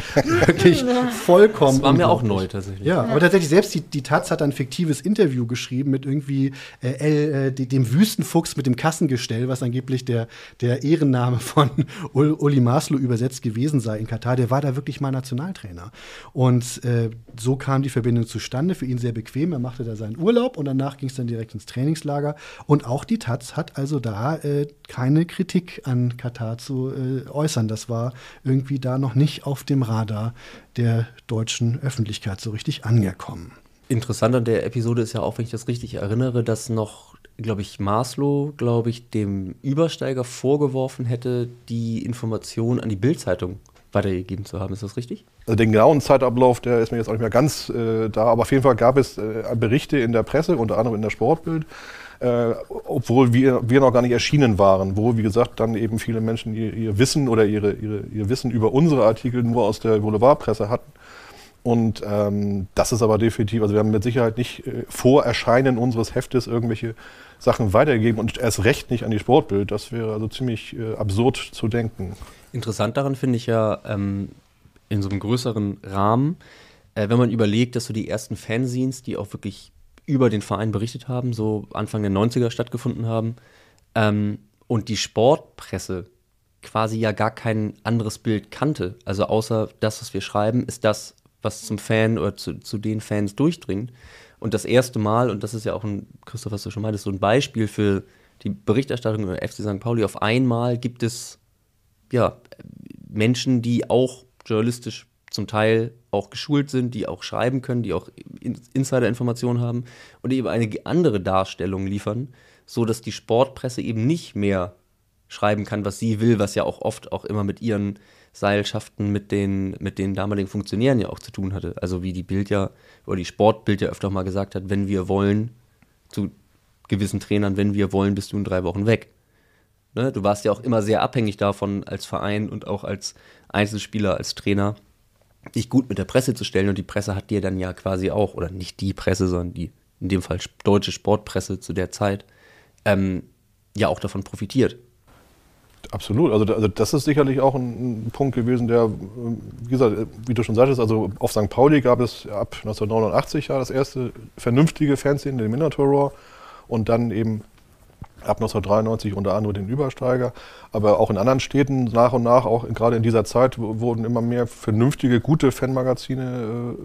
wirklich vollkommen. Das war mir auch neu tatsächlich. Ja, aber tatsächlich selbst die Taz hat ein fiktives Interview geschrieben mit irgendwie dem Wüstenfuchs mit dem Kassengestell, was angeblich der Ehrenname von Uli Maslow übersetzt gewesen sei in Katar. Der war da wirklich mal Nationaltrainer. Und so kam die Verbindung zustande. Für ihn sehr bequem. Er machte da seinen Urlaub und danach ging es dann direkt ins Trainingslager. Und auch die Taz hat also da keine Kritik an Katar zu äußern. Das war irgendwie da noch nicht auf dem Radar der deutschen Öffentlichkeit so richtig angekommen. Interessant an der Episode ist ja auch, wenn ich das richtig erinnere, dass noch, glaube ich, Maslow, dem Übersteiger vorgeworfen hätte, die Information an die Bild-Zeitung weitergegeben zu haben. Ist das richtig? Also den genauen Zeitablauf, der ist mir jetzt auch nicht mehr ganz da, aber auf jeden Fall gab es Berichte in der Presse, unter anderem in der Sportbild, obwohl wir noch gar nicht erschienen waren, wo, wie gesagt, dann eben viele Menschen ihr Wissen oder ihr Wissen über unsere Artikel nur aus der Boulevardpresse hatten. Und das ist aber definitiv, also wir haben mit Sicherheit nicht vor Erscheinen unseres Heftes irgendwelche Sachen weitergegeben und erst recht nicht an die Sportbild. Das wäre also ziemlich absurd zu denken. Interessant daran finde ich ja in so einem größeren Rahmen, wenn man überlegt, dass so die ersten Fanzines, die auch wirklich über den Verein berichtet haben, so Anfang der 90er stattgefunden haben, und die Sportpresse quasi ja gar kein anderes Bild kannte. Also außer das, was wir schreiben, ist das, was zum Fan oder zu den Fans durchdringt. Und das erste Mal, und das ist ja auch Christoph, was du schon meintest, so ein Beispiel für die Berichterstattung über FC St. Pauli, auf einmal gibt es ja Menschen, die auch journalistisch zum Teil auch geschult sind, die auch schreiben können, die auch Insider-Informationen haben und eben eine andere Darstellung liefern, so dass die Sportpresse eben nicht mehr schreiben kann, was sie will, was ja auch oft auch immer mit ihren Seilschaften mit den damaligen Funktionären ja auch zu tun hatte. Also wie die Bild ja, oder die Sportbild ja öfter mal gesagt hat, wenn wir wollen, zu gewissen Trainern, wenn wir wollen, bist du in 3 Wochen weg. Ne? Du warst ja auch immer sehr abhängig davon, als Verein und auch als Einzelspieler, als Trainer, dich gut mit der Presse zu stellen. Und die Presse hat dir dann ja quasi auch, oder nicht die Presse, sondern die, in dem Fall deutsche Sportpresse zu der Zeit, ja auch davon profitiert. Absolut, also das ist sicherlich auch ein Punkt gewesen, der, wie gesagt, wie du schon sagtest, also auf St. Pauli gab es ab 1989 ja das erste vernünftige Fernsehen, den Minotaur Raw, und dann eben ab 1993 unter anderem den Übersteiger, aber auch in anderen Städten nach und nach, auch gerade in dieser Zeit, wurden immer mehr vernünftige, gute Fanmagazine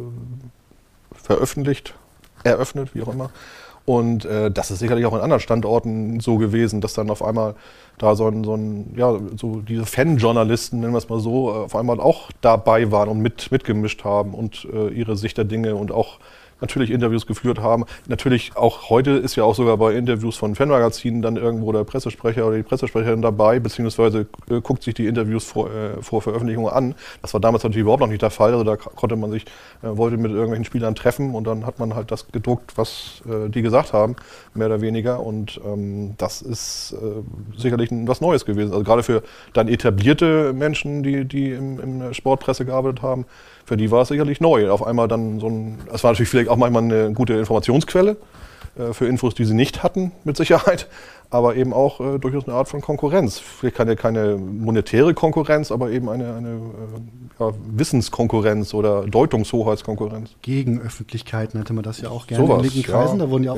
eröffnet, wie auch immer. Und das ist sicherlich auch in anderen Standorten so gewesen, dass dann auf einmal da so diese Fanjournalisten, nennen wir es mal so, auf einmal auch dabei waren und mitgemischt haben und ihre Sicht der Dinge und auch natürlich Interviews geführt haben. Natürlich auch heute ist ja auch sogar bei Interviews von Fanmagazinen dann irgendwo der Pressesprecher oder die Pressesprecherin dabei, beziehungsweise guckt sich die Interviews vor Veröffentlichung an. Das war damals natürlich überhaupt noch nicht der Fall. Also da konnte man sich, wollte mit irgendwelchen Spielern treffen und dann hat man halt das gedruckt, was die gesagt haben, mehr oder weniger. Und das ist sicherlich was Neues gewesen. Also gerade für dann etablierte Menschen, die in der Sportpresse gearbeitet haben, für die war es sicherlich neu. Auf einmal dann es war natürlich sicherlich auch manchmal eine gute Informationsquelle für Infos, die sie nicht hatten, mit Sicherheit. Aber eben auch durchaus eine Art von Konkurrenz. Vielleicht keine monetäre Konkurrenz, aber eben eine Wissenskonkurrenz oder Deutungshoheitskonkurrenz. Gegenöffentlichkeit nannte man das ja auch gerne Sowas, in linken Kreisen. ja, Da wurden ja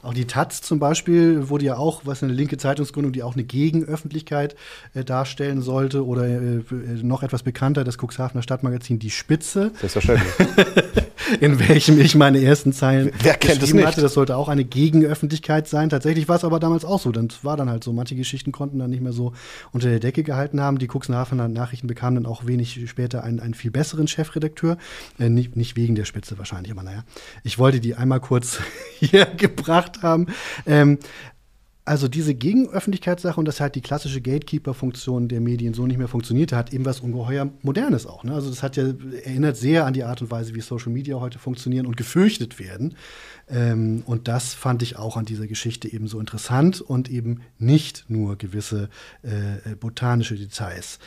auch die Taz zum Beispiel, wurde ja auch, was eine linke Zeitungsgründung, die auch eine Gegenöffentlichkeit darstellen sollte. Oder noch etwas bekannter, das Cuxhavener Stadtmagazin Die Spitze. Selbstverständlich. In welchem ich meine ersten Zeilen geschrieben hatte. Das sollte auch eine Gegenöffentlichkeit sein. Tatsächlich war es aber damals auch so. Das war dann halt so. Manche Geschichten konnten dann nicht mehr so unter der Decke gehalten haben. Die Cuxhavener Nachrichten bekamen dann auch wenig später einen viel besseren Chefredakteur. Nicht wegen der Spitze wahrscheinlich, aber naja. Ich wollte die einmal kurz hier gebracht haben. Also diese Gegenöffentlichkeitssache und dass halt die klassische Gatekeeper-Funktion der Medien so nicht mehr funktionierte, hat eben was ungeheuer Modernes auch. Ne? Also das erinnert sehr an die Art und Weise, wie Social Media heute funktionieren und gefürchtet werden. Und das fand ich auch an dieser Geschichte eben so interessant und eben nicht nur gewisse botanische Details.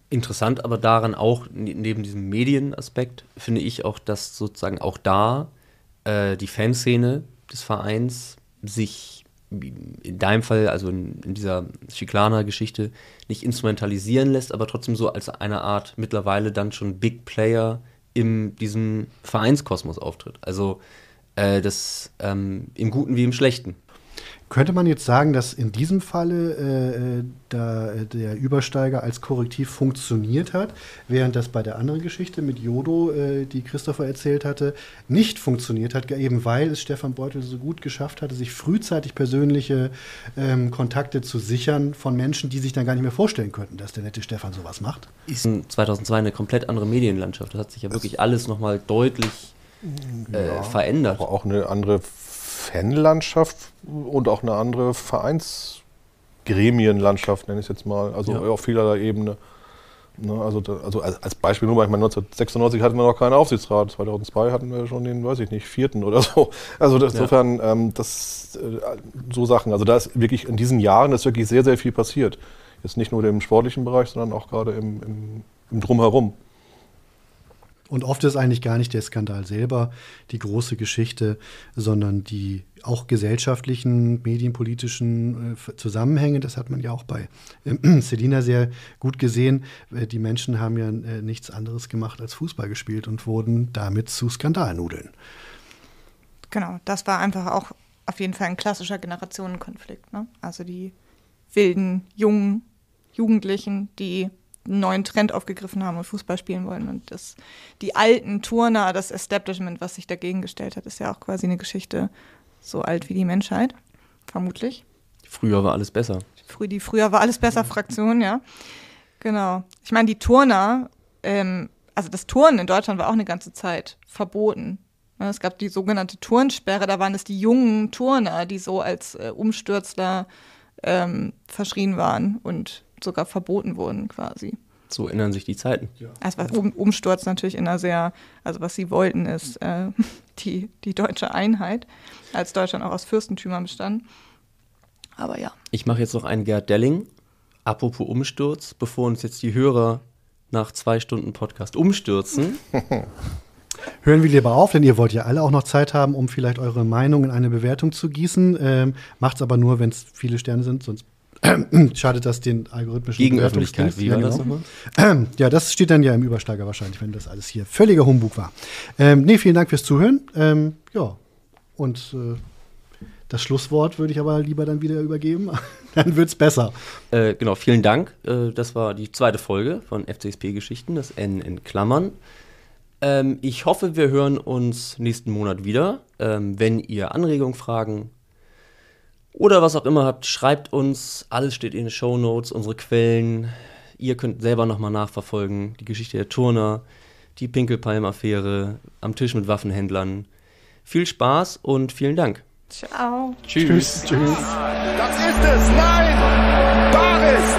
Interessant, aber daran auch, neben diesem Medienaspekt, finde ich auch, dass sozusagen auch da die Fanszene des Vereins sich in deinem Fall, also in dieser Chiclana-Geschichte, nicht instrumentalisieren lässt, aber trotzdem so als eine Art mittlerweile dann schon Big Player in diesem Vereinskosmos auftritt. Also das im Guten wie im Schlechten. Könnte man jetzt sagen, dass in diesem Falle der Übersteiger als Korrektiv funktioniert hat, während das bei der anderen Geschichte mit Jodo, die Christopher erzählt hatte, nicht funktioniert hat, eben weil es Stefan Beutel so gut geschafft hatte, sich frühzeitig persönliche Kontakte zu sichern von Menschen, die sich dann gar nicht mehr vorstellen könnten, dass der nette Stefan sowas macht? Ist 2002 eine komplett andere Medienlandschaft. Das hat sich ja wirklich alles nochmal deutlich verändert. Auch eine andere Fanlandschaft und auch eine andere Vereinsgremienlandschaft, nenne ich es jetzt mal, also auf vielerlei Ebene. Ne, also als Beispiel nur mal, ich meine, 1996 hatten wir noch keinen Aufsichtsrat, 2002 hatten wir schon den, weiß ich nicht, 4. oder so. Also insofern, so Sachen, also da ist wirklich in diesen Jahren ist wirklich sehr, sehr viel passiert. Jetzt nicht nur im sportlichen Bereich, sondern auch gerade im Drumherum. Und oft ist eigentlich gar nicht der Skandal selber die große Geschichte, sondern die auch gesellschaftlichen, medienpolitischen Zusammenhänge. Das hat man ja auch bei Selina sehr gut gesehen. Die Menschen haben ja nichts anderes gemacht als Fußball gespielt und wurden damit zu Skandalnudeln. Genau, das war einfach auch auf jeden Fall ein klassischer Generationenkonflikt. Ne? Also die wilden, jungen Jugendlichen, die einen neuen Trend aufgegriffen haben und Fußball spielen wollen. Und die alten Turner, das Establishment, was sich dagegen gestellt hat, ist ja auch quasi eine Geschichte so alt wie die Menschheit, vermutlich. Früher war alles besser. Die Früher war alles besser Fraktion, ja. Genau. Ich meine, die Turner, also das Turnen in Deutschland war auch eine ganze Zeit verboten. Es gab die sogenannte Turnsperre, da waren es die jungen Turner, die so als Umstürzler verschrien waren und sogar verboten wurden quasi. So ändern sich die Zeiten. Ja. Also Umsturz natürlich in einer sehr, also was sie wollten ist die deutsche Einheit, als Deutschland auch aus Fürstentümern bestand. Aber ja. Ich mache jetzt noch einen Gerd Delling. Apropos Umsturz, bevor uns jetzt die Hörer nach 2 Stunden Podcast umstürzen. Hören wir lieber auf, denn ihr wollt ja alle auch noch Zeit haben, um vielleicht eure Meinung in eine Bewertung zu gießen. Macht's aber nur, wenn es viele Sterne sind, sonst schadet das den algorithmischen Gegenöffentlichkeit, wie war das nochmal? Ja, das steht dann ja im Übersteiger wahrscheinlich, wenn das alles hier völliger Humbug war. Vielen Dank fürs Zuhören. Das Schlusswort würde ich aber lieber dann wieder übergeben. Dann wird's besser. Genau, vielen Dank. Das war die 2. Folge von FCSP-Geschichten, das N in Klammern. Ich hoffe, wir hören uns nächsten Monat wieder. Wenn ihr Anregungen, Fragen oder was auch immer habt, schreibt uns. Alles steht in den Shownotes, unsere Quellen. Ihr könnt selber nochmal nachverfolgen. Die Geschichte der Turner, die Pinkelpalm-Affäre, am Tisch mit Waffenhändlern. Viel Spaß und vielen Dank. Ciao. Tschüss. Tschüss. Das ist es. Nein. Baris.